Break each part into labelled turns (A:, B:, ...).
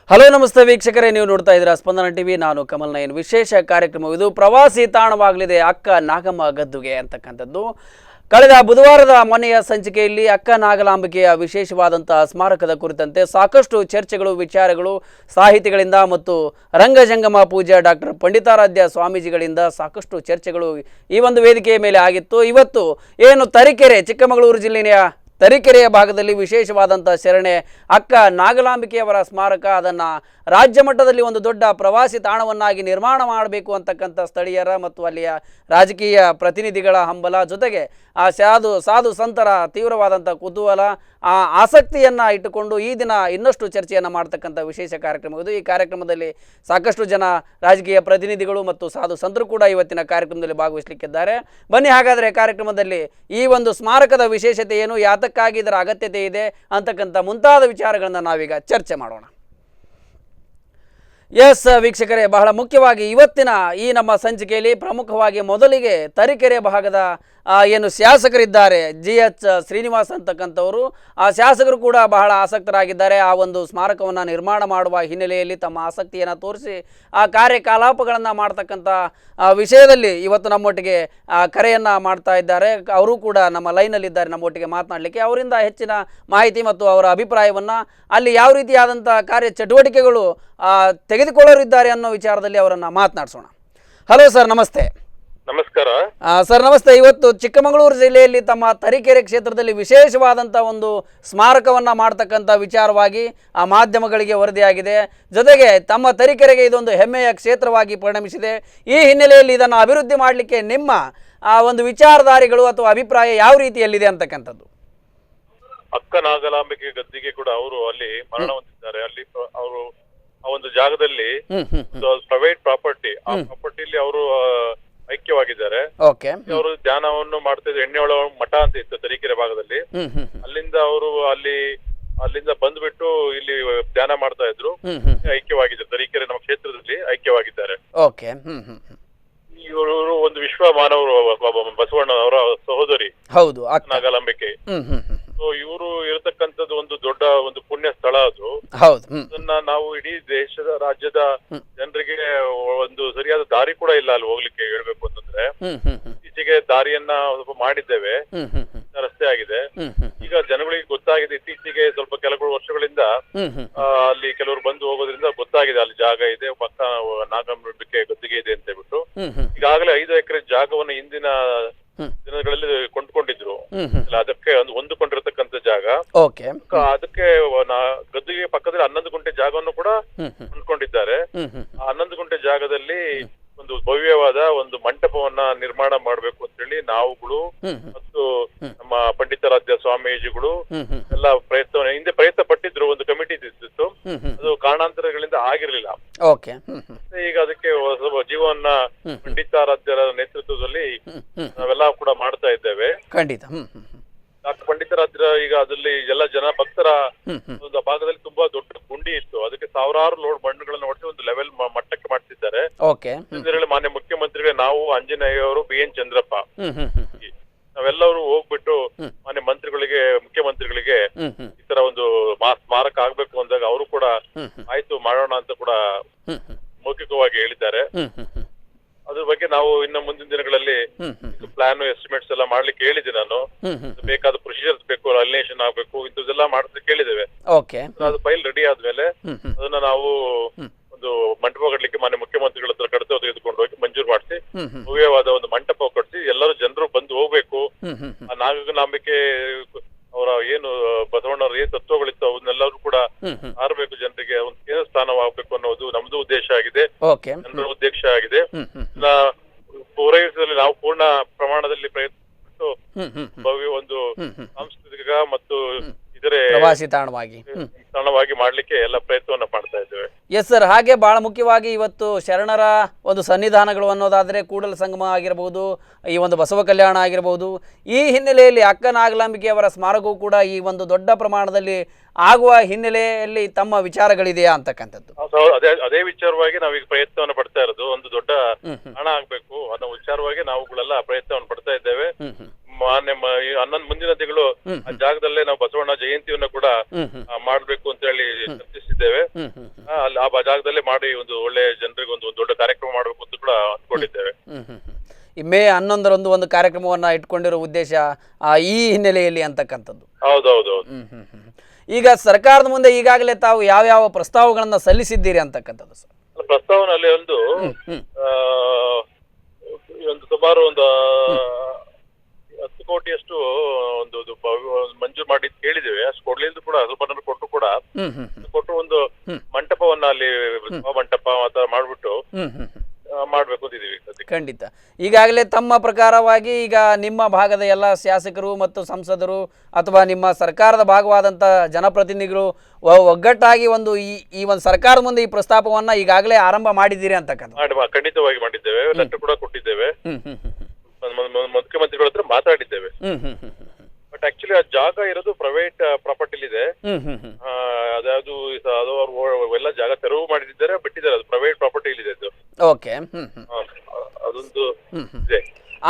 A: Hello ನಮಸ್ತೆ ವೀಕ್ಷಕರೇ, ನೀವು ನೋಡ್ತಾ ಇದ್ದೀರಾ ಸ್ಪಂದನ ಟಿವಿ. ನಾನು ಕಮಲ್ ನಯನ್. ವಿಶೇಷ ಕಾರ್ಯಕ್ರಮವಿದು. ಪ್ರವಾಸಿ ತಾಣವಾಗಲಿದೆ ಅಕ್ಕ ನಾಗಮ್ಮ ಗದ್ದುಗೆ ಅಂತಕ್ಕಂಥದ್ದು. ಕಳೆದ ಬುಧವಾರದ ಮೊನ್ನೆಯ ಸಂಚಿಕೆಯಲ್ಲಿ ಅಕ್ಕ ನಾಗಲಾಂಬಿಕೆಯ ವಿಶೇಷವಾದಂತಹ ಸ್ಮಾರಕದ ಕುರಿತಂತೆ ಸಾಕಷ್ಟು ಚರ್ಚೆಗಳು, ವಿಚಾರಗಳು ಸಾಹಿತಿಗಳಿಂದ ಮತ್ತು ರಂಗಜಂಗಮ ಪೂಜ್ಯ ಡಾಕ್ಟರ್ ಪಂಡಿತಾರಾಧ್ಯ ಸ್ವಾಮೀಜಿಗಳಿಂದ ಸಾಕಷ್ಟು ಚರ್ಚೆಗಳು ಈ ಒಂದು ವೇದಿಕೆಯ ಮೇಲೆ ಆಗಿತ್ತು. ಇವತ್ತು ಏನು ತರೀಕೆರೆ, ಚಿಕ್ಕಮಗಳೂರು ಜಿಲ್ಲೆಯ ತರೀಕೆರೆಯ ಭಾಗದಲ್ಲಿ ವಿಶೇಷವಾದಂಥ ಶರಣೆ ಅಕ್ಕ ನಾಗಲಾಂಬಿಕೆಯವರ ಸ್ಮಾರಕ, ಅದನ್ನು ರಾಜ್ಯ ಮಟ್ಟದಲ್ಲಿ ಒಂದು ದೊಡ್ಡ ಪ್ರವಾಸಿ ತಾಣವನ್ನಾಗಿ ನಿರ್ಮಾಣ ಮಾಡಬೇಕು ಅಂತಕ್ಕಂಥ ಸ್ಥಳೀಯರ ಮತ್ತು ಅಲ್ಲಿಯ ರಾಜಕೀಯ ಪ್ರತಿನಿಧಿಗಳ ಹಂಬಲ, ಜೊತೆಗೆ ಆ ಸಾಧು ಸಂತರ ತೀವ್ರವಾದಂಥ ಕುತೂಹಲ, ಆ ಆಸಕ್ತಿಯನ್ನು ಇಟ್ಟುಕೊಂಡು ಈ ದಿನ ಇನ್ನಷ್ಟು ಚರ್ಚೆಯನ್ನು ಮಾಡ್ತಕ್ಕಂಥ ವಿಶೇಷ ಕಾರ್ಯಕ್ರಮವಿದು. ಈ ಕಾರ್ಯಕ್ರಮದಲ್ಲಿ ಸಾಕಷ್ಟು ಜನ ರಾಜಕೀಯ ಪ್ರತಿನಿಧಿಗಳು ಮತ್ತು ಸಾಧು ಸಂತರು ಕೂಡ ಇವತ್ತಿನ ಕಾರ್ಯಕ್ರಮದಲ್ಲಿ ಭಾಗವಹಿಸಲಿಕ್ಕಿದ್ದಾರೆ. ಬನ್ನಿ ಹಾಗಾದರೆ ಕಾರ್ಯಕ್ರಮದಲ್ಲಿ ಈ ಒಂದು ಸ್ಮಾರಕದ ವಿಶೇಷತೆ ಏನು, ಯಾತಕ್ಕಾಗಿ ಇದರ ಅಗತ್ಯತೆ ಇದೆ ಅಂತಕ್ಕಂಥ ಮುಂತಾದ ವಿಚಾರಗಳನ್ನು ನಾವೀಗ ಚರ್ಚೆ ಮಾಡೋಣ. ಎಸ್ ವೀಕ್ಷಕರೇ, ಬಹಳ ಮುಖ್ಯವಾಗಿ ಇವತ್ತಿನ ಈ ನಮ್ಮ ಸಂಚಿಕೆಯಲ್ಲಿ ಪ್ರಮುಖವಾಗಿ ಮೊದಲಿಗೆ ತರೀಕೆರೆ ಭಾಗದ ಏನು ಶಾಸಕರಿದ್ದಾರೆ GH ಶ್ರೀನಿವಾಸ್ ಅಂತಕ್ಕಂಥವರು, ಆ ಶಾಸಕರು ಕೂಡ ಬಹಳ ಆಸಕ್ತರಾಗಿದ್ದಾರೆ. ಆ ಒಂದು ಸ್ಮಾರಕವನ್ನು ನಿರ್ಮಾಣ ಮಾಡುವ ಹಿನ್ನೆಲೆಯಲ್ಲಿ ತಮ್ಮ ಆಸಕ್ತಿಯನ್ನು ತೋರಿಸಿ ಆ ಕಾರ್ಯಕಲಾಪಗಳನ್ನು ಮಾಡ್ತಕ್ಕಂಥ ವಿಷಯದಲ್ಲಿ ಇವತ್ತು ನಮ್ಮೊಟ್ಟಿಗೆ ಕರೆಯನ್ನು ಮಾಡ್ತಾ ಇದ್ದಾರೆ. ಅವರು ಕೂಡ ನಮ್ಮ ಲೈನಲ್ಲಿದ್ದಾರೆ ನಮ್ಮೊಟ್ಟಿಗೆ ಮಾತನಾಡಲಿಕ್ಕೆ. ಅವರಿಂದ ಹೆಚ್ಚಿನ ಮಾಹಿತಿ ಮತ್ತು ಅವರ ಅಭಿಪ್ರಾಯವನ್ನು, ಅಲ್ಲಿ ಯಾವ ರೀತಿಯಾದಂಥ ಕಾರ್ಯ ಚಟುವಟಿಕೆಗಳು ತೆಗೆದುಕೊಳ್ಳೋರಿದ್ದಾರೆ ಅನ್ನೋ ವಿಚಾರದಲ್ಲಿ ಅವರನ್ನು ಮಾತನಾಡಿಸೋಣ. ಹಲೋ ಸರ್, ನಮಸ್ತೆ.
B: ನಮಸ್ಕಾರ
A: ಸರ್, ನಮಸ್ತೆ. ಇವತ್ತು ಚಿಕ್ಕಮಗಳೂರು ಜಿಲ್ಲೆಯಲ್ಲಿ ತಮ್ಮ ತರೀಕೆರೆ ಕ್ಷೇತ್ರದಲ್ಲಿ ವಿಶೇಷವಾದಂಥ ಒಂದು ಸ್ಮಾರಕವನ್ನು ಮಾಡ್ತಕ್ಕಂಥ ವಿಚಾರವಾಗಿ ಆ ಮಾಧ್ಯಮಗಳಿಗೆ ವರದಿಯಾಗಿದೆ. ಜೊತೆಗೆ ತಮ್ಮ ತರೀಕೆರೆಗೆ ಇದೊಂದು ಹೆಮ್ಮೆಯ ಕ್ಷೇತ್ರವಾಗಿ ಪರಿಣಮಿಸಿದೆ. ಈ ಹಿನ್ನೆಲೆಯಲ್ಲಿ ಇದನ್ನು ಅಭಿವೃದ್ಧಿ ಮಾಡಲಿಕ್ಕೆ ನಿಮ್ಮ ಒಂದು ವಿಚಾರಧಾರಿಗಳು ಅಥವಾ ಅಭಿಪ್ರಾಯ ಯಾವ ರೀತಿಯಲ್ಲಿದೆ ಅಂತಕ್ಕಂಥದ್ದು.
B: ಅಕ್ಕ ನಾಗಲಾಂಬಿಕೆ ಗದ್ದಿಗೆ ಕೂಡ ಅವರು ಅಲ್ಲಿ ಮರಣ ಹೊಂದಿದ್ದಾರೆ. ಅಲ್ಲಿ ಅವರು ಆ ಒಂದು ಜಾಗದಲ್ಲಿ ಪ್ರೈವೇಟ್ ಪ್ರಾಪರ್ಟಿ, ಆ ಪ್ರಾಪರ್ಟಿಲಿ ಅವರು ಐಕ್ಯವಾಗಿದ್ದಾರೆ. ಅವರು ಧ್ಯಾನವನ್ನು ಮಾಡ್ತಾ ಇದ್ರು. ಎಣ್ಣೆಯೊಳ ಮಠ ಅಂತ ಇತ್ತು ತರೀಕೆರೆ ಭಾಗದಲ್ಲಿ. ಅಲ್ಲಿಂದ ಅವರು ಅಲ್ಲಿಂದ ಬಂದ್ಬಿಟ್ಟು ಇಲ್ಲಿ ಧ್ಯಾನ ಮಾಡ್ತಾ ಇದ್ರು. ಐಕ್ಯವಾಗಿದ್ದಾರೆ. ತರೀಕೆರೆ ನಮ್ಮ ಕ್ಷೇತ್ರದಲ್ಲಿ ಐಕ್ಯವಾಗಿದ್ದಾರೆ. ಇವರು ಒಂದು ವಿಶ್ವ ಮಾನವರು, ಬಸವಣ್ಣ ಅವರ ಸಹೋದರಿ ಹೌದು ನಾಗಲಾಂಬಿಕೆ. ಇವರು ಇರತಕ್ಕಂಥದ್ದು ಒಂದು ದೊಡ್ಡ ಒಂದು ಪುಣ್ಯ ಸ್ಥಳ ಅದು. ಅದನ್ನ ನಾವು ಇಡೀ ದೇಶದ ರಾಜ್ಯದ ಜನರಿಗೆ ಒಂದು ಸರಿಯಾದ ದಾರಿ ಕೂಡ ಇಲ್ಲ ಅಲ್ಲಿ ಹೋಗ್ಲಿಕ್ಕೆ. ಹೇಳ್ಬೇಕು ಅಂತಂದ್ರೆ ಇತ್ತೀಚೆಗೆ ದಾರಿಯನ್ನ ಸ್ವಲ್ಪ ಮಾಡಿದ್ದೇವೆ, ರಸ್ತೆ ಆಗಿದೆ. ಈಗ ಜನಗಳಿಗೆ ಗೊತ್ತಾಗಿದೆ. ಇತ್ತೀಚೆಗೆ ಸ್ವಲ್ಪ ಕೆಲವು ವರ್ಷಗಳಿಂದ ಅಲ್ಲಿ ಕೆಲವರು ಬಂದು ಹೋಗೋದ್ರಿಂದ ಗೊತ್ತಾಗಿದೆ ಅಲ್ಲಿ ಜಾಗ ಇದೆ, ಪಕ್ಕ ನಾಗಲಾಂಬಿಕೆ ಗದ್ದಿಗೆ ಇದೆ ಅಂತ ಹೇಳ್ಬಿಟ್ಟು. ಈಗಾಗಲೇ 5 ಎಕರೆ ಜಾಗವನ್ನು ಹಿಂದಿನ ದಿನಗಳಲ್ಲಿ ಕೊಂಡ್ಕೊಂಡಿದ್ರು. ಅದಕ್ಕೆ ಹೊಂದಿಕೊಂಡಿರತಕ್ಕಂತ ಜಾಗ. ಅದಕ್ಕೆ ಗದ್ದಿಗೆ ಪಕ್ಕದಲ್ಲಿ 11 ಗುಂಟೆ ಜಾಗವನ್ನು ಕೂಡ ಕೊಂಡ್ಕೊಂಡಿದ್ದಾರೆ. ಆ 11 ಗುಂಟೆ ಜಾಗದಲ್ಲಿ ಒಂದು ಭವ್ಯವಾದ ಒಂದು ಮಂಟಪವನ್ನ ನಿರ್ಮಾಣ ಮಾಡ್ಬೇಕು ಅಂತ ಹೇಳಿ ನಾವುಗಳು ಮತ್ತು ನಮ್ಮ ಪಂಡಿತಾರಾಧ್ಯ ಸ್ವಾಮೀಜಿಗಳು ಎಲ್ಲ ಹಿಂದೆ ಪ್ರಯತ್ನ ಪಟ್ಟಿದ್ರು. ಒಂದು ಕಮಿಟಿ ಇದ್ದಿತ್ತು, ಅದು ಕಾರಣಾಂತರಗಳಿಂದ ಆಗಿರ್ಲಿಲ್ಲ. ಈಗ ಅದಕ್ಕೆ ಜೀವನ ಪಂಡಿತಾರಾಧ್ಯರ ನೇತೃತ್ವದಲ್ಲಿ ನಾವೆಲ್ಲ ಕೂಡ ಮಾಡ್ತಾ ಇದ್ದೇವೆ. ಖಂಡಿತ ಡಾಕ್ಟರ್ ಪಂಡಿತಾರಾಧ್ಯ ಈಗ ಅದ್ರಲ್ಲಿ ಎಲ್ಲ ಜನ ಭಕ್ತರ ಒಂದು ಭಾಗದಲ್ಲಿ ತುಂಬಾ ದೊಡ್ಡ ಗುಂಡಿ ಇತ್ತು. ಅದಕ್ಕೆ ಸಾವಿರಾರು ಲೋಡ್ ಮಣ್ಣುಗಳನ್ನು ಹೊಡೆಸಿ ಒಂದು ಲೆವೆಲ್ ಮಟ್ಟಕ್ಕೆ ಮಾಡ್ತಿದ್ದಾರೆ. ಮಾನ್ಯ ಮುಖ್ಯಮಂತ್ರಿಗಳೇ, ನಾವು ಆಂಜನೇಯ ಅವರು, BN ಚಂದ್ರಪ್ಪ, ನಾವೆಲ್ಲರೂ ಹೋಗ್ಬಿಟ್ಟು ಮಾನ್ಯ ಮಂತ್ರಿಗಳಿಗೆ, ಮುಖ್ಯಮಂತ್ರಿಗಳಿಗೆ ಈ ತರ ಒಂದು ಸ್ಮಾರಕ ಆಗ್ಬೇಕು ಅಂದಾಗ ಅವರು ಕೂಡ ಆಯ್ತು ಮಾಡೋಣ ಅಂತ ಕೂಡ ಮೌಖಿಕವಾಗಿ ಹೇಳಿದ್ದಾರೆ. ಅದ್ರ ಬಗ್ಗೆ ನಾವು ಇನ್ನು ಮುಂದಿನ ದಿನಗಳಲ್ಲಿ ಪ್ಲಾನ್, ಎಸ್ಟಿಮೇಟ್ಸ್ ಎಲ್ಲ ಮಾಡ್ಲಿಕ್ಕೆ ಹೇಳಿದೆ ನಾನು. ಬೇಕಾದ ಪ್ರೊಸೀಜರ್ಸ್ ಬೇಕು, ಅಲಿನೇಷನ್ ಆಗ್ಬೇಕು, ಇಂಥದ್ದೆಲ್ಲ ಮಾಡ್ಲಿಕ್ಕೆ ಹೇಳಿದ್ದೇವೆ. ಅದು ಫೈಲ್ ರೆಡಿ ಆದ್ಮೇಲೆ ಅದನ್ನ ನಾವು ಒಂದು ಮಂಟಪ ಕಟ್ಟಲಿಕ್ಕೆ ಮಾನ್ಯ ಮುಖ್ಯಮಂತ್ರಿಗಳ ಹತ್ರ ಕಡತ ತೆಗೆದುಕೊಂಡು ಹೋಗಿ ಮಂಜೂರು ಮಾಡಿಸಿ ಭವ್ಯವಾದ ಒಂದು ಮಂಟಪ ಕಟ್ಟಿಸಿ ಎಲ್ಲರೂ ಜನರು ಬಂದು ಹೋಗ್ಬೇಕು. ಆ ನಾಗಲಾಂಬಿಕೆ ಅವರ ಏನು ಬಸವಣ್ಣವ್ರ ಏನ್ ತತ್ವಗಳಿತ್ತು ಅವನ್ನೆಲ್ಲರೂ ಕೂಡ ಆರ್ಬೇಕು, ಜನರಿಗೆ ಒಂದು ಕೇಂದ್ರ ಸ್ಥಾನವಾಗಬೇಕು ಅನ್ನೋದು ನಮ್ದು ಉದ್ದೇಶ ಆಗಿದೆ, ಜನರ ಉದ್ದೇಶ ಆಗಿದೆ. ಪೂರೈಸಲು ನಾವು ಪೂರ್ಣ ಪ್ರಮಾಣದಲ್ಲಿ ಪ್ರಯತ್ನಿಟ್ಟು ಭವ್ಯ ಒಂದು ಸಾಂಸ್ಕೃತಿಕ ಮತ್ತು ಇದರೇ
A: ಪ್ರವಾಸಿ ತಾಣವಾಗಿ
B: ಮಾಡ್ಲಿಕ್ಕೆ ಎಲ್ಲ ಪ್ರಯತ್ನವನ್ನ ಮಾಡ್ತಾ ಇದ್ದೇವೆ.
A: ಎಸ್ ಸರ್, ಹಾಗೆ ಬಹಳ ಮುಖ್ಯವಾಗಿ ಇವತ್ತು ಶರಣರ ಒಂದು ಸನ್ನಿಧಾನಗಳು ಅನ್ನೋದಾದ್ರೆ ಕೂಡಲ ಸಂಗಮ ಆಗಿರಬಹುದು, ಈ ಒಂದು ಬಸವ ಕಲ್ಯಾಣ ಆಗಿರಬಹುದು. ಈ ಹಿನ್ನೆಲೆಯಲ್ಲಿ ಅಕ್ಕ ನಾಗಲಾಂಬಿಕೆಯವರ ಸ್ಮಾರಕವು ಕೂಡ ಈ ಒಂದು ದೊಡ್ಡ ಪ್ರಮಾಣದಲ್ಲಿ ಆಗುವ ಹಿನ್ನೆಲೆಯಲ್ಲಿ ತಮ್ಮ ವಿಚಾರಗಳಿದೆಯಾ ಅಂತಕ್ಕಂಥದ್ದು.
B: ಅದೇ ವಿಚಾರವಾಗಿ ನಾವೀಗ ಪ್ರಯತ್ನವನ್ನು ಪಡ್ತಾ ಇರೋದು. ಒಂದು ದೊಡ್ಡ ಹಣ ಆಗ್ಬೇಕು ಅನ್ನೋ ವಿಚಾರವಾಗಿ ನಾವುಗಳೆಲ್ಲ ಪ್ರಯತ್ನವನ್ನು ಪಡ್ತಾ ಇದ್ದೇವೆ. ಮುಂದಿನ ತಿಂಗಳು ಆ ಜಾಗದಲ್ಲೇ ನಾವು ಬಸವಣ್ಣ ಜಯಂತಿಯನ್ನು ಕೂಡ ಮಾಡ್ಬೇಕು ಅಂತ ಹೇಳಿ ಚರ್ಚಿಸಿದ್ದೇವೆ. ಅಲ್ಲಿ ಆ ಜಾಗದಲ್ಲೇ ಮಾಡಿ ಒಂದು ಒಳ್ಳೆ ಜನರಿಗೆ ಒಂದು ದೊಡ್ಡ ಕಾರ್ಯಕ್ರಮ ಮಾಡ್ಬೇಕು ಅಂತ ಕೂಡ ಅಂದ್ಕೊಂಡಿದ್ದೇವೆ.
A: ಈ ಮೇ 11ರಂದು ಒಂದು ಕಾರ್ಯಕ್ರಮವನ್ನ ಇಟ್ಕೊಂಡಿರೋ ಉದ್ದೇಶ ಈ ಹಿನ್ನೆಲೆಯಲ್ಲಿ ಅಂತಕ್ಕಂಥದ್ದು.
B: ಹೌದೌದು.
A: ಈಗ ಸರ್ಕಾರದ ಮುಂದೆ ಈಗಾಗಲೇ ತಾವು ಯಾವ ಪ್ರಸ್ತಾವಗಳನ್ನ ಸಲ್ಲಿಸಿದ್ದೀರಿ ಅಂತಕ್ಕಂಥದ್ದು ಸರ್?
B: ಪ್ರಸ್ತಾವನಲ್ಲಿ ಒಂದು ಸುಮಾರು ಒಂದು 10 ಕೋಟಿಯಷ್ಟು ಒಂದು ಮಂಜೂರು ಮಾಡಿ ಕೇಳಿದ್ದೇವೆ. ಅಷ್ಟು ಕೊಡ್ಲಿದ್ದು ಕೂಡ ಸ್ವಲ್ಪ ಕೊಟ್ಟು ಒಂದು ಮಂಟಪವನ್ನ ಅಲ್ಲಿ ಮಂಟಪ ಮಾಡ್ಬಿಟ್ಟು ಮಾಡ್ಬೇಕು ಅಂತಿದೀವಿ.
A: ಖಂಡಿತ. ಈಗಾಗಲೇ ತಮ್ಮ ಪ್ರಕಾರವಾಗಿ ಈಗ ನಿಮ್ಮ ಭಾಗದ ಎಲ್ಲ ಶಾಸಕರು ಮತ್ತು ಸಂಸದರು ಅಥವಾ ನಿಮ್ಮ ಸರ್ಕಾರದ ಭಾಗವಾದಂಥ ಜನಪ್ರತಿನಿಧಿಗಳು ಒಗ್ಗಟ್ಟಾಗಿ ಒಂದು ಈ ಒಂದು ಸರ್ಕಾರದ ಮುಂದೆ ಈ ಪ್ರಸ್ತಾಪವನ್ನ ಈಗಾಗಲೇ ಆರಂಭ ಮಾಡಿದ್ದೀರಿ ಅಂತಕ್ಕಂಥ?
B: ಖಂಡಿತವಾಗಿ ಮಾಡಿದ್ದೇವೆ. ಲೆಟರ್ ಕೂಡ ಕೊಟ್ಟಿದ್ದೇವೆ. ಮುಖ್ಯಮಂತ್ರಿಗಳ ಹತ್ರ ಮಾತಾಡಿದ್ದೇವೆ. ಬಟ್ ಆಕ್ಚುಲಿ ಆ ಜಾಗ ಇರೋದು ಪ್ರೈವೇಟ್ ಪ್ರಾಪರ್ಟಿಲಿದೆ. ಅದಾವುದು ಎಲ್ಲ ಜಾಗ ತೆರವು ಮಾಡಿದ್ದಾರೆ, ಬಿಟ್ಟಿದ್ದಾರೆ. ಅದು ಪ್ರೈವೇಟ್ ಪ್ರಾಪರ್ಟಿ ಇದೆ.
A: ಓಕೆ.
B: ಅದೊಂದು ಇದೆ.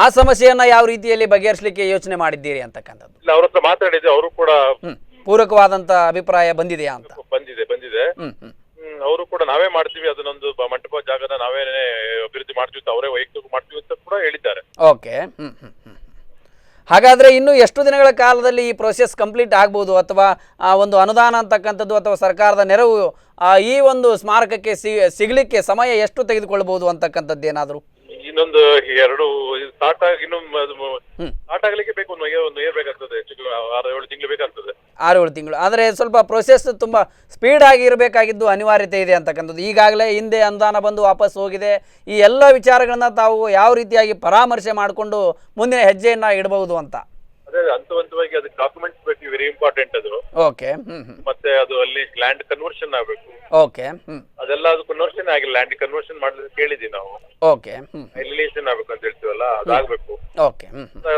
A: ಆ ಸಮಸ್ಯೆಯನ್ನ ಯಾವ ರೀತಿಯಲ್ಲಿ ಬಗೆಹರಿಸಲಿಕ್ಕೆ ಯೋಚನೆ ಮಾಡಿದ್ದೀರಿ ಅಂತಕ್ಕಂಥದ್ದು?
B: ಇಲ್ಲ, ಅವ್ರ ಹತ್ರ ಮಾತಾಡಿದ್ದೆ. ಅವರು ಕೂಡ
A: ಪೂರಕವಾದಂತ ಅಭಿಪ್ರಾಯ ಬಂದಿದೆಯಾ ಅಂತ?
B: ಬಂದಿದೆ. ಅವರು ಕೂಡ ನಾವೇ ಮಾಡ್ತೀವಿ, ಅದನ್ನೊಂದು ಮಂಟಪ ಜಾಗನ ನಾವೇ ಅಭಿವೃದ್ಧಿ ಮಾಡ್ತೀವಿ, ಅವರೇ ವೈಯಕ್ತಿಕ ಮಾಡ್ತೀವಿ ಅಂತ ಕೂಡ ಹೇಳಿದ್ದಾರೆ.
A: ಓಕೆ. ಹಾಗಾದ್ರೆ ಇನ್ನು ಎಷ್ಟು ದಿನಗಳ ಕಾಲದಲ್ಲಿ ಈ ಪ್ರೊಸೆಸ್ ಕಂಪ್ಲೀಟ್ ಆಗ್ಬೋದು, ಅಥವಾ ಒಂದು ಅನುದಾನ ಅಂತಕ್ಕಂಥದ್ದು ಅಥವಾ ಸರ್ಕಾರದ ನೆರವು ಈ ಒಂದು ಸ್ಮಾರಕಕ್ಕೆ ಸಿಗಲಿಕ್ಕೆ ಸಮಯ ಎಷ್ಟು ತೆಗೆದುಕೊಳ್ಬಹುದು ಅಂತಕ್ಕಂಥದ್ದು ಏನಾದ್ರು?
B: ಇನ್ನೊಂದು 2 ಸ್ಟಾರ್ಟ್ ಆಗ್ಲಿಕ್ಕೆ ಬೇಕು. ಒಂದು ಇಯರ್ ಬೇಕಾಗ್ತದೆ. 6-7 ತಿಂಗಳು ಬೇಕಾಗ್ತದೆ.
A: 6-7 ತಿಂಗಳು. ಆದರೆ ಸ್ವಲ್ಪ ಪ್ರೊಸೆಸ್ ತುಂಬಾ ಸ್ಪೀಡ್ ಆಗಿ ಇರಬೇಕಾಗಿದ್ದು ಅನಿವಾರ್ಯತೆ ಇದೆ ಅಂತಕ್ಕಂಥದ್ದು. ಈಗಾಗಲೇ ಹಿಂದೆ ಅನುದಾನ ಬಂದು ವಾಪಸ್ ಹೋಗಿದೆ. ಈ ಎಲ್ಲ ವಿಚಾರಗಳನ್ನ ತಾವು ಯಾವ ರೀತಿಯಾಗಿ ಪರಾಮರ್ಶೆ ಮಾಡಿಕೊಂಡು ಮುಂದಿನ ಹೆಜ್ಜೆಯನ್ನ ಇಡಬಹುದು ಅಂತ?
B: ಅದೇ ಹಂತವಾಗಿ ಅದಕ್ಕೆ ಡಾಕ್ಯುಮೆಂಟ್ಸ್ ಬೇಕು, ವೆರಿ ಇಂಪಾರ್ಟೆಂಟ್ ಅದು.
A: ಓಕೆ.
B: ಮತ್ತೆ ಅದು ಅಲ್ಲಿ ಲ್ಯಾಂಡ್ ಕನ್ವರ್ಷನ್ ಆಗಬೇಕು.
A: ಓಕೆ.
B: ಅದೆಲ್ಲ ಅದು ಕನ್ವರ್ಷನ್ ಆಗಿಲ್ಲ. ಲ್ಯಾಂಡ್ ಕನ್ವರ್ಷನ್ ಮಾಡ್ಲಿಕ್ಕೆ ಕೇಳಿದ್ವಿ ನಾವು.
A: ಓಕೆ.
B: ಎಲಿನೇಷನ್ ಆಗ್ಬೇಕು ಅಂತ ಹೇಳ್ತೀವಲ್ಲ, ಅದಾಗಬೇಕು.
A: ಓಕೆ.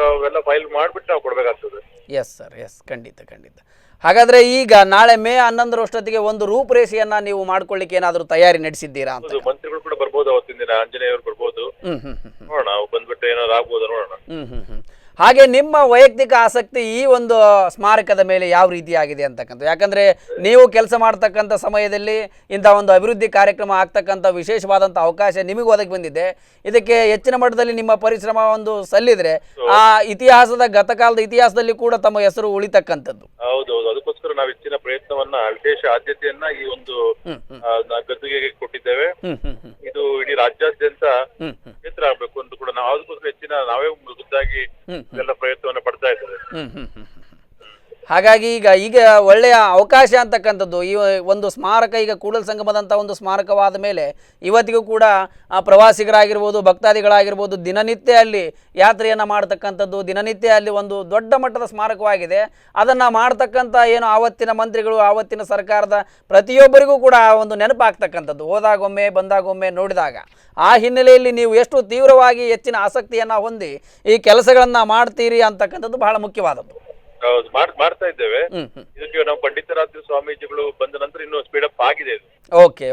B: ಅವೆಲ್ಲ ಫೈಲ್ ಮಾಡ್ಬಿಟ್ಟು ನಾವು ಕೊಡ್ಬೇಕಾಗ್ತದೆ.
A: Yes sir, yes. ಖಂಡಿತ. ಹಾಗಾದ್ರೆ ಈಗ ನಾಳೆ ಮೇ 11ರಷ್ಟೊತ್ತಿಗೆ ಒಂದು ರೂಪರೇಷೆಯನ್ನ ನೀವು ಮಾಡ್ಕೊಳ್ಳಿಕ್ಕೆ ಏನಾದರೂ ತಯಾರಿ ನಡೆಸಿದ್ದೀರಾ ಅಂತ?
B: ಮಂತ್ರಿಗಳು ಕೂಡ ಬರ್ಬೋದು ಅವತ್ತಿನ ದಿನ. ಆಂಜನೇಯವರು ಬರ್ಬೋದು. ನೋಡೋಣ, ನಾವು ಬಂದ್ಬಿಟ್ಟು ಏನಾದ್ರು ಆಗ್ಬೋದು ನೋಡೋಣ.
A: ಹಾಗೆ ನಿಮ್ಮ ವೈಯಕ್ತಿಕ ಆಸಕ್ತಿ ಈ ಒಂದು ಸ್ಮಾರಕದ ಮೇಲೆ ಯಾವ ರೀತಿಯಾಗಿದೆ ಅಂತಕ್ಕಂಥ? ಯಾಕಂದರೆ ನೀವು ಕೆಲಸ ಮಾಡ್ತಕ್ಕಂಥ ಸಮಯದಲ್ಲಿ ಇಂಥ ಒಂದು ಅಭಿವೃದ್ಧಿ ಕಾರ್ಯಕ್ರಮ ಆಗ್ತಕ್ಕಂಥ ವಿಶೇಷವಾದಂಥ ಅವಕಾಶ ನಿಮಗೂ ಒದಗಿ ಬಂದಿದೆ. ಇದಕ್ಕೆ ಹೆಚ್ಚಿನ ಮಟ್ಟದಲ್ಲಿ ನಿಮ್ಮ ಪರಿಶ್ರಮ ಒಂದು ಸಲ್ಲಿದ್ರೆ ಆ ಇತಿಹಾಸದ ಗತಕಾಲದ ಇತಿಹಾಸದಲ್ಲಿ ಕೂಡ ತಮ್ಮ ಹೆಸರು ಉಳಿತಕ್ಕಂಥದ್ದು.
B: ಹೌದೌದು. ಅದಕ್ಕೋಸ್ಕರ ನಾವು ಹೆಚ್ಚಿನ ಪ್ರಯತ್ನವನ್ನ, ವಿಶೇಷ ಆದ್ಯತೆಯನ್ನ ಈ ಒಂದು ಗದ್ದುಗೆಗೆ ಕೊಟ್ಟಿದ್ದೇವೆ. ಇದು ಇಡೀ ರಾಜ್ಯಾದ್ಯಂತ ಕ್ಷೇತ್ರ ಆಗ್ಬೇಕು ಅಂತ ಕೂಡ ನಾವು ಅದಕ್ಕೋಸ್ಕರ ಹೆಚ್ಚಿನ ನಾವೇ ಖುದ್ದಾಗಿ ಎಲ್ಲ ಪ್ರಯತ್ನವನ್ನು ಪಡ್ತಾ ಇದ್ದೇವೆ.
A: ಹಾಗಾಗಿ ಈಗ ಒಳ್ಳೆಯ ಅವಕಾಶ ಅಂತಕ್ಕಂಥದ್ದು ಈ ಒಂದು ಸ್ಮಾರಕ ಈಗ ಕೂಡಲ ಸಂಗಮದಂಥ ಒಂದು ಸ್ಮಾರಕವಾದ ಮೇಲೆ ಇವತ್ತಿಗೂ ಕೂಡ ಪ್ರವಾಸಿಗರಾಗಿರ್ಬೋದು, ಭಕ್ತಾದಿಗಳಾಗಿರ್ಬೋದು ದಿನನಿತ್ಯ ಅಲ್ಲಿ ಯಾತ್ರೆಯನ್ನು ಮಾಡ್ತಕ್ಕಂಥದ್ದು, ದಿನನಿತ್ಯ ಅಲ್ಲಿ ಒಂದು ದೊಡ್ಡ ಮಟ್ಟದ ಸ್ಮಾರಕವಾಗಿದೆ. ಅದನ್ನು ಮಾಡ್ತಕ್ಕಂಥ ಏನು ಆವತ್ತಿನ ಮಂತ್ರಿಗಳು, ಆವತ್ತಿನ ಸರ್ಕಾರದ ಪ್ರತಿಯೊಬ್ಬರಿಗೂ ಕೂಡ ಒಂದು ನೆನಪಾಗ್ತಕ್ಕಂಥದ್ದು, ಹೋದಾಗೊಮ್ಮೆ ಬಂದಾಗೊಮ್ಮೆ ನೋಡಿದಾಗ. ಆ ಹಿನ್ನೆಲೆಯಲ್ಲಿ ನೀವು ಎಷ್ಟು ತೀವ್ರವಾಗಿ ಹೆಚ್ಚಿನ ಆಸಕ್ತಿಯನ್ನು ಹೊಂದಿ ಈ ಕೆಲಸಗಳನ್ನು ಮಾಡ್ತೀರಿ ಅಂತಕ್ಕಂಥದ್ದು ಬಹಳ ಮುಖ್ಯವಾದದ್ದು.
B: ಹೌದು, ಮಾಡ್ತಾ ಇದ್ದೇವೆ. ಇದಕ್ಕೆ ನಾವು ಪಂಡಿತರಾದ ಸ್ವಾಮೀಜಿಗಳು ಬಂದ ನಂತರ ಇನ್ನೂ ಸ್ಪೀಡಪ್ ಆಗಿದೆ ಇದು.
A: ಓಕೆ.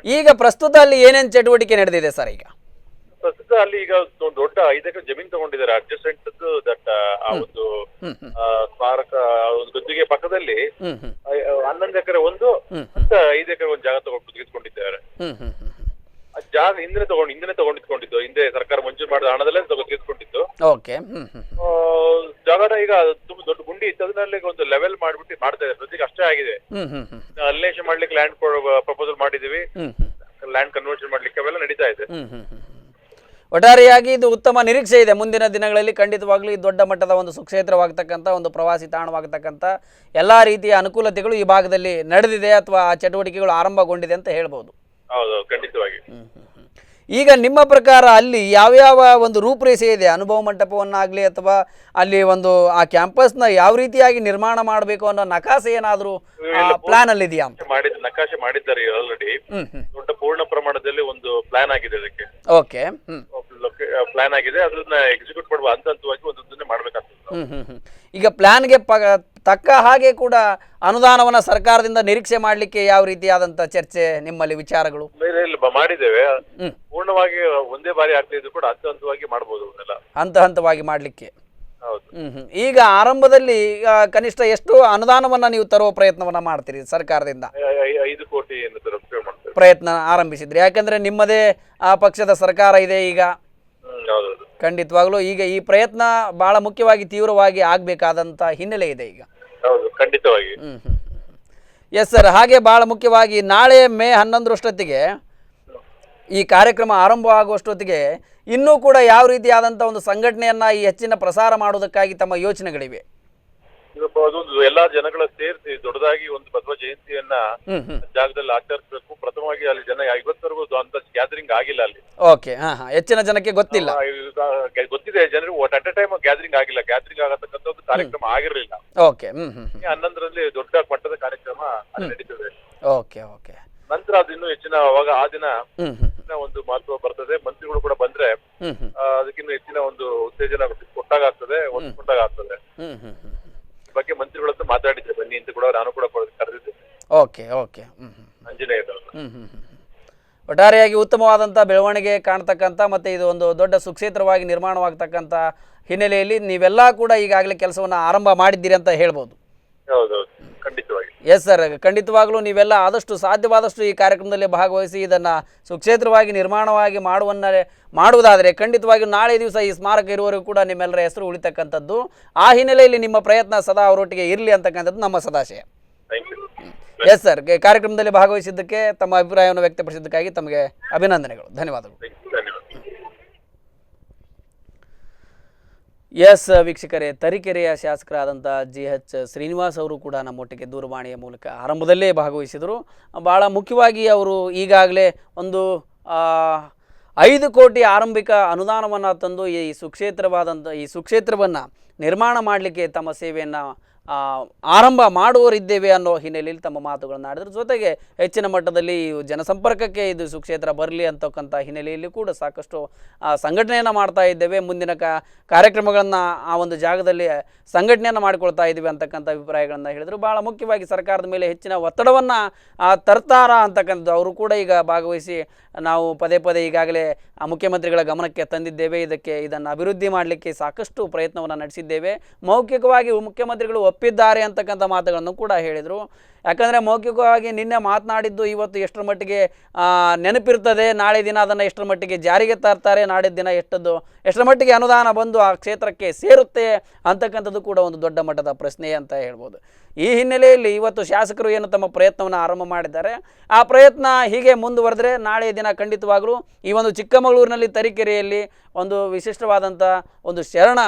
A: ಈಗ ಪ್ರಸ್ತುತ ಅಲ್ಲಿ ಏನೇನು ಚಟುವಟಿಕೆ ನಡೆದಿದೆ ಸರ್? ಈಗ
B: ಪ್ರಸ್ತುತ ಅಲ್ಲಿ ಈಗ ದೊಡ್ಡ 5 ಎಕರೆ ಜಮೀನು ತಗೊಂಡಿದ್ದಾರೆ ಅಡ್ಜಸ್ಟೆಂಟ್. ದಟ್ ಆ ಒಂದು ಸ್ಮಾರಕ ಒಂದು ಗದ್ದುಗೆ ಪಕ್ಕದಲ್ಲಿ 11 ಎಕರೆ ಒಂದು ಮತ್ತೆ 5 ಎಕರೆ ಒಂದು ಜಾಗ ತೆಗೆದುಕೊಂಡಿದ್ದಾರೆ. ಜಾಗ ಹಿಂದೆ ತಗೊಂಡಿದ್ದು ಹಿಂದೆ ಸರ್ಕಾರ ಮಂಜೂರು ಮಾಡಿದ ಹಣದಲ್ಲೇ ತೆಗೆದುಕೊಂಡಿದ್ದು.
A: ಓಕೆ.
B: ಜಾಗನ ಈಗ ತುಂಬಾ ದೊಡ್ಡ ಗುಂಡಿ ಇತ್ತು, ಅದನ್ನಲ್ಲಿ ಒಂದು ಲೆವೆಲ್ ಮಾಡ್ಬಿಟ್ಟು ಮಾಡ್ತಾ ಇದ್ದಾರೆ. ಪ್ರತಿಗೆ ಅಷ್ಟೇ ಆಗಿದೆ. ಅಲ್ಲೇಷ ಮಾಡ್ಲಿಕ್ಕೆ ಲ್ಯಾಂಡ್ ಪ್ರಪೋಸಲ್ ಮಾಡಿದೀವಿ. ಲ್ಯಾಂಡ್ ಕನ್ವರ್ಷನ್ ಮಾಡ್ಲಿಕ್ಕೆ ಅವೆಲ್ಲ ನಡೀತಾ ಇದೆ.
A: ಒಟ್ಟಾರೆಯಾಗಿ ಇದು ಉತ್ತಮ ನಿರೀಕ್ಷೆ ಇದೆ. ಮುಂದಿನ ದಿನಗಳಲ್ಲಿ ಖಂಡಿತವಾಗ್ಲೂ ಈ ದೊಡ್ಡ ಮಟ್ಟದ ಒಂದು ಸುಕ್ಷೇತ್ರವಾಗತಕ್ಕಂಥ ಒಂದು ಪ್ರವಾಸಿ ತಾಣವಾಗತಕ್ಕಂಥ ಎಲ್ಲ ರೀತಿಯ ಅನುಕೂಲತೆಗಳು ಈ ಭಾಗದಲ್ಲಿ ನಡೆದಿದೆ ಅಥವಾ ಆ ಚಟುವಟಿಕೆಗಳು ಆರಂಭಗೊಂಡಿದೆ ಅಂತ ಹೇಳ್ಬೋದು.
B: ಹೌದು, ಖಂಡಿತವಾಗಿ.
A: ಈಗ ನಿಮ್ಮ ಪ್ರಕಾರ ಅಲ್ಲಿ ಯಾವ್ಯಾವ ಒಂದು ರೂಪರೇಷೆ ಇದೆ? ಅನುಭವ ಮಂಟಪವನ್ನಾಗಲಿ ಅಥವಾ ಅಲ್ಲಿ ಒಂದು ಆ ಕ್ಯಾಂಪಸ್ನ ಯಾವ ರೀತಿಯಾಗಿ ನಿರ್ಮಾಣ ಮಾಡಬೇಕು ಅನ್ನೋ ನಕಾಸೆ ಏನಾದರೂ ಪ್ಲಾನ್ ಅಲ್ಲಿ ಇದೆಯಾ?
B: ನಕಾಶೆ ಮಾಡಿದ್ದಾರೆ ಆಲ್ರೆಡಿ. ದೊಡ್ಡ ಪೂರ್ಣ ಪ್ರಮಾಣದಲ್ಲಿ ಒಂದು ಪ್ಲಾನ್ ಆಗಿದೆ ಅದಕ್ಕೆ.
A: ಓಕೆ.
B: ಪ್ಲಾನ್ ಆಗಿದೆ, ಅದನ್ನ ಎಕ್ಸಿಕ್ಯೂಟ್ ಮಾಡುವ ಹಂತವಾಗಿ ಒಂದೊಂದನ್ನೇ ಮಾಡ್ಬೇಕಾಗ್ತದೆ.
A: ಈಗ ಪ್ಲಾನ್ಗೆ ತಕ್ಕ ಹಾಗೆ ಕೂಡ ಅನುದಾನವನ್ನ ಸರ್ಕಾರದಿಂದ ನಿರೀಕ್ಷೆ ಮಾಡ್ಲಿಕ್ಕೆ ಯಾವ ರೀತಿಯಾದಂತ ಚರ್ಚೆ ನಿಮ್ಮಲ್ಲಿ ವಿಚಾರಗಳು?
B: ಮಾಡಿದ್ದೇವೆ. ಪೂರ್ಣವಾಗಿ ಒಂದೇ ಬಾರಿ ಆಗ್ತಾ ಇದ್ದು ಕೂಡ ಹಂತವಾಗಿ ಮಾಡಬಹುದು.
A: ಹಂತವಾಗಿ ಮಾಡ್ಲಿಕ್ಕೆ ಈಗ ಆರಂಭದಲ್ಲಿ ಕನಿಷ್ಠ ಎಷ್ಟು ಅನುದಾನವನ್ನ ನೀವು ತರುವ ಪ್ರಯತ್ನವನ್ನ ಮಾಡ್ತೀರಿ ಸರ್ಕಾರದಿಂದ?
B: 5 ಕೋಟಿ
A: ಪ್ರಯತ್ನ ಆರಂಭಿಸಿದ್ರಿ, ಯಾಕಂದ್ರೆ ನಿಮ್ಮದೇ ಆ ಪಕ್ಷದ ಸರ್ಕಾರ ಇದೆ ಈಗ. ಖಂಡಿತವಾಗ್ಲೂ ಈಗ ಈ ಪ್ರಯತ್ನ ಬಹಳ ಮುಖ್ಯವಾಗಿ ತೀವ್ರವಾಗಿ ಆಗ್ಬೇಕಾದಂತ ಹಿನ್ನೆಲೆ ಇದೆ ಈಗ.
B: ಖಂಡಿತವಾಗಿ.
A: Yes sir. ಹಾಗೆ ಬಹಳ ಮುಖ್ಯವಾಗಿ ನಾಳೆ ಮೇ 11ರಷ್ಟೊತ್ತಿಗೆ ಈ ಕಾರ್ಯಕ್ರಮ ಆರಂಭ ಆಗುವಷ್ಟೊತ್ತಿಗೆ ಇನ್ನೂ ಕೂಡ ಯಾವ ರೀತಿಯಾದಂಥ ಒಂದು ಸಂಘಟನೆಯನ್ನ ಈ ಹೆಚ್ಚಿನ ಪ್ರಸಾರ ಮಾಡುವುದಕ್ಕಾಗಿ ತಮ್ಮ ಯೋಚನೆಗಳಿವೆ?
B: ಅದೊಂದು ಎಲ್ಲಾ ಜನಗಳ ಸೇರಿಸಿ ದೊಡ್ಡದಾಗಿ ಒಂದು ಬಸವ ಜಯಂತಿಯನ್ನ ಜಾಗದಲ್ಲಿ ಆಚರಿಸಬೇಕು. ಪ್ರಥಮವಾಗಿ ಅಲ್ಲಿ ಜನ ಇವತ್ತರೆಗೂ ಅಂತ ಗ್ಯಾದರಿಂಗ್ ಆಗಿಲ್ಲ ಅಲ್ಲಿ.
A: ಓಕೆ. ಹೆಚ್ಚಿನ ಜನಕ್ಕೆ ಗೊತ್ತಿಲ್ಲ.
B: ಗೊತ್ತಿದೆ ಜನರಿಗೆ, ಅಟ್ ಎ ಟೈಮ್ ಗ್ಯಾದರಿಂಗ್ ಆಗಿಲ್ಲ. ಗ್ಯಾದರಿಂಗ್ ಆಗತಕ್ಕಂಥ ಒಂದು ಕಾರ್ಯಕ್ರಮ ಆಗಿರಲಿಲ್ಲ.
A: ಓಕೆ.
B: 11ರಲ್ಲಿ ದೊಡ್ಡ ಮಟ್ಟದ ಕಾರ್ಯಕ್ರಮ ನಡೀತದೆ.
A: Okay okay.
B: ನಂತರ ಅದು ಇನ್ನೂ ಹೆಚ್ಚಿನ ಅವಾಗ ಆ ದಿನ ಒಂದು ಮಹತ್ವ ಬರ್ತದೆ. ಮಂತ್ರಿಗಳು ಕೂಡ ಬಂದ್ರೆ ಅದಕ್ಕಿಂತ ಹೆಚ್ಚಿನ ಒಂದು ಉತ್ತೇಜನ ಕೊಟ್ಟಾಗ ಆಗ್ತದೆ, ಒತ್ತು ಕೊಟ್ಟಾಗ ಆಗ್ತದೆ. ಬಗ್ಗೆ ಮಂತ್ರಿಗಳ ಹತ್ರ ಮಾತಾಡಿದ್ದೆ, ಬನ್ನಿ ಅಂತ ಕೂಡ ನಾನು ಕೂಡ ಕರೆದಿದ್ದೆ.
A: Okay okay.
B: ಅಂಜನೇಯ
A: ಒಟ್ಟಾರೆಯಾಗಿ ಉತ್ತಮವಾದಂಥ ಬೆಳವಣಿಗೆ ಕಾಣ್ತಕ್ಕಂಥ ಮತ್ತು ಇದು ಒಂದು ದೊಡ್ಡ ಸುಕ್ಷೇತ್ರವಾಗಿ ನಿರ್ಮಾಣವಾಗ್ತಕ್ಕಂಥ ಹಿನ್ನೆಲೆಯಲ್ಲಿ ನೀವೆಲ್ಲ ಕೂಡ ಈಗಾಗಲೇ ಕೆಲಸವನ್ನು ಆರಂಭ ಮಾಡಿದ್ದೀರಿ ಅಂತ ಹೇಳ್ಬೋದು.
B: ಹೌದೌದು, ಖಂಡಿತವಾಗಿ.
A: Yes sir. ಖಂಡಿತವಾಗ್ಲೂ ನೀವೆಲ್ಲ ಆದಷ್ಟು ಸಾಧ್ಯವಾದಷ್ಟು ಈ ಕಾರ್ಯಕ್ರಮದಲ್ಲಿ ಭಾಗವಹಿಸಿ ಇದನ್ನು ಸುಕ್ಷೇತ್ರವಾಗಿ ನಿರ್ಮಾಣವಾಗಿ ಮಾಡುವುದಾದರೆ ಖಂಡಿತವಾಗಿ ನಾಳೆ ದಿವಸ ಈ ಸ್ಮಾರಕ ಇರುವವರೆಗೂ ಕೂಡ ನಿಮ್ಮೆಲ್ಲರ ಹೆಸರು ಉಳಿತಕ್ಕಂಥದ್ದು. ಆ ಹಿನ್ನೆಲೆಯಲ್ಲಿ ನಿಮ್ಮ ಪ್ರಯತ್ನ ಸದಾ ಅವರೊಟ್ಟಿಗೆ ಇರಲಿ ಅಂತಕ್ಕಂಥದ್ದು ನಮ್ಮ ಸದಾಶಯ. Yes sir. ಕಾರ್ಯಕ್ರಮದಲ್ಲಿ ಭಾಗವಹಿಸಿದ್ದಕ್ಕೆ, ತಮ್ಮ ಅಭಿಪ್ರಾಯವನ್ನು ವ್ಯಕ್ತಪಡಿಸಿದ್ದಕ್ಕಾಗಿ ತಮಗೆ ಅಭಿನಂದನೆಗಳು. ಧನ್ಯವಾದಗಳು. ಎಸ್ ವೀಕ್ಷಕರೇ, ತರೀಕೆರೆಯ ಶಾಸಕರಾದಂಥ GH ಶ್ರೀನಿವಾಸ್ ಅವರು ಕೂಡ ನಮ್ಮೊಟ್ಟಿಗೆ ದೂರವಾಣಿಯ ಮೂಲಕ ಆರಂಭದಲ್ಲೇ ಭಾಗವಹಿಸಿದರು. ಭಾಳ ಮುಖ್ಯವಾಗಿ ಅವರು ಈಗಾಗಲೇ ಒಂದು 5 ಕೋಟಿ ಆರಂಭಿಕ ಅನುದಾನವನ್ನು ತಂದು ಈ ಸುಕ್ಷೇತ್ರವನ್ನು ನಿರ್ಮಾಣ ಮಾಡಲಿಕ್ಕೆ ತಮ್ಮ ಸೇವೆಯನ್ನು ಆರಂಭ ಮಾಡುವರಿದ್ದೇವೆ ಅನ್ನೋ ಹಿನ್ನೆಲೆಯಲ್ಲಿ ತಮ್ಮ ಮಾತುಗಳನ್ನು ಆಡಿದ್ರು. ಜೊತೆಗೆ ಹೆಚ್ಚಿನ ಮಟ್ಟದಲ್ಲಿ ಜನಸಂಪರ್ಕಕ್ಕೆ ಇದು ಸುಕ್ಷೇತ್ರ ಬರಲಿ ಅಂತಕ್ಕಂಥ ಹಿನ್ನೆಲೆಯಲ್ಲಿ ಕೂಡ ಸಾಕಷ್ಟು ಸಂಘಟನೆಯನ್ನು ಮಾಡ್ತಾ ಇದ್ದೇವೆ. ಮುಂದಿನ ಕಾರ್ಯಕ್ರಮಗಳನ್ನು ಆ ಒಂದು ಜಾಗದಲ್ಲಿ ಸಂಘಟನೆಯನ್ನು ಮಾಡಿಕೊಳ್ತಾ ಇದ್ದೀವಿ ಅಂತಕ್ಕಂಥ ಅಭಿಪ್ರಾಯಗಳನ್ನು ಹೇಳಿದರು. ಭಾಳ ಮುಖ್ಯವಾಗಿ ಸರ್ಕಾರದ ಮೇಲೆ ಹೆಚ್ಚಿನ ಒತ್ತಡವನ್ನು ತರ್ತಾರ ಅಂತಕ್ಕಂಥದ್ದು ಅವರು ಕೂಡ ಈಗ ಭಾಗವಹಿಸಿ ನಾವು ಪದೇ ಪದೇ ಈಗಾಗಲೇ ಮುಖ್ಯಮಂತ್ರಿಗಳ ಗಮನಕ್ಕೆ ತಂದಿದ್ದೇವೆ. ಇದನ್ನು ಅಭಿವೃದ್ಧಿ ಮಾಡಲಿಕ್ಕೆ ಸಾಕಷ್ಟು ಪ್ರಯತ್ನವನ್ನು ನಡೆಸಿದ್ದೇವೆ. ಮೌಖಿಕವಾಗಿ ಮುಖ್ಯಮಂತ್ರಿಗಳು ಒಪ್ಪಿದ್ದಾರೆ ಅಂತಕ್ಕಂಥ ಮಾತುಗಳನ್ನು ಕೂಡ ಹೇಳಿದರು. ಯಾಕಂದರೆ ಮೌಖಿಕವಾಗಿ ನಿನ್ನೆ ಮಾತನಾಡಿದ್ದು ಇವತ್ತು ಎಷ್ಟರ ಮಟ್ಟಿಗೆ ನೆನಪಿರ್ತದೆ, ನಾಳೆ ದಿನ ಅದನ್ನು ಎಷ್ಟರ ಮಟ್ಟಿಗೆ ಜಾರಿಗೆ ತರ್ತಾರೆ, ನಾಡಿದ್ದ ದಿನ ಎಷ್ಟರ ಮಟ್ಟಿಗೆ ಅನುದಾನ ಬಂದು ಆ ಕ್ಷೇತ್ರಕ್ಕೆ ಸೇರುತ್ತೆ ಅಂತಕ್ಕಂಥದ್ದು ಕೂಡ ಒಂದು ದೊಡ್ಡ ಮಟ್ಟದ ಪ್ರಶ್ನೆ ಅಂತ ಹೇಳ್ಬೋದು. ಈ ಹಿನ್ನೆಲೆಯಲ್ಲಿ ಇವತ್ತು ಶಾಸಕರು ಏನು ತಮ್ಮ ಪ್ರಯತ್ನವನ್ನು ಆರಂಭ ಮಾಡಿದ್ದಾರೆ, ಆ ಪ್ರಯತ್ನ ಹೀಗೆ ಮುಂದುವರೆದರೆ ನಾಳೆಯ ದಿನ ಖಂಡಿತವಾಗಲೂ ಈ ಒಂದು ಚಿಕ್ಕಮಗಳೂರಿನಲ್ಲಿ ತರೀಕೆರೆಯಲ್ಲಿ ಒಂದು ವಿಶಿಷ್ಟವಾದಂಥ ಒಂದು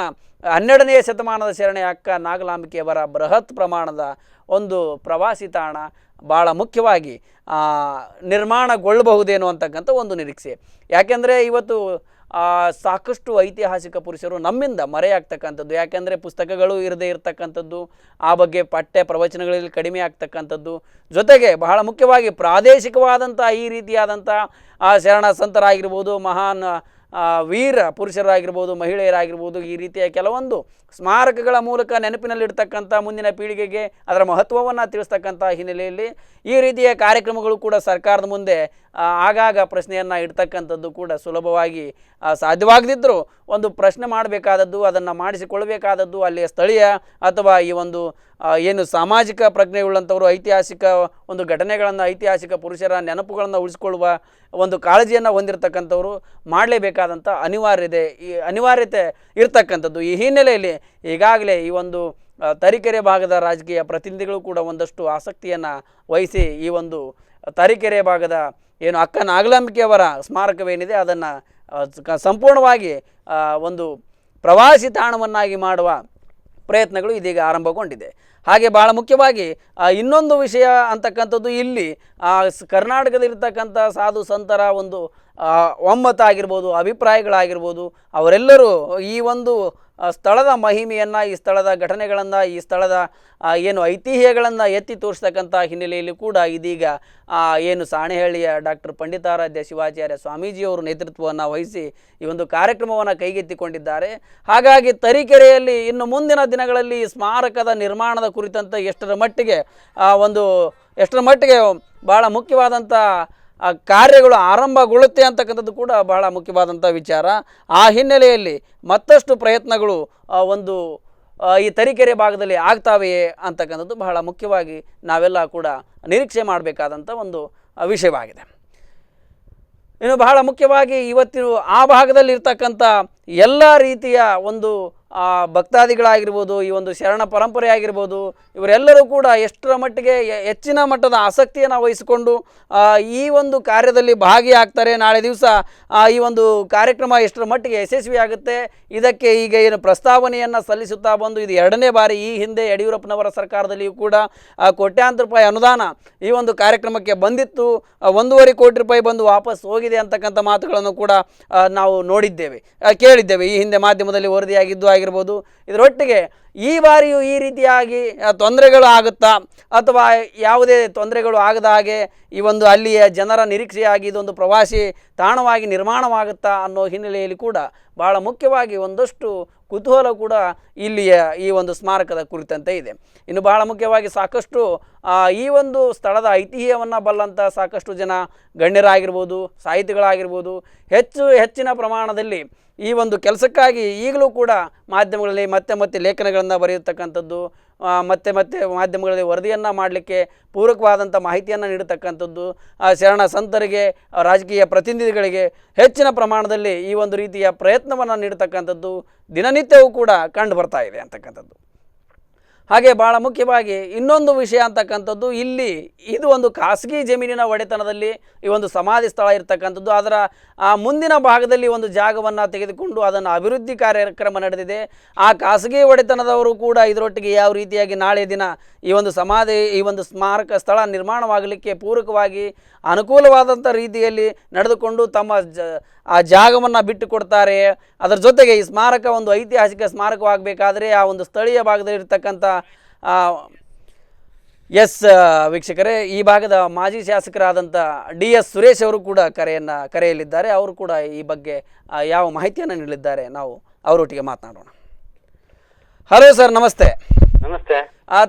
A: 12ನೇ ಶತಮಾನದ ಶರಣೆ ಅಕ್ಕ ನಾಗಲಾಂಬಿಕೆಯವರ ಬೃಹತ್ ಪ್ರಮಾಣದ ಒಂದು ಪ್ರವಾಸಿ ತಾಣ ಭಾಳ ಮುಖ್ಯವಾಗಿ ನಿರ್ಮಾಣಗೊಳ್ಳಬಹುದೇನೋ ಅಂತಕ್ಕಂಥ ಒಂದು ನಿರೀಕ್ಷೆ. ಯಾಕೆಂದರೆ ಇವತ್ತು ಸಾಕಷ್ಟು ಐತಿಹಾಸಿಕ ಪುರುಷರು ನಮ್ಮಿಂದ ಮರೆಯಾಗ್ತಕ್ಕಂಥದ್ದು. ಯಾಕೆಂದರೆ ಪುಸ್ತಕಗಳು ಇರದೇ ಇರತಕ್ಕಂಥದ್ದು, ಆ ಬಗ್ಗೆ ಪಠ್ಯ ಪ್ರವಚನಗಳಲ್ಲಿ ಕಡಿಮೆ ಆಗ್ತಕ್ಕಂಥದ್ದು, ಜೊತೆಗೆ ಬಹಳ ಮುಖ್ಯವಾಗಿ ಪ್ರಾದೇಶಿಕವಾದಂಥ ಈ ರೀತಿಯಾದಂಥ ಶರಣ ಸಂತರಾಗಿರ್ಬೋದು, ಮಹಾನ್ ವೀರ ಪುರುಷರಾಗಿರ್ಬೋದು, ಮಹಿಳೆಯರಾಗಿರ್ಬೋದು, ಈ ರೀತಿಯ ಕೆಲವೊಂದು ಸ್ಮಾರಕಗಳ ಮೂಲಕ ನೆನಪಿನಲ್ಲಿಡ್ತಕ್ಕಂಥ ಮುಂದಿನ ಪೀಳಿಗೆಗೆ ಅದರ ಮಹತ್ವವನ್ನು ತಿಳಿಸ್ತಕ್ಕಂಥ ಹಿನ್ನೆಲೆಯಲ್ಲಿ ಈ ರೀತಿಯ ಕಾರ್ಯಕ್ರಮಗಳು ಕೂಡ ಸರ್ಕಾರದ ಮುಂದೆ ಆಗಾಗ ಪ್ರಶ್ನೆಯನ್ನು ಇಡ್ತಕ್ಕಂಥದ್ದು ಕೂಡ ಸುಲಭವಾಗಿ ಸಾಧ್ಯವಾಗದಿದ್ದರೂ ಒಂದು ಪ್ರಶ್ನೆ ಮಾಡಬೇಕಾದದ್ದು, ಅದನ್ನು ಮಾಡಿಸಿಕೊಳ್ಳಬೇಕಾದದ್ದು ಅಲ್ಲಿಯ ಸ್ಥಳೀಯ ಅಥವಾ ಈ ಒಂದು ಏನು ಸಾಮಾಜಿಕ ಪ್ರಜ್ಞೆಯುಳ್ಳಂಥವರು ಐತಿಹಾಸಿಕ ಒಂದು ಘಟನೆಗಳನ್ನು, ಐತಿಹಾಸಿಕ ಪುರುಷರ ನೆನಪುಗಳನ್ನು ಉಳಿಸಿಕೊಳ್ಳುವ ಒಂದು ಕಾಳಜಿಯನ್ನು ಹೊಂದಿರತಕ್ಕಂಥವರು ಮಾಡಲೇಬೇಕಾದಂಥ ಅನಿವಾರ್ಯತೆ ಇರ್ತಕ್ಕಂಥದ್ದು. ಈ ಹಿನ್ನೆಲೆಯಲ್ಲಿ ಈಗಾಗಲೇ ಈ ಒಂದು ತರೀಕೆರೆ ಭಾಗದ ರಾಜಕೀಯ ಪ್ರತಿನಿಧಿಗಳು ಕೂಡ ಒಂದಷ್ಟು ಆಸಕ್ತಿಯನ್ನು ವಹಿಸಿ ಈ ಒಂದು ತರೀಕೆರೆ ಭಾಗದ ಏನು ಅಕ್ಕ ನಾಗಲಾಂಬಿಕೆಯವರ ಸ್ಮಾರಕವೇನಿದೆ ಅದನ್ನು ಸಂಪೂರ್ಣವಾಗಿ ಒಂದು ಪ್ರವಾಸಿ ತಾಣವನ್ನಾಗಿ ಮಾಡುವ ಪ್ರಯತ್ನಗಳು ಇದೀಗ ಆರಂಭಗೊಂಡಿದೆ. ಹಾಗೆ ಭಾಳ ಮುಖ್ಯವಾಗಿ ಇನ್ನೊಂದು ವಿಷಯ ಅಂತಕ್ಕಂಥದ್ದು, ಇಲ್ಲಿ ಕರ್ನಾಟಕದಲ್ಲಿರ್ತಕ್ಕಂಥ ಸಾಧು ಸಂತರ ಒಂದು ಒಮ್ಮತಾಗಿರ್ಬೋದು, ಅಭಿಪ್ರಾಯಗಳಾಗಿರ್ಬೋದು, ಅವರೆಲ್ಲರೂ ಈ ಒಂದು ಸ್ಥಳದ ಮಹಿಮೆಯನ್ನು, ಈ ಸ್ಥಳದ ಘಟನೆಗಳನ್ನು, ಈ ಸ್ಥಳದ ಏನು ಐತಿಹ್ಯಗಳನ್ನು ಎತ್ತಿ ತೋರಿಸ್ತಕ್ಕಂಥ ಹಿನ್ನೆಲೆಯಲ್ಲಿ ಕೂಡ ಇದೀಗ ಏನು ಸಾಣೆಹಳ್ಳಿಯ ಡಾಕ್ಟರ್ ಪಂಡಿತಾರಾಧ್ಯ ಶಿವಾಚಾರ್ಯ ಸ್ವಾಮೀಜಿಯವರು ನೇತೃತ್ವವನ್ನು ವಹಿಸಿ ಈ ಒಂದು ಕಾರ್ಯಕ್ರಮವನ್ನು ಕೈಗೆತ್ತಿಕೊಂಡಿದ್ದಾರೆ. ಹಾಗಾಗಿ ತರೀಕೆರೆಯಲ್ಲಿ ಇನ್ನು ಮುಂದಿನ ದಿನಗಳಲ್ಲಿ ಸ್ಮಾರಕದ ನಿರ್ಮಾಣದ ಕುರಿತಂತೆ ಎಷ್ಟರ ಮಟ್ಟಿಗೆ ಭಾಳ ಮುಖ್ಯವಾದಂಥ ಕಾರ್ಯಗಳು ಆರಂಭಗೊಳ್ಳುತ್ತೆ ಅಂತಕ್ಕಂಥದ್ದು ಕೂಡ ಬಹಳ ಮುಖ್ಯವಾದಂಥ ವಿಚಾರ. ಆ ಹಿನ್ನೆಲೆಯಲ್ಲಿ ಮತ್ತಷ್ಟು ಪ್ರಯತ್ನಗಳು ಒಂದು ಈ ತರೀಕೆರೆ ಭಾಗದಲ್ಲಿ ಆಗ್ತಾವೆಯೇ ಅಂತಕ್ಕಂಥದ್ದು ಬಹಳ ಮುಖ್ಯವಾಗಿ ನಾವೆಲ್ಲ ಕೂಡ ನಿರೀಕ್ಷೆ ಮಾಡಬೇಕಾದಂಥ ಒಂದು ವಿಷಯವಾಗಿದೆ. ಇನ್ನು ಬಹಳ ಮುಖ್ಯವಾಗಿ ಇವತ್ತಿನ ಆ ಭಾಗದಲ್ಲಿ ಇರ್ತಕ್ಕಂಥ ಎಲ್ಲ ರೀತಿಯ ಒಂದು ಭಕ್ತಾದಿಗಳಾಗಿರ್ಬೋದು, ಈ ಒಂದು ಶರಣ ಪರಂಪರೆ ಆಗಿರ್ಬೋದು, ಇವರೆಲ್ಲರೂ ಕೂಡ ಎಷ್ಟರ ಮಟ್ಟಿಗೆ ಹೆಚ್ಚಿನ ಮಟ್ಟದ ಆಸಕ್ತಿಯನ್ನು ವಹಿಸಿಕೊಂಡು ಈ ಒಂದು ಕಾರ್ಯದಲ್ಲಿ ಭಾಗಿಯಾಗ್ತಾರೆ. ನಾಳೆ ದಿವಸ ಈ ಒಂದು ಕಾರ್ಯಕ್ರಮ ಎಷ್ಟರ ಮಟ್ಟಿಗೆ ಯಶಸ್ವಿಯಾಗುತ್ತೆ, ಇದಕ್ಕೆ ಈಗ ಏನು ಪ್ರಸ್ತಾವನೆಯನ್ನು ಸಲ್ಲಿಸುತ್ತಾ ಬಂದು ಇದು 2ನೇ ಬಾರಿ. ಈ ಹಿಂದೆ ಯಡಿಯೂರಪ್ಪನವರ ಸರ್ಕಾರದಲ್ಲಿಯೂ ಕೂಡ ಕೋಟ್ಯಾಂತರ ರೂಪಾಯಿ ಅನುದಾನ ಈ ಒಂದು ಕಾರ್ಯಕ್ರಮಕ್ಕೆ ಬಂದಿತ್ತು. 1.5 ಕೋಟಿ ರೂಪಾಯಿ ಬಂದು ವಾಪಸ್ ಹೋಗಿದೆ ಅಂತಕ್ಕಂಥ ಮಾತುಗಳನ್ನು ಕೂಡ ನಾವು ನೋಡಿದ್ದೇವೆ, ಕೇಳಿದ್ದೇವೆ. ಈ ಹಿಂದೆ ಮಾಧ್ಯಮದಲ್ಲಿ ವರದಿಯಾಗಿದ್ದು ಆಗಿರ್ಬೋದು. ಇದರೊಟ್ಟಿಗೆ ಈ ಬಾರಿಯೂ ಈ ರೀತಿಯಾಗಿ ತೊಂದರೆಗಳು ಆಗುತ್ತಾ ಅಥವಾ ಯಾವುದೇ ತೊಂದರೆಗಳು ಆಗದ ಹಾಗೆ ಈ ಒಂದು ಅಲ್ಲಿಯ ಜನರ ನಿರೀಕ್ಷೆಯಾಗಿ ಇದೊಂದು ಪ್ರವಾಸಿ ತಾಣವಾಗಿ ನಿರ್ಮಾಣವಾಗುತ್ತಾ ಅನ್ನೋ ಹಿನ್ನೆಲೆಯಲ್ಲಿ ಕೂಡ ಬಹಳ ಮುಖ್ಯವಾಗಿ ಒಂದಷ್ಟು ಕುತೂಹಲ ಕೂಡ ಇಲ್ಲಿಯ ಈ ಒಂದು ಸ್ಮಾರಕದ ಕುರಿತಂತೆ ಇದೆ. ಇನ್ನು ಬಹಳ ಮುಖ್ಯವಾಗಿ ಸಾಕಷ್ಟು ಈ ಒಂದು ಸ್ಥಳದ ಐತಿಹ್ಯವನ್ನು ಬಲ್ಲಂಥ ಸಾಕಷ್ಟು ಜನ ಗಣ್ಯರಾಗಿರ್ಬೋದು, ಸಾಹಿತಿಗಳಾಗಿರ್ಬೋದು ಹೆಚ್ಚಿನ ಪ್ರಮಾಣದಲ್ಲಿ ಈ ಒಂದು ಕೆಲಸಕ್ಕಾಗಿ ಈಗಲೂ ಕೂಡ ಮಾಧ್ಯಮಗಳಲ್ಲಿ ಮತ್ತೆ ಲೇಖನಗಳನ್ನು ಬರೆಯತಕ್ಕಂಥದ್ದು, ಮತ್ತೆ ಮಾಧ್ಯಮಗಳಲ್ಲಿ ವರದಿಯನ್ನು ಮಾಡಲಿಕ್ಕೆ ಪೂರಕವಾದಂಥ ಮಾಹಿತಿಯನ್ನು ನೀಡತಕ್ಕಂಥದ್ದು, ಶರಣ ಸಂತರಿಗೆ, ರಾಜಕೀಯ ಪ್ರತಿನಿಧಿಗಳಿಗೆ ಹೆಚ್ಚಿನ ಪ್ರಮಾಣದಲ್ಲಿ ಈ ಒಂದು ರೀತಿಯ ಪ್ರಯತ್ನವನ್ನು ನೀಡತಕ್ಕಂಥದ್ದು ದಿನನಿತ್ಯವೂ ಕೂಡ ಕಂಡು ಬರ್ತಾ ಇದೆ ಅಂತಕ್ಕಂಥದ್ದು. ಹಾಗೆ ಭಾಳ ಮುಖ್ಯವಾಗಿ ಇನ್ನೊಂದು ವಿಷಯ ಅಂತಕ್ಕಂಥದ್ದು, ಇಲ್ಲಿ ಇದು ಒಂದು ಖಾಸಗಿ ಜಮೀನಿನ ಒಡೆತನದಲ್ಲಿ ಈ ಒಂದು ಸಮಾಧಿ ಸ್ಥಳ ಇರತಕ್ಕಂಥದ್ದು. ಅದರ ಮುಂದಿನ ಭಾಗದಲ್ಲಿ ಒಂದು ಜಾಗವನ್ನು ತೆಗೆದುಕೊಂಡು ಅದನ್ನು ಅಭಿವೃದ್ಧಿ ಕಾರ್ಯಕ್ರಮ ನಡೆದಿದೆ. ಆ ಖಾಸಗಿ ಒಡೆತನದವರು ಕೂಡ ಇದರೊಟ್ಟಿಗೆ ಯಾವ ರೀತಿಯಾಗಿ ನಾಳೆ ದಿನ ಈ ಒಂದು ಸಮಾಧಿ, ಈ ಒಂದು ಸ್ಮಾರಕ ಸ್ಥಳ ನಿರ್ಮಾಣವಾಗಲಿಕ್ಕೆ ಪೂರಕವಾಗಿ ಅನುಕೂಲವಾದಂಥ ರೀತಿಯಲ್ಲಿ ನಡೆದುಕೊಂಡು ತಮ್ಮ ಆ ಜಾಗವನ್ನು ಬಿಟ್ಟು ಕೊಡ್ತಾರೆ. ಅದರ ಜೊತೆಗೆ ಈ ಸ್ಮಾರಕ ಒಂದು ಐತಿಹಾಸಿಕ ಸ್ಮಾರಕವಾಗಬೇಕಾದ್ರೆ ಆ ಒಂದು ಸ್ಥಳೀಯ ಭಾಗದಲ್ಲಿರ್ತಕ್ಕಂಥ ವೀಕ್ಷಕರೇ, ಈ ಭಾಗದ ಮಾಜಿ ಶಾಸಕರಾದಂಥ DS ಸುರೇಶ್ ಅವರು ಕೂಡ ಕರೆಯಲಿದ್ದಾರೆ. ಅವರು ಕೂಡ ಈ ಬಗ್ಗೆ ಯಾವ ಮಾಹಿತಿಯನ್ನು ನೀಡಲಿದ್ದಾರೆ, ನಾವು ಅವರೊಟ್ಟಿಗೆ ಮಾತನಾಡೋಣ. ಹಲೋ ಸರ್, ನಮಸ್ತೆ.
C: ನಮಸ್ತೆ.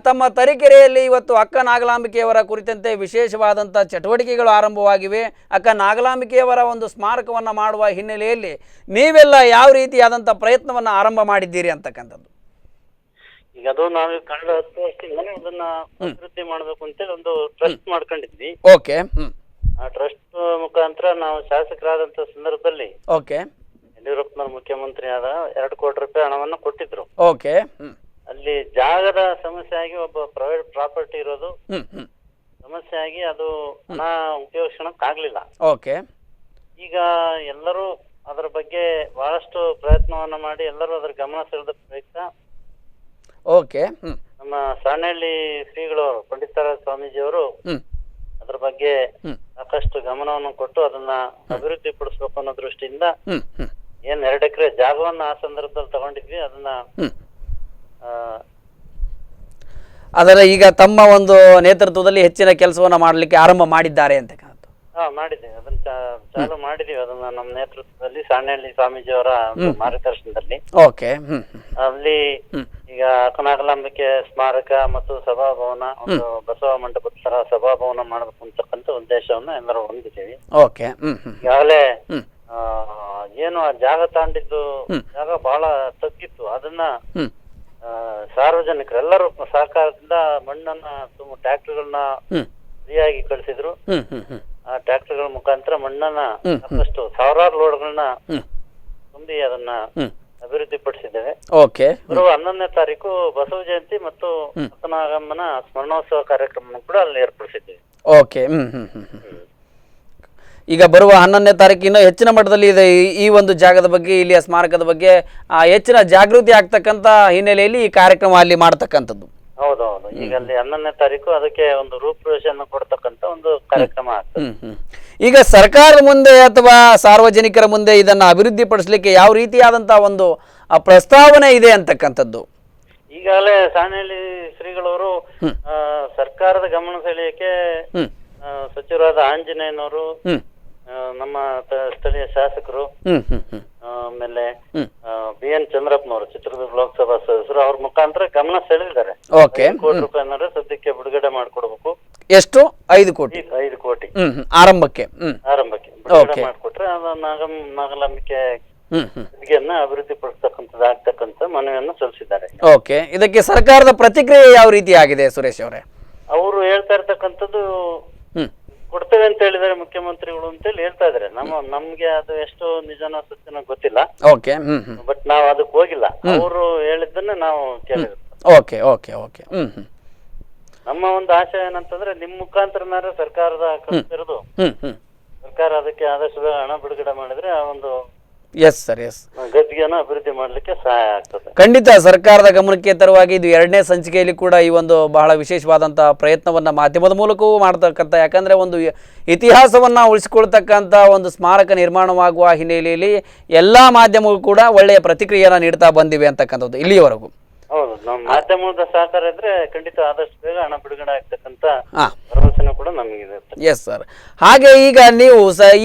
A: ತಮ್ಮ ತರೀಕೆರೆಯಲ್ಲಿ ಇವತ್ತು ಅಕ್ಕ ನಾಗಲಾಂಬಿಕೆಯವರ ಕುರಿತಂತೆ ವಿಶೇಷವಾದಂಥ ಚಟುವಟಿಕೆಗಳು ಆರಂಭವಾಗಿವೆ. ಅಕ್ಕ ನಾಗಲಾಂಬಿಕೆಯವರ ಒಂದು ಸ್ಮಾರಕವನ್ನು ಮಾಡುವ ಹಿನ್ನೆಲೆಯಲ್ಲಿ ನೀವೆಲ್ಲ ಯಾವ ರೀತಿಯಾದಂಥ ಪ್ರಯತ್ನವನ್ನು ಆರಂಭ ಮಾಡಿದ್ದೀರಿ ಅಂತಕ್ಕಂಥದ್ದು?
C: ಈಗ ಅದು ನಾವು ಕಳೆದ 10 ವರ್ಷದಿಂದಲೇ ಅದನ್ನ ಅಭಿವೃದ್ಧಿ ಮಾಡಬೇಕು ಅಂತೇಳಿ ಒಂದು ಟ್ರಸ್ಟ್ ಮಾಡ್ಕೊಂಡಿದ್ವಿ.
A: ಓಕೆ.
C: ಆ ಟ್ರಸ್ಟ್ ಮುಖಾಂತರ ನಾವು ಶಾಸಕರಾದಂತ ಸಂದರ್ಭದಲ್ಲಿ ಯಡಿಯೂರಪ್ಪನವ್ರ ಮುಖ್ಯಮಂತ್ರಿ ಆದ 2 ಕೋಟಿ ರೂಪಾಯಿ ಹಣವನ್ನು ಕೊಟ್ಟಿದ್ರು.
A: ಓಕೆ.
C: ಅಲ್ಲಿ ಜಾಗದ ಸಮಸ್ಯೆ ಆಗಿ ಒಬ್ಬ ಪ್ರೈವೇಟ್ ಪ್ರಾಪರ್ಟಿ ಇರೋದು ಸಮಸ್ಯೆ ಆಗಿ ಅದು ಹಣ ಉಪಯೋಗಿಸೋಣಕ್ ಆಗ್ಲಿಲ್ಲ.
A: ಓಕೆ.
C: ಈಗ ಎಲ್ಲರೂ ಅದರ ಬಗ್ಗೆ ಬಹಳಷ್ಟು ಪ್ರಯತ್ನವನ್ನ ಮಾಡಿ ಎಲ್ಲರೂ ಅದರ ಗಮನ ಸೆಳೆದ ಪ್ರಯುಕ್ತ
A: ಓಕೆ
C: ನಮ್ಮ ಸಾಣೇಹಳ್ಳಿ ಶ್ರೀಗಳು ಪಂಡಿತಾರಾಯ ಸ್ವಾಮೀಜಿಯವರು ಅದ್ರ ಬಗ್ಗೆ ಸಾಕಷ್ಟು ಗಮನವನ್ನು ಕೊಟ್ಟು ಅದನ್ನ ಅಭಿವೃದ್ಧಿ ಪಡಿಸ್ಬೇಕು ಅನ್ನೋ ದೃಷ್ಟಿಯಿಂದ ಏನ್ 2 ಎಕರೆ ಜಾಗವನ್ನ ಆ ಸಂದರ್ಭದಲ್ಲಿ ತಗೊಂಡಿದ್ವಿ.
A: ಅದರ ಈಗ ತಮ್ಮ ಒಂದು ನೇತೃತ್ವದಲ್ಲಿ ಹೆಚ್ಚಿನ ಕೆಲಸವನ್ನ ಮಾಡಲಿಕ್ಕೆ ಆರಂಭ ಮಾಡಿದ್ದಾರೆ ಅಂತ
C: ಮಾಡಿದ್ದೀವಿ. ಅದನ್ನ ಚಾಲು ಮಾಡಿದೀವಿ. ಅದನ್ನ ನಮ್ಮ ನೇತೃತ್ವದಲ್ಲಿ ಸಾಣೇಹಳ್ಳಿ ಸ್ವಾಮೀಜಿಯವರ ಮಾರ್ಗದರ್ಶನದಲ್ಲಿ.
A: ಓಕೆ.
C: ಅಲ್ಲಿ ಈಗ ಅಕ್ಕ ನಾಗಲಾಂಬಿಕೆ ಸ್ಮಾರಕ ಮತ್ತು ಸಭಾಭವನ, ಒಂದು ಬಸವ ಮಂಟಪದ ತರ ಸಭಾಭವನ ಮಾಡಬೇಕು ಅಂತಕ್ಕಂಥ ಉದ್ದೇಶವನ್ನ ಎಲ್ಲರೂ ಹೊಂದಿದ್ದೀವಿ.
A: ಓಕೆ.
C: ಈಗಾಗಲೇ ಏನು ಆ ಜಾಗ ತಾಂಡಿದ್ದು ಜಾಗ ಬಹಳ ತಗ್ಗಿತ್ತು. ಅದನ್ನ ಸಾರ್ವಜನಿಕರೆಲ್ಲರೂ ಸಹಕಾರದಿಂದ ಮಣ್ಣನ್ನ ಟ್ರ್ಯಾಕ್ಟರ್ಗಳನ್ನ ಫ್ರೀಯಾಗಿ ಕಳಿಸಿದ್ರು. ಆ ಟ್ರ್ಯಾಕ್ಟರ್ಗಳ ಮುಖಾಂತರ ಮಣ್ಣನ್ನ ಸಾಕಷ್ಟು ಸಾವಿರಾರು ಲೋಡ್ಗಳನ್ನ ತುಂಬಿ ಅದನ್ನ ಅಭಿವೃದ್ಧಿ ಪಡಿಸಿದ್ದೇವೆ. ಬರುವ 11ನೇ ತಾರೀಕು ಬಸವ ಜಯಂತಿ ಮತ್ತು ಅಕ್ಕನಾಗಮ್ಮನ ಸ್ಮರಣೋತ್ಸವ ಕಾರ್ಯಕ್ರಮ ಕೂಡ ಅಲ್ಲಿ ಏರ್ಪಡಿಸಿದ್ದೇವೆ.
A: ಓಕೆ. ಈಗ ಬರುವ 11ನೇ ತಾರೀಕಿನ ಹೆಚ್ಚಿನ ಮಟ್ಟದಲ್ಲಿ ಇದೆ ಈ ಒಂದು ಜಾಗದ ಬಗ್ಗೆ, ಇಲ್ಲಿಯ ಸ್ಮಾರಕದ ಬಗ್ಗೆ ಹೆಚ್ಚಿನ ಜಾಗೃತಿ ಆಗ್ತಕ್ಕಂಥ ಹಿನ್ನೆಲೆಯಲ್ಲಿ ಈ ಕಾರ್ಯಕ್ರಮ ಅಲ್ಲಿ ಮಾಡ್ತಕ್ಕಂಥದ್ದು.
C: ಹೌದೌದು. ಈಗ ಅಲ್ಲಿ 11ನೇ ತಾರೀಕು ಅದಕ್ಕೆ ಒಂದು ರೂಪುರೇಷೆಯನ್ನು ಕೊಡ್ತಕ್ಕಂಥ ಒಂದು ಕಾರ್ಯಕ್ರಮ ಆಗ್ತದೆ.
A: ಈಗ ಸರ್ಕಾರದ ಮುಂದೆ ಅಥವಾ ಸಾರ್ವಜನಿಕರ ಮುಂದೆ ಇದನ್ನ ಅಭಿವೃದ್ಧಿ ಪಡಿಸಲಿಕ್ಕೆ ಯಾವ ರೀತಿಯಾದಂತಹ ಒಂದು ಪ್ರಸ್ತಾವನೆ ಇದೆ ಅಂತಕ್ಕಂಥದ್ದು?
C: ಈಗಾಗಲೇ ಸಾಣೇಹಳ್ಳಿ ಶ್ರೀಗಳವರು ಸರ್ಕಾರದ ಗಮನ ಸೆಳೆಯಕ್ಕೆ ಸಚಿವರಾದ ಆಂಜನೇಯನವರು, ನಮ್ಮ ಸ್ಥಳೀಯ ಶಾಸಕರು, ಆಮೇಲೆ BN ಚಂದ್ರಪ್ಪನವರು ಚಿತ್ರದುರ್ಗ ಲೋಕಸಭಾ ಸದಸ್ಯರು, ಅವ್ರ ಮುಖಾಂತರ ಗಮನ ಸೆಳೆದಿದ್ದಾರೆ. 5 ಕೋಟಿ ರೂಪಾಯಿ ಸದ್ಯಕ್ಕೆ ಬಿಡುಗಡೆ ಮಾಡ್ಕೊಡ್ಬೇಕು.
A: ಎಷ್ಟು 5 ಕೋಟಿ
C: 5 ಕೋಟಿ
A: ಆರಂಭಕ್ಕೆ
C: ಬಿಡುಗಡೆ ಮಾಡಿಕೊಟ್ರೆ ನಾಗಲಾಂಬಿಕೆ ಅಭಿವೃದ್ಧಿ ಪಡಿಸ್ತಕ್ಕಂಥದ್ದು ಆಗ್ತಕ್ಕಂಥ ಮನವಿಯನ್ನು ಸಲ್ಲಿಸಿದ್ದಾರೆ.
A: ಓಕೆ, ಇದಕ್ಕೆ ಸರ್ಕಾರದ ಪ್ರತಿಕ್ರಿಯೆ ಯಾವ ರೀತಿ ಆಗಿದೆ ಸುರೇಶ್ ಅವರೇ?
C: ಅವರು ಹೇಳ್ತಾ ಇರ್ತಕ್ಕಂಥದ್ದು ಕೊಡ್ತೇವೆ ಅಂತ ಹೇಳಿದಾರೆ ಮುಖ್ಯಮಂತ್ರಿಗಳು ಅಂತೇಳಿ ಹೇಳ್ತಾ ಇದಾರೆ. ನಮ್ಗೆ ಅದು ಎಷ್ಟು ನಿಜನೋ ಸತ್ಯನೋ ಗೊತ್ತಿಲ್ಲ.
A: ಓಕೆ,
C: ಬಟ್ ನಾವು ಅದಕ್ಕೆ ಹೋಗಿಲ್ಲ. ಅವರು ಹೇಳಿದ್ದನ್ನ ನಾವು ಕೇಳಿದ್ವಿ.
A: ಓಕೆ ಓಕೆ ಓಕೆ
C: ನಮ್ಮ ಒಂದು ಆಶೆ ಏನಂತಂದ್ರೆ ನಿಮ್ ಮುಖಾಂತರ ಸರ್ಕಾರದ ಕಳಿಸಿರೋದು ಸರ್ಕಾರ ಅದಕ್ಕೆ ಆದಷ್ಟು ಹಣ ಬಿಡುಗಡೆ ಮಾಡಿದ್ರೆ ಆ ಒಂದು
A: ಎಸ್ ಸರ್ ಎಸ್
C: ಗದ್ದಿಗೆಯನ್ನು ಅಭಿವೃದ್ಧಿ ಮಾಡ್ಲಿಕ್ಕೆ ಸಹಾಯ ಆಗ್ತದೆ.
A: ಖಂಡಿತ ಸರ್ಕಾರದ ಗಮನಕ್ಕೆ ತರುವಾಗಿ ಇದು 2ನೇ ಸಂಚಿಕೆಯಲ್ಲಿ ಕೂಡ ಈ ಒಂದು ಬಹಳ ವಿಶೇಷವಾದಂತಹ ಪ್ರಯತ್ನವನ್ನ ಮಾಧ್ಯಮದ ಮೂಲಕವೂ ಮಾಡ್ತಕ್ಕಂಥ, ಯಾಕಂದ್ರೆ ಒಂದು ಇತಿಹಾಸವನ್ನ ಉಳಿಸಿಕೊಳ್ತಕ್ಕಂಥ ಒಂದು ಸ್ಮಾರಕ ನಿರ್ಮಾಣವಾಗುವ ಹಿನ್ನೆಲೆಯಲ್ಲಿ ಎಲ್ಲಾ ಮಾಧ್ಯಮಗಳು ಕೂಡ ಒಳ್ಳೆಯ ಪ್ರತಿಕ್ರಿಯೆಯನ್ನ ನೀಡ್ತಾ ಬಂದಿವೆ ಅಂತಕ್ಕಂಥದ್ದು ಇಲ್ಲಿಯವರೆಗೂ.
C: ಹೌದು, ನಮ್ಮ ಮಾಧ್ಯಮದ ಸಹಕಾರ ಇದ್ರೆ ಖಂಡಿತ ಆದಷ್ಟು ಬೇಗ ಹಣ ಬಿಡುಗಡೆ ಆಗ್ತಕ್ಕಂಥ ಭರವಸೆನೂ ಕೂಡ ನಮಗಿದೆ.
A: Yes sir. ಹಾಗೆ ಈಗ ನೀವು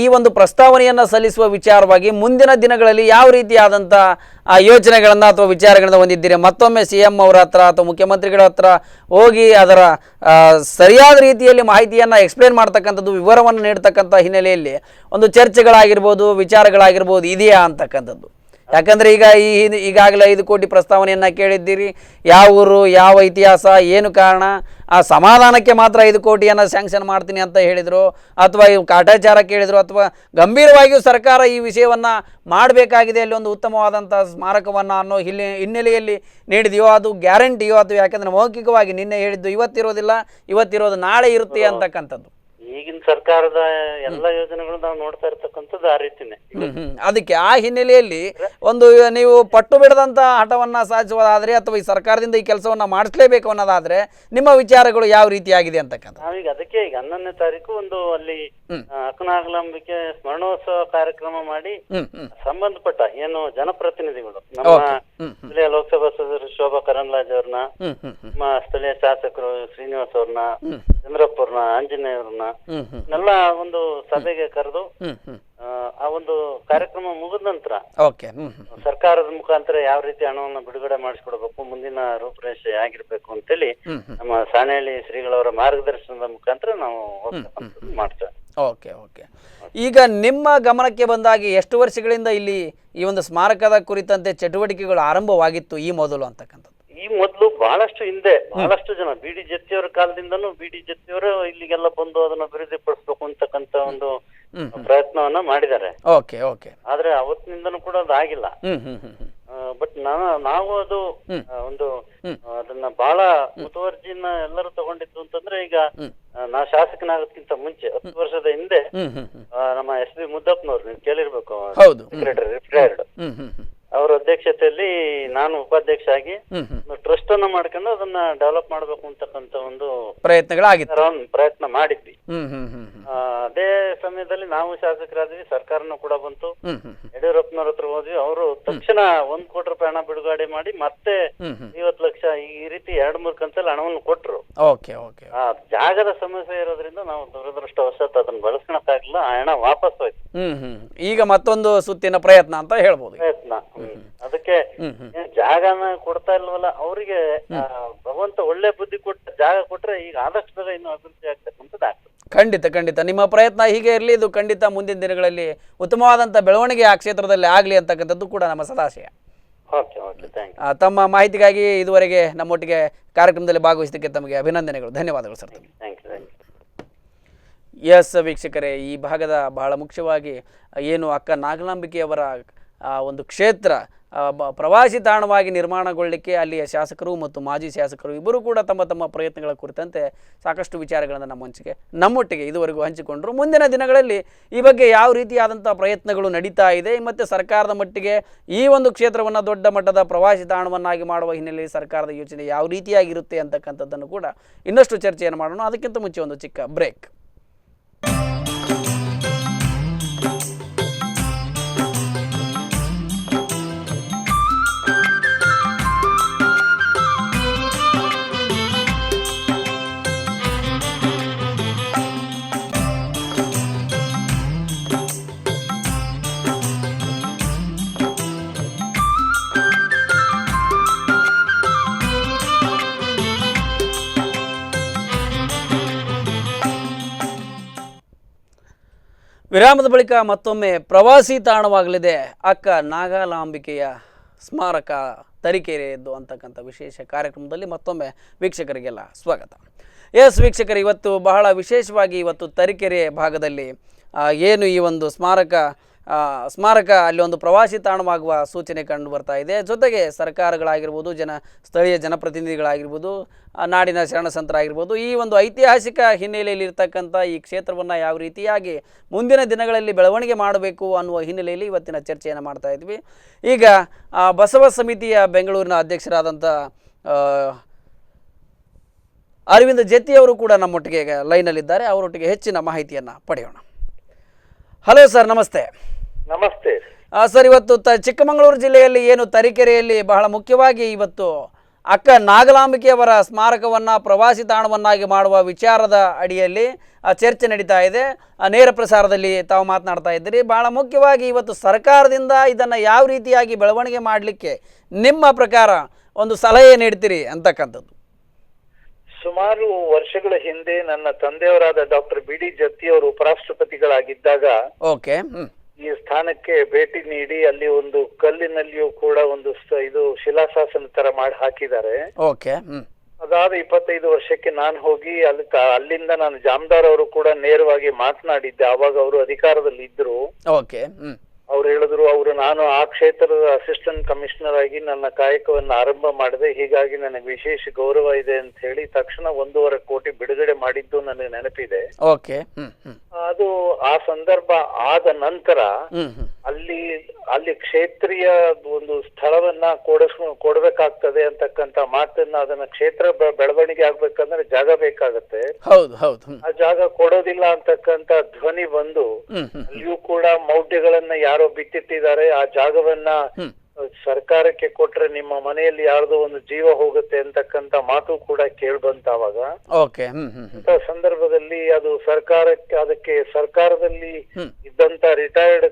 A: ಈ ಒಂದು ಪ್ರಸ್ತಾವನೆಯನ್ನ ಸಲ್ಲಿಸುವ ವಿಚಾರವಾಗಿ ಮುಂದಿನ ದಿನಗಳಲ್ಲಿ ಯಾವ ರೀತಿಯಾದಂಥ ಯೋಚನೆಗಳನ್ನ ಅಥವಾ ವಿಚಾರಗಳನ್ನ ಹೊಂದಿದ್ದೀರಿ? ಮತ್ತೊಮ್ಮೆ CM ಅವರ ಹತ್ರ ಅಥವಾ ಮುಖ್ಯಮಂತ್ರಿಗಳ ಹತ್ರ ಹೋಗಿ ಅದರ ಸರಿಯಾದ ರೀತಿಯಲ್ಲಿ ಮಾಹಿತಿಯನ್ನ ಎಕ್ಸ್ಪ್ಲೇನ್ ಮಾಡ್ತಕ್ಕಂಥದ್ದು, ವಿವರವನ್ನು ನೀಡ್ತಕ್ಕಂಥ ಹಿನ್ನೆಲೆಯಲ್ಲಿ ಒಂದು ಚರ್ಚೆಗಳಾಗಿರ್ಬೋದು, ವಿಚಾರಗಳಾಗಿರ್ಬೋದು ಇದೆಯಾ ಅಂತಕ್ಕಂಥದ್ದು? ಯಾಕಂದ್ರೆ ಈಗ ಈಗಾಗಲೇ 5 ಕೋಟಿ ಪ್ರಸ್ತಾವನೆಯನ್ನ ಕೇಳಿದ್ದೀರಿ. ಯಾವ ಊರು, ಯಾವ ಇತಿಹಾಸ, ಏನು ಕಾರಣ? ಆ ಸಮಾಧಾನಕ್ಕೆ ಮಾತ್ರ 5 ಕೋಟಿಯನ್ನು ಸ್ಯಾಂಕ್ಷನ್ ಮಾಡ್ತೀನಿ ಅಂತ ಹೇಳಿದರು, ಅಥವಾ ಇವು ಕಾಟಾಚಾರ ಕೇಳಿದರು, ಅಥವಾ ಗಂಭೀರವಾಗಿಯೂ ಸರ್ಕಾರ ಈ ವಿಷಯವನ್ನು ಮಾಡಬೇಕಾಗಿದೆ, ಅಲ್ಲಿ ಒಂದು ಉತ್ತಮವಾದಂಥ ಸ್ಮಾರಕವನ್ನು ಅನ್ನೋ ಹಿನ್ನೆಲೆಯಲ್ಲಿ ನೀಡಿದೆಯೋ ಅದು ಗ್ಯಾರಂಟಿಯೋ? ಅಥವಾ ಯಾಕಂದರೆ ಮೌಖಿಕವಾಗಿ ನಿನ್ನೆ ಹೇಳಿದ್ದು ಇವತ್ತಿರೋದಿಲ್ಲ, ಇವತ್ತಿರೋದು ನಾಳೆ ಇರುತ್ತೆ ಅಂತಕ್ಕಂಥದ್ದು.
C: ಈಗಿನ ಸರ್ಕಾರದ ಎಲ್ಲ ಯೋಜನೆಗಳು ನಾವು ನೋಡ್ತಾ ಇರ್ತಕ್ಕಂಥದ್ದು ಆ ರೀತಿನೇ.
A: ಅದಕ್ಕೆ ಆ ಹಿನ್ನೆಲೆಯಲ್ಲಿ ಒಂದು ನೀವು ಪಟ್ಟು ಬಿಡದಂತ ಹಠವನ್ನ ಸಾಧಿಸುವುದಾದ್ರೆ ಅಥವಾ ಈ ಸರ್ಕಾರದಿಂದ ಈ ಕೆಲಸವನ್ನ ಮಾಡಿಸಲೇಬೇಕು ಅನ್ನೋದಾದ್ರೆ ನಿಮ್ಮ ವಿಚಾರಗಳು ಯಾವ ರೀತಿಯಾಗಿದೆ ಅಂತಕ್ಕಂಥ?
C: ನಾವೀಗ ಅದಕ್ಕೆ ಈಗ 11ನೇ ತಾರೀಕು ಒಂದು ಅಲ್ಲಿ ಅಕ್ಕ ನಾಗಲಾಂಬಿಕೆ ಸ್ಮರಣೋತ್ಸವ ಕಾರ್ಯಕ್ರಮ ಮಾಡಿ ಸಂಬಂಧಪಟ್ಟ ಏನು ಜನಪ್ರತಿನಿಧಿಗಳು, ನಮ್ಮ ಸ್ಥಳೀಯ ಲೋಕಸಭಾ ಸದಸ್ಯರು ಶೋಭಾ ಕರಂದ್ಲಾಜೆ ಅವ್ರನ್ನ, ನಮ್ಮ ಸ್ಥಳೀಯ ಶಾಸಕರು ಶ್ರೀನಿವಾಸ್ ಅವ್ರನ್ನ, ಚಂದ್ರಪ್ಪ ಅವ್ರನ್ನ, ಆಂಜನೇಯ ಅವ್ರನ್ನ ಎಲ್ಲ ಒಂದು ಸಭೆಗೆ ಕರೆದು ಆ ಒಂದು ಕಾರ್ಯಕ್ರಮ ಮುಗಿದ ನಂತರ ಸರ್ಕಾರದ ಮುಖಾಂತರ ಯಾವ ರೀತಿ ಹಣವನ್ನು ಬಿಡುಗಡೆ ಮಾಡಿಸ್ಕೊಡ್ಬೇಕು, ಮುಂದಿನ ರೂಪರೇಷೆ ಆಗಿರ್ಬೇಕು ಅಂತೇಳಿ ನಮ್ಮ ಸಾಣೇಹಳ್ಳಿ ಶ್ರೀಗಳವರ ಮಾರ್ಗದರ್ಶನದ ಮುಖಾಂತರ ನಾವು ಮಾಡ್ತೇವೆ.
A: Okay okay. ಈಗ ನಿಮ್ಮ ಗಮನಕ್ಕೆ ಬಂದಾಗ ಎಷ್ಟು ವರ್ಷಗಳಿಂದ ಇಲ್ಲಿ ಈ ಒಂದು ಸ್ಮಾರಕದ ಕುರಿತಂತೆ ಚಟುವಟಿಕೆಗಳು ಆರಂಭವಾಗಿತ್ತು ಈ ಮೊದಲು ಅಂತಕ್ಕಂಥದ್ದು?
C: ಈ ಮೊದಲು ಬಹಳಷ್ಟು ಹಿಂದೆ ಬಹಳಷ್ಟು ಜನ BD ಜತ್ತಿಯವರ ಕಾಲದಿಂದನೂ BD ಜತ್ತಿಯವರು ಇಲ್ಲಿಗೆಲ್ಲ ಬಂದು ಅದನ್ನ ಅಭಿವೃದ್ಧಿ ಪಡಿಸ್ಬೇಕು ಅಂತಕ್ಕಂತ ಒಂದು ಪ್ರಯತ್ನವನ್ನ ಮಾಡಿದ್ದಾರೆ.
A: Okay okay.
C: ಆದ್ರೆ ಅವತ್ತಿನಿಂದನೂ ಕೂಡ ಅದು ಆಗಿಲ್ಲ. ಬಟ್ ನಾವು ಅದು ಒಂದು ಅದನ್ನ ಬಹಳ ಮುತುವರ್ಜಿನ ಎಲ್ಲರೂ ತಗೊಂಡಿದ್ದು ಅಂತಂದ್ರೆ, ಈಗ ನಾ ಶಾಸಕನಾಗೋದಕ್ಕಿಂತ ಮುಂಚೆ 10 ವರ್ಷದ ಹಿಂದೆ ನಮ್ಮ SB ಮುದ್ದಪ್ಪನವ್ರು, ನೀವು ಕೇಳಿರ್ಬೇಕು, ಸೆಕ್ರೆಟರಿ ರಿಟೈರ್ಡ್, ಅವರ ಅಧ್ಯಕ್ಷತೆಯಲ್ಲಿ ನಾನು ಉಪಾಧ್ಯಕ್ಷ ಆಗಿ ಟ್ರಸ್ಟ್ ಅನ್ನ ಮಾಡ್ಕೊಂಡು ಅದನ್ನ ಡೆವಲಪ್ ಮಾಡ್ಬೇಕು ಅಂತಕ್ಕಂತ ಒಂದು ಪ್ರಯತ್ನ ಮಾಡಿದ್ವಿ. ಅದೇ ಸಮಯದಲ್ಲಿ ನಾವು ಶಾಸಕರಾದ್ವಿ, ಸರ್ಕಾರನೂ ಕೂಡ ಬಂತು, ಯಡಿಯೂರಪ್ಪನವ್ರ ಹತ್ರ ಹೋದ್ವಿ. ಅವರು ತಕ್ಷಣ 1 ಕೋಟಿ ರೂಪಾಯಿ ಹಣ ಬಿಡುಗಡೆ ಮಾಡಿ ಮತ್ತೆ 50 ಲಕ್ಷ ಈ ರೀತಿ 2-3 ಕಂತಲ್ಲಿ ಹಣವನ್ನು ಕೊಟ್ರು. ಆ ಜಾಗದ ಸಮಸ್ಯೆ ಇರೋದ್ರಿಂದ ನಾವು ದುರದೃಷ್ಟವಶಾತ್ ಅದನ್ನ ಬಳಸ್ಕೊಳಕ್ಕಾಗಿಲ್ಲ, ಆ ಹಣ ವಾಪಸ್ ಹೋಯ್ತು.
A: ಈಗ ಮತ್ತೊಂದು ಸುತ್ತಿನ ಪ್ರಯತ್ನ ಅಂತ ಹೇಳ್ಬೋದು.
C: ಅದಕ್ಕೆ ಜಾಗನ ಕೊಡ್ತಾ ಇಲ್ವಲ್ಲ, ಅವರಿಗೆ ಭಗವಂತ ಒಳ್ಳೆ ಬುದ್ಧಿ ಕೊಟ್ಟ ಜಾಗ ಕೊಟ್ರೆ ಈಗ ಆದಷ್ಟು ಬೇಗ ಇನ್ನು ಅಭಿವೃದ್ಧಿ ಆಗ್ತಕ್ಕಂಥದ್ದು ಆಗ್ತದೆ.
A: ಖಂಡಿತ ಖಂಡಿತ ನಿಮ್ಮ ಪ್ರಯತ್ನ ಹೀಗೆ ಇರಲಿ, ಇದು ಖಂಡಿತ ಮುಂದಿನ ದಿನಗಳಲ್ಲಿ ಉತ್ತಮವಾದಂಥ ಬೆಳವಣಿಗೆ ಆ ಕ್ಷೇತ್ರದಲ್ಲಿ ಆಗಲಿ ಅಂತಕ್ಕಂಥದ್ದು ಕೂಡ ನಮ್ಮ ಸದಾಶಯ. ತಮ್ಮ ಮಾಹಿತಿಗಾಗಿ ಇದುವರೆಗೆ ನಮ್ಮೊಟ್ಟಿಗೆ ಕಾರ್ಯಕ್ರಮದಲ್ಲಿ ಭಾಗವಹಿಸಿದ್ದಕ್ಕೆ ತಮಗೆ ಅಭಿನಂದನೆಗಳು, ಧನ್ಯವಾದಗಳು ಸರ್. ಎಸ್ ವೀಕ್ಷಕರೇ, ಈ ಭಾಗದ ಬಹಳ ಮುಖ್ಯವಾಗಿ ಏನು ಅಕ್ಕ ನಾಗಲಾಂಬಿಕೆಯವರ ಒಂದು ಕ್ಷೇತ್ರ ಪ್ರವಾಸಿ ತಾಣವಾಗಿ ನಿರ್ಮಾಣಗೊಳ್ಳಲಿಕ್ಕೆ ಅಲ್ಲಿಯ ಶಾಸಕರು ಮತ್ತು ಮಾಜಿ ಶಾಸಕರು ಇಬ್ಬರು ಕೂಡ ತಮ್ಮ ತಮ್ಮ ಪ್ರಯತ್ನಗಳ ಕುರಿತಂತೆ ಸಾಕಷ್ಟು ವಿಚಾರಗಳನ್ನು ನಮ್ಮೊಟ್ಟಿಗೆ ಇದುವರೆಗೂ ಹಂಚಿಕೊಂಡರು. ಮುಂದಿನ ದಿನಗಳಲ್ಲಿ ಈ ಬಗ್ಗೆ ಯಾವ ರೀತಿಯಾದಂಥ ಪ್ರಯತ್ನಗಳು ನಡೀತಾ ಇದೆ ಮತ್ತು ಸರ್ಕಾರದ ಮಟ್ಟಿಗೆ ಈ ಒಂದು ಕ್ಷೇತ್ರವನ್ನು ದೊಡ್ಡ ಮಟ್ಟದ ಪ್ರವಾಸಿ ತಾಣವನ್ನಾಗಿ ಮಾಡುವ ಹಿನ್ನೆಲೆಯಲ್ಲಿ ಸರ್ಕಾರದ ಯೋಚನೆ ಯಾವ ರೀತಿಯಾಗಿರುತ್ತೆ ಅಂತಕ್ಕಂಥದ್ದನ್ನು ಕೂಡ ಇನ್ನಷ್ಟು ಚರ್ಚೆಯನ್ನು ಮಾಡೋಣ. ಅದಕ್ಕಿಂತ ಮುಂಚೆ ಒಂದು ಚಿಕ್ಕ ಬ್ರೇಕ್. ವಿರಾಮದ ಬಳಿಕ ಮತ್ತೊಮ್ಮೆ ಪ್ರವಾಸಿ ತಾಣವಾಗಲಿದೆ ಅಕ್ಕ ನಾಗಾಲಾಂಬಿಕೆಯ ಸ್ಮಾರಕ ತರೀಕೆರೆಯದ್ದು ಅಂತಕ್ಕಂಥ ವಿಶೇಷ ಕಾರ್ಯಕ್ರಮದಲ್ಲಿ ಮತ್ತೊಮ್ಮೆ ವೀಕ್ಷಕರಿಗೆಲ್ಲ ಸ್ವಾಗತ. ಎಸ್ ವೀಕ್ಷಕರು, ಇವತ್ತು ಬಹಳ ವಿಶೇಷವಾಗಿ ಇವತ್ತು ತರೀಕೆರೆ ಭಾಗದಲ್ಲಿ ಏನು ಈ ಒಂದು ಸ್ಮಾರಕ ಅಲ್ಲಿ ಒಂದು ಪ್ರವಾಸಿ ತಾಣವಾಗುವ ಸೂಚನೆ ಕಂಡು ಬರ್ತಾ ಇದೆ. ಜೊತೆಗೆ ಸರ್ಕಾರಗಳಾಗಿರ್ಬೋದು, ಸ್ಥಳೀಯ ಜನಪ್ರತಿನಿಧಿಗಳಾಗಿರ್ಬೋದು, ನಾಡಿನ ಶರಣ ಸಂತರಾಗಿರ್ಬೋದು, ಈ ಒಂದು ಐತಿಹಾಸಿಕ ಹಿನ್ನೆಲೆಯಲ್ಲಿ ಇರ್ತಕ್ಕಂಥ ಈ ಕ್ಷೇತ್ರವನ್ನು ಯಾವ ರೀತಿಯಾಗಿ ಮುಂದಿನ ದಿನಗಳಲ್ಲಿ ಬೆಳವಣಿಗೆ ಮಾಡಬೇಕು ಅನ್ನುವ ಹಿನ್ನೆಲೆಯಲ್ಲಿ ಇವತ್ತಿನ ಚರ್ಚೆಯನ್ನು ಮಾಡ್ತಾ ಇದ್ವಿ. ಈಗ ಬಸವ ಸಮಿತಿಯ ಬೆಂಗಳೂರಿನ ಅಧ್ಯಕ್ಷರಾದಂಥ ಅರವಿಂದ ಜೆತ್ತಿಯವರು ಕೂಡ ನಮ್ಮೊಟ್ಟಿಗೆ ಲೈನಲ್ಲಿದ್ದಾರೆ. ಅವರೊಟ್ಟಿಗೆ ಹೆಚ್ಚಿನ ಮಾಹಿತಿಯನ್ನು ಪಡೆಯೋಣ. ಹಲೋ ಸರ್, ನಮಸ್ತೆ.
C: ನಮಸ್ತೆ
A: ಸರ್, ಇವತ್ತು ಚಿಕ್ಕಮಗಳೂರು ಜಿಲ್ಲೆಯಲ್ಲಿ ಏನು ತರೀಕೆರೆಯಲ್ಲಿ ಬಹಳ ಮುಖ್ಯವಾಗಿ ಇವತ್ತು ಅಕ್ಕ ನಾಗಲಾಂಬಿಕೆಯವರ ಸ್ಮಾರಕವನ್ನು ಪ್ರವಾಸಿ ತಾಣವನ್ನಾಗಿ ಮಾಡುವ ವಿಚಾರದ ಅಡಿಯಲ್ಲಿ ಚರ್ಚೆ ನಡೀತಾ ಇದೆ. ನೇರ ಪ್ರಸಾರದಲ್ಲಿ ತಾವು ಮಾತನಾಡ್ತಾ ಇದ್ದೀರಿ. ಬಹಳ ಮುಖ್ಯವಾಗಿ ಇವತ್ತು ಸರ್ಕಾರದಿಂದ ಇದನ್ನು ಯಾವ ರೀತಿಯಾಗಿ ಬೆಳವಣಿಗೆ ಮಾಡಲಿಕ್ಕೆ ನಿಮ್ಮ ಪ್ರಕಾರ ಒಂದು ಸಲಹೆ ನೀಡ್ತೀರಿ ಅಂತಕ್ಕಂಥದ್ದು.
C: ಸುಮಾರು ವರ್ಷಗಳ ಹಿಂದೆ ನನ್ನ ತಂದೆಯವರಾದ ಡಾಕ್ಟರ್ ಬಿ ಡಿ ಜತ್ತಿಯವರು ಉಪರಾಷ್ಟ್ರಪತಿಗಳಾಗಿದ್ದಾಗ ಈ ಸ್ಥಾನಕ್ಕೆ ಭೇಟಿ ನೀಡಿ ಅಲ್ಲಿ ಒಂದು ಕಲ್ಲಿನಲ್ಲಿಯೂ ಕೂಡ ಒಂದು ಇದು ಶಿಲಾಶಾಸನ ತರ ಮಾಡಿ ಹಾಕಿದ್ದಾರೆ. ಅದಾದ 25 ವರ್ಷಕ್ಕೆ ನಾನು ಹೋಗಿ ಅಲ್ಲಿಂದ ನಾನು ಜಾಮದಾರ್ ಅವರು ಕೂಡ ನೇರವಾಗಿ ಮಾತನಾಡಿದ್ದೆ. ಅವಾಗ ಅವರು ಅಧಿಕಾರದಲ್ಲಿ ಇದ್ರು. ಅವ್ರು ಹೇಳಿದ್ರು, ನಾನು ಆ ಕ್ಷೇತ್ರದ ಅಸಿಸ್ಟೆಂಟ್ ಕಮಿಷನರ್ ಆಗಿ ನನ್ನ ಕಾಯಕವನ್ನು ಆರಂಭ ಮಾಡಿದೆ, ಹೀಗಾಗಿ ನನಗೆ ವಿಶೇಷ ಗೌರವ ಇದೆ ಅಂತ ಹೇಳಿ ತಕ್ಷಣ 1.5 ಕೋಟಿ ಬಿಡುಗಡೆ ಮಾಡಿದ್ದು ನನಗೆ ನೆನಪಿದೆ. ಅದು ಆ ಸಂದರ್ಭ ಆದ ನಂತರ ಅಲ್ಲಿ ಕ್ಷೇತ್ರೀಯ ಒಂದು ಸ್ಥಳವನ್ನ ಕೊಡಬೇಕಾಗ್ತದೆ ಅಂತಕ್ಕಂತ ಮಾತನ್ನ, ಅದನ್ನ ಕ್ಷೇತ್ರ ಬೆಳವಣಿಗೆ ಆಗ್ಬೇಕಂದ್ರೆ ಜಾಗ ಬೇಕಾಗತ್ತೆ, ಆ ಜಾಗ ಕೊಡೋದಿಲ್ಲ ಅಂತಕ್ಕಂತ ಧ್ವನಿ ಬಂದು ಅಲ್ಲಿಯೂ ಕೂಡ ಮೌಢ್ಯಗಳನ್ನ ಯಾರೋ ಬಿತ್ತಿಟ್ಟಿದ್ದಾರೆ. ಆ ಜಾಗವನ್ನ ಸರ್ಕಾರಕ್ಕೆ ಕೊಟ್ರೆ ನಿಮ್ಮ ಮನೆಯಲ್ಲಿ ಯಾರ್ದೋ ಒಂದು ಜೀವ ಹೋಗುತ್ತೆ ಅಂತಕ್ಕಂತ ಮಾತು ಕೂಡ ಕೇಳ್ಬಂತ. ಅವಾಗ ಸಂದರ್ಭದಲ್ಲಿ ಅದು ಅದಕ್ಕೆ ಸರ್ಕಾರದಲ್ಲಿ ಇದ್ದಂತ ರಿಟೈರ್ಡ್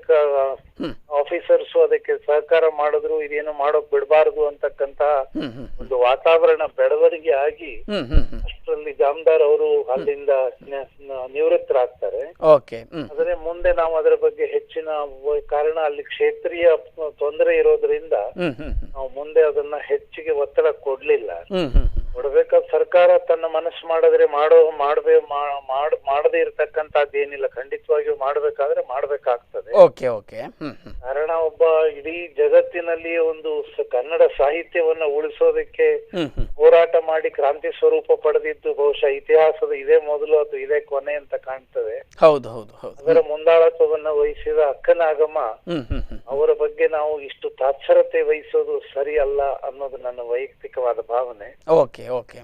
C: ಆಫೀಸರ್ಸ್ ಅದಕ್ಕೆ ಸಹಕಾರ ಮಾಡಿದ್ರು. ಇದೇನು ಮಾಡೋಕ್ ಬಿಡಬಾರದು ಅಂತಕ್ಕಂತ ಒಂದು ವಾತಾವರಣ ಬೆಳವಣಿಗೆ ಆಗಿ ಅಷ್ಟರಲ್ಲಿ ಜಾಮದಾರ್ ಅವರು ಅಲ್ಲಿಂದ ನಿವೃತ್ತರಾಗ್ತಾರೆ. ಆದ್ರೆ ಮುಂದೆ ನಾವು ಅದರ ಬಗ್ಗೆ ಹೆಚ್ಚಿನ ಕಾರಣ ಅಲ್ಲಿ ಕ್ಷೇತ್ರೀಯ ತೊಂದರೆ ಇರೋದ್ರಿಂದ ನಾವು ಮುಂದೆ ಅದನ್ನ ಹೆಚ್ಚಿಗೆ ಒತ್ತಡ ಕೊಡ್ಲಿಲ್ಲ. ಕೊಡ್ಬೇಕಾದ ಸರ್ಕಾರ ತನ್ನ ಮನಸ್ಸು ಮಾಡಿದ್ರೆ ಮಾಡದೇ ಇರ್ತಕ್ಕಂಥದ್ದೇನಿಲ್ಲ, ಖಂಡಿತವಾಗಿಯೂ ಮಾಡ್ಬೇಕಾದ್ರೆ ಮಾಡ್ಬೇಕಾಗ್ತದೆ. ಕಾರಣ ಒಬ್ಬ ಇಡೀ ಜಗತ್ತಿನಲ್ಲಿ ಒಂದು ಕನ್ನಡ ಸಾಹಿತ್ಯವನ್ನ ಉಳಿಸೋದಕ್ಕೆ ಹೋರಾಟ ಮಾಡಿ ಕ್ರಾಂತಿ ಸ್ವರೂಪ ಪಡೆದಿದ್ದು ಬಹುಶಃ ಇತಿಹಾಸದ ಇದೇ ಮೊದಲು ಅಥವಾ ಇದೇ ಕೊನೆ ಅಂತ ಕಾಣ್ತದೆ. ಅದರ ಮುಂದಾಳತ್ವವನ್ನ ವಹಿಸಿದ ಅಕ್ಕನಾಗಮ್ಮ ಅವರ ಬಗ್ಗೆ ನಾವು ಇಷ್ಟು ತಾತ್ಸರತೆ ವಹಿಸೋದು ಸರಿ ಅಲ್ಲ ಅನ್ನೋದು ನನ್ನ ವೈಯಕ್ತಿಕವಾದ ಭಾವನೆ.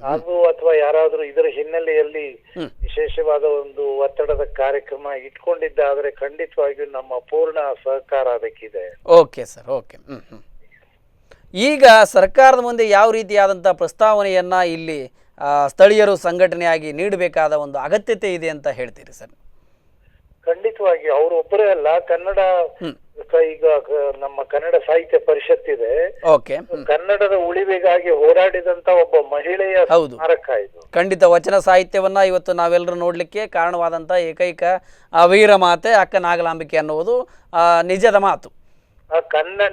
C: ಹಾಗೂ ಅಥವಾ ಯಾರಾದ್ರೂ ಇದರ ಹಿನ್ನೆಲೆಯಲ್ಲಿ ವಿಶೇಷವಾದ ಒಂದು ಒತ್ತಡದ ಕಾರ್ಯಕ್ರಮ ಇಟ್ಕೊಂಡಿದ್ದಾದ್ರೆ ಖಂಡಿತವಾಗಿಯೂ ನಮ್ಮ ಪೂರ್ಣ ಸಹಕಾರ ಅದಕ್ಕಿದೆ.
A: ಈಗ ಸರ್ಕಾರದ ಮುಂದೆ ಯಾವ ರೀತಿಯಾದಂಥ ಪ್ರಸ್ತಾವನೆಯನ್ನ ಇಲ್ಲಿ ಸ್ಥಳೀಯರು ಸಂಘಟನೆಯಾಗಿ ನೀಡಬೇಕಾದ ಒಂದು ಅಗತ್ಯತೆ ಇದೆ ಅಂತ ಹೇಳ್ತೀರಿ ಸರ್?
C: ಖಂಡಿತವಾಗಿ ಅವರು ಒಬ್ಬರೇ ಅಲ್ಲ, ಕನ್ನಡ ಈಗ ನಮ್ಮ ಕನ್ನಡ ಸಾಹಿತ್ಯ ಪರಿಷತ್ ಇದೆ, ಕನ್ನಡದ ಉಳಿವಿಗಾಗಿ ಹೋರಾಡಿದಂತ ಒಬ್ಬ ಮಹಿಳೆಯ ಸ್ಮಾರಕ ಇದು.
A: ಖಂಡಿತ ವಚನ ಸಾಹಿತ್ಯವನ್ನ ಇವತ್ತು ನಾವೆಲ್ಲರೂ ನೋಡ್ಲಿಕ್ಕೆ ಕಾರಣವಾದಂತ ಏಕೈಕ ವೀರ ಮಾತೆ ಅಕ್ಕ ನಾಗಲಾಂಬಿಕೆ ಅನ್ನುವುದು ನಿಜದ ಮಾತು.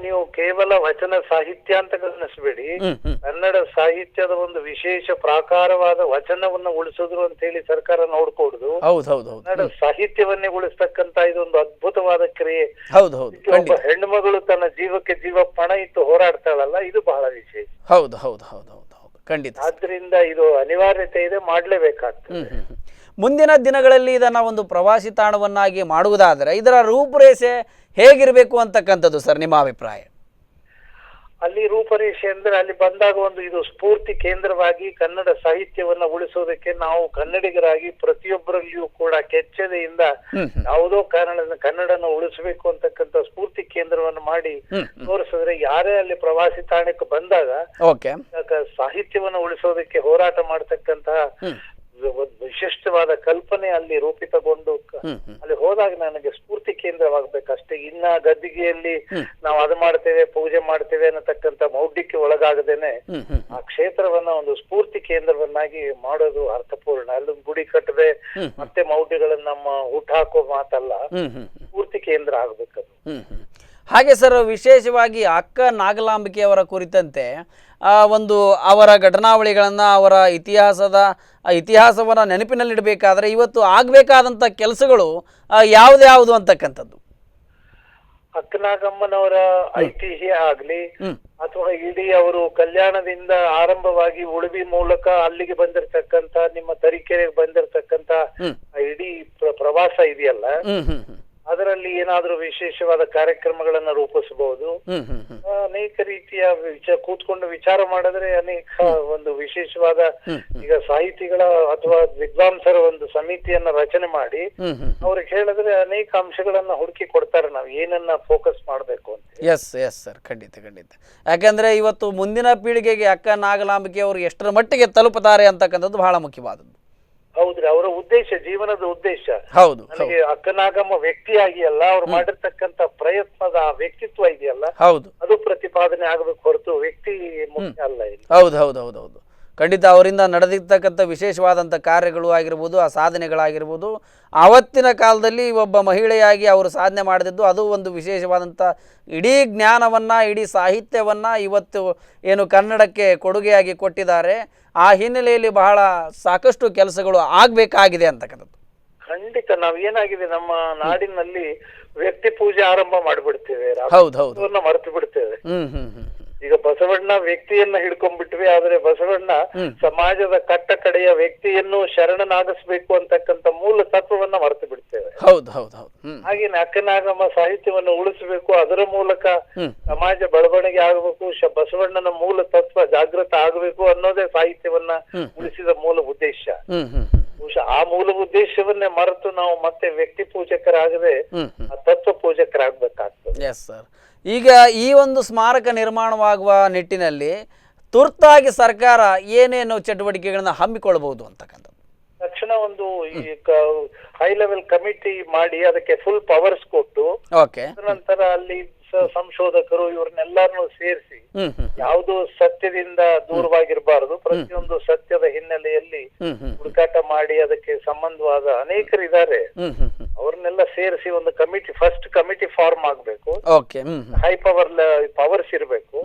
C: ನೀವು ಕೇವಲ ವಚನ ಸಾಹಿತ್ಯ ಅಂತ ಗಮನಿಸಬೇಡಿ, ಕನ್ನಡ ಸಾಹಿತ್ಯದ ಒಂದು ವಿಶೇಷ ಪ್ರಾಕಾರವಾದ ವಚನವನ್ನ ಉಳಿಸಿದ್ರು ಅಂತ ಹೇಳಿ ಸರ್ಕಾರ ನೋಡ್ಕೊಡುದು. ಕನ್ನಡ ಸಾಹಿತ್ಯವನ್ನೇ ಉಳಿಸ್ತಕ್ಕಂತ ಇದೊಂದು ಅದ್ಭುತವಾದ ಕ್ರಿಯೆ. ಒಬ್ಬ ಹೆಣ್ಣು ಮಗಳು ತನ್ನ ಜೀವಕ್ಕೆ ಜೀವ ಪಣ ಇಟ್ಟು ಹೋರಾಡ್ತಾಳಲ್ಲ, ಇದು ಬಹಳ ವಿಶೇಷ.
A: ಖಂಡಿತ.
C: ಆದ್ರಿಂದ ಇದು ಅನಿವಾರ್ಯತೆ ಇದೆ, ಮಾಡ್ಲೇಬೇಕಾಗ್ತದೆ.
A: ಮುಂದಿನ ದಿನಗಳಲ್ಲಿ ಇದನ್ನ ಒಂದು ಪ್ರವಾಸಿ ತಾಣವನ್ನಾಗಿ ಮಾಡುವುದಾದರೆ ಇದರ ರೂಪುರೇಷೆ ಹೇಗಿರಬೇಕು ಅಂತಕ್ಕಂಥದ್ದು ಸರ್ ನಿಮ್ಮ ಅಭಿಪ್ರಾಯ?
C: ಅಲ್ಲಿ ರೂಪರೇಷೆ ಅಂದ್ರೆ ಅಲ್ಲಿ ಬಂದಾಗ ಒಂದು ಇದು ಸ್ಫೂರ್ತಿ ಕೇಂದ್ರವಾಗಿ ಕನ್ನಡ ಸಾಹಿತ್ಯವನ್ನ ಉಳಿಸೋದಕ್ಕೆ ನಾವು ಕನ್ನಡಿಗರಾಗಿ ಪ್ರತಿಯೊಬ್ಬರಲ್ಲಿಯೂ ಕೂಡ ಕೆಚ್ಚೆದೆಯಿಂದ ಯಾವುದೋ ಕಾರಣದಿಂದ ಕನ್ನಡನ ಉಳಿಸಬೇಕು ಅಂತಕ್ಕಂಥ ಸ್ಫೂರ್ತಿ ಕೇಂದ್ರವನ್ನು ಮಾಡಿ ತೋರಿಸಿದ್ರೆ ಯಾರೇ ಅಲ್ಲಿ ಪ್ರವಾಸಿ ತಾಣಕ್ಕೆ ಬಂದಾಗ ಸಾಹಿತ್ಯವನ್ನ ಉಳಿಸೋದಕ್ಕೆ ಹೋರಾಟ ಮಾಡ್ತಕ್ಕಂತಹ ವಿಶಿಷ್ಟವಾದ ಕಲ್ಪನೆ ಅಲ್ಲಿ ರೂಪಿತಗೊಂಡು ಅಲ್ಲಿ ಹೋದಾಗ ನನಗೆ ಸ್ಫೂರ್ತಿ ಸ್ಫೂರ್ತಿ ಕೇಂದ್ರವಾಗ್ಬೇಕಷ್ಟೇ. ಇನ್ನ ಗದ್ದಿಗೆಯಲ್ಲಿ ನಾವು ಅದು ಮಾಡ್ತೇವೆ, ಪೂಜೆ ಮಾಡ್ತೇವೆ ಅನ್ನತಕ್ಕಂತ ಮೌಢ್ಯಕ್ಕೆ ಒಳಗಾಗದೇನೆ ಆ ಕ್ಷೇತ್ರವನ್ನ ಒಂದು ಸ್ಫೂರ್ತಿ ಕೇಂದ್ರವನ್ನಾಗಿ ಮಾಡೋದು ಅರ್ಥಪೂರ್ಣ. ಅಲ್ಲೊಂದು ಗುಡಿ ಕಟ್ಟದೆ ಮತ್ತೆ ಮೌಢ್ಯಗಳನ್ನ ನಮ್ಮ ಊಟ ಹಾಕೋ ಮಾತಲ್ಲ, ಸ್ಫೂರ್ತಿ ಕೇಂದ್ರ ಆಗ್ಬೇಕದು.
A: ಹಾಗೆ ಸರ್, ವಿಶೇಷವಾಗಿ ಅಕ್ಕ ನಾಗಲಾಂಬಿಕೆ ಅವರ ಕುರಿತಂತೆ ಒಂದು ಅವರ ಘಟನಾವಳಿಗಳನ್ನು, ಅವರ ಇತಿಹಾಸವನ್ನು ನೆನಪಿನಲ್ಲಿಡಬೇಕಾದ್ರೆ ಇವತ್ತು ಆಗಬೇಕಾದಂಥ ಕೆಲಸಗಳು ಯಾವ್ದು ಅಂತಕ್ಕಂಥದ್ದು?
C: ಅಕ್ಕನಾಗಮ್ಮನವರ ಐತಿಹ್ಯ ಆಗ್ಲಿ ಅಥವಾ ಇಡೀ ಅವರು ಕಲ್ಯಾಣದಿಂದ ಆರಂಭವಾಗಿ ಉಡುಪಿ ಮೂಲಕ ಅಲ್ಲಿಗೆ ಬಂದಿರತಕ್ಕಂತ, ನಿಮ್ಮ ತರೀಕೆರೆಗೆ ಬಂದಿರತಕ್ಕಂತ ಇಡೀ ಪ್ರವಾಸ ಇದೆಯಲ್ಲ, ಅದರಲ್ಲಿ ಏನಾದ್ರೂ ವಿಶೇಷವಾದ ಕಾರ್ಯಕ್ರಮಗಳನ್ನ ರೂಪಿಸಬಹುದು. ಅನೇಕ ರೀತಿಯ ಕೂತ್ಕೊಂಡು ವಿಚಾರ ಮಾಡಿದ್ರೆ ಅನೇಕ ಒಂದು ವಿಶೇಷವಾದ, ಈಗ ಸಾಹಿತಿಗಳ ಅಥವಾ ವಿದ್ವಾಂಸರ ಒಂದು ಸಮಿತಿಯನ್ನ ರಚನೆ ಮಾಡಿ ಅವ್ರಿಗೆ ಹೇಳಿದ್ರೆ ಅನೇಕ ಅಂಶಗಳನ್ನ ಹುಡುಕಿ ಕೊಡ್ತಾರೆ, ನಾವು ಏನನ್ನ ಫೋಕಸ್ ಮಾಡ್ಬೇಕು ಅಂತ.
A: ಎಸ್ ಸರ್, ಖಂಡಿತ. ಯಾಕಂದ್ರೆ ಇವತ್ತು ಮುಂದಿನ ಪೀಳಿಗೆಗೆ ಅಕ್ಕ ನಾಗಲಾಂಬಿಕೆ ಅವರು ಎಷ್ಟರ ಮಟ್ಟಿಗೆ ತಲುಪುತ್ತಾರೆ ಅಂತಕ್ಕಂಥದ್ದು ಬಹಳ ಮುಖ್ಯವಾದದ್ದು.
C: ಹೌದ್ರಿ, ಅವರ ಉದ್ದೇಶ, ಜೀವನದ ಉದ್ದೇಶ.
A: ಹೌದು,
C: ನನಗೆ ಅಕ್ಕನಾಗಮ್ಮ ವ್ಯಕ್ತಿಯಾಗಿ ಅಲ್ಲ, ಅವ್ರು ಮಾಡಿರ್ತಕ್ಕಂತ ಪ್ರಯತ್ನದ ವ್ಯಕ್ತಿತ್ವ ಇದೆಯಲ್ಲ, ಹೌದು, ಅದು ಪ್ರತಿಪಾದನೆ ಆಗಬೇಕು ಹೊರತು ವ್ಯಕ್ತಿ ಮುಖ್ಯ ಅಲ್ಲ.
A: ಹೌದು. ಖಂಡಿತ ಅವರಿಂದ ನಡೆದಿರ್ತಕ್ಕಂಥ ವಿಶೇಷವಾದಂಥ ಕಾರ್ಯಗಳು ಆಗಿರ್ಬೋದು, ಆ ಸಾಧನೆಗಳಾಗಿರ್ಬೋದು, ಆವತ್ತಿನ ಕಾಲದಲ್ಲಿ ಒಬ್ಬ ಮಹಿಳೆಯಾಗಿ ಅವರು ಸಾಧನೆ ಮಾಡಿದ್ದು ಅದು ಒಂದು ವಿಶೇಷವಾದಂಥ ಇಡೀ ಜ್ಞಾನವನ್ನು, ಇಡೀ ಸಾಹಿತ್ಯವನ್ನು ಇವತ್ತು ಏನು ಕನ್ನಡಕ್ಕೆ ಕೊಡುಗೆಯಾಗಿ ಕೊಟ್ಟಿದ್ದಾರೆ. ಆ ಹಿನ್ನೆಲೆಯಲ್ಲಿ ಬಹಳ ಸಾಕಷ್ಟು ಕೆಲಸಗಳು ಆಗಬೇಕಾಗಿದೆ ಅಂತಕ್ಕಂಥದ್ದು.
C: ಖಂಡಿತ. ನಾವೇನಾಗಿದೆ, ನಮ್ಮ ನಾಡಿನಲ್ಲಿ ವ್ಯಕ್ತಿ ಪೂಜೆ ಆರಂಭ ಮಾಡಿಬಿಡ್ತೇವೆ, ಮರೆತು ಬಿಡ್ತೇವೆ. ಈಗ ಬಸವಣ್ಣ ವ್ಯಕ್ತಿಯನ್ನ ಹಿಡ್ಕೊಂಡ್ಬಿಟ್ವಿ, ಆದ್ರೆ ಬಸವಣ್ಣ ಸಮಾಜದ ಕಟ್ಟ ಕಡೆಯ ವ್ಯಕ್ತಿಯನ್ನು ಶರಣನಾಗಿಸ್ಬೇಕು ಅಂತಕ್ಕಂಥ ಮೂಲ ತತ್ವವನ್ನ ಮರೆತು ಬಿಡ್ತೇವೆ. ಹಾಗೇನೆ ಅಕ್ಕನಾಗಮ್ಮ ಸಾಹಿತ್ಯವನ್ನು ಉಳಿಸಬೇಕು, ಅದರ ಮೂಲಕ ಸಮಾಜ ಬೆಳವಣಿಗೆ ಆಗಬೇಕು, ಬಸವಣ್ಣನ ಮೂಲ ತತ್ವ ಜಾಗೃತ ಆಗಬೇಕು ಅನ್ನೋದೇ ಸಾಹಿತ್ಯವನ್ನ ಉಳಿಸಿದ ಮೂಲ ಉದ್ದೇಶ. ಆ ಮೂಲ ಉದ್ದೇಶವನ್ನೇ ಮರೆತು ನಾವು ಮತ್ತೆ ವ್ಯಕ್ತಿ ಪೂಜಕರಾಗದೆ ತತ್ವ ಪೂಜಕರಾಗಬೇಕಾಗ್ತದೆ.
A: Yes sir. ಈಗ ಈ ಒಂದು ಸ್ಮಾರಕ ನಿರ್ಮಾಣವಾಗುವ ನಿಟ್ಟಿನಲ್ಲಿ ತುರ್ತಾಗಿ ಸರ್ಕಾರ ಏನೇನು ಚಟುವಟಿಕೆಗಳನ್ನ ಹಮ್ಮಿಕೊಳ್ಳಬಹುದು ಅಂತಕ್ಕಂಥದ್ದು?
C: ತಕ್ಷಣ ಒಂದು ಹೈ ಲೆವೆಲ್ ಕಮಿಟಿ ಮಾಡಿ ಅದಕ್ಕೆ ಫುಲ್ ಪವರ್ಸ್ ಕೊಟ್ಟು, ನಂತರ ಅಲ್ಲಿ ಸಂಶೋಧಕರು ಇವ್ರನ್ನೆಲ್ಲಾರನ್ನು ಸೇರಿಸಿ, ಯಾವುದು ಸತ್ಯದಿಂದ ದೂರವಾಗಿರಬಾರದು, ಪ್ರತಿಯೊಂದು ಸತ್ಯದ ಹಿನ್ನೆಲೆಯಲ್ಲಿ ಹುಡುಕಾಟ ಮಾಡಿ ಅದಕ್ಕೆ ಸಂಬಂಧವಾದ ಅನೇಕರಿದ್ದಾರೆ, ಅವ್ರನ್ನೆಲ್ಲ ಸೇರಿಸಿ ಒಂದು ಫಸ್ಟ್ ಕಮಿಟಿ ಫಾರ್ಮ್ ಆಗ್ಬೇಕು. ಹೈ ಪವರ್ಸ್ ಇರಬೇಕು.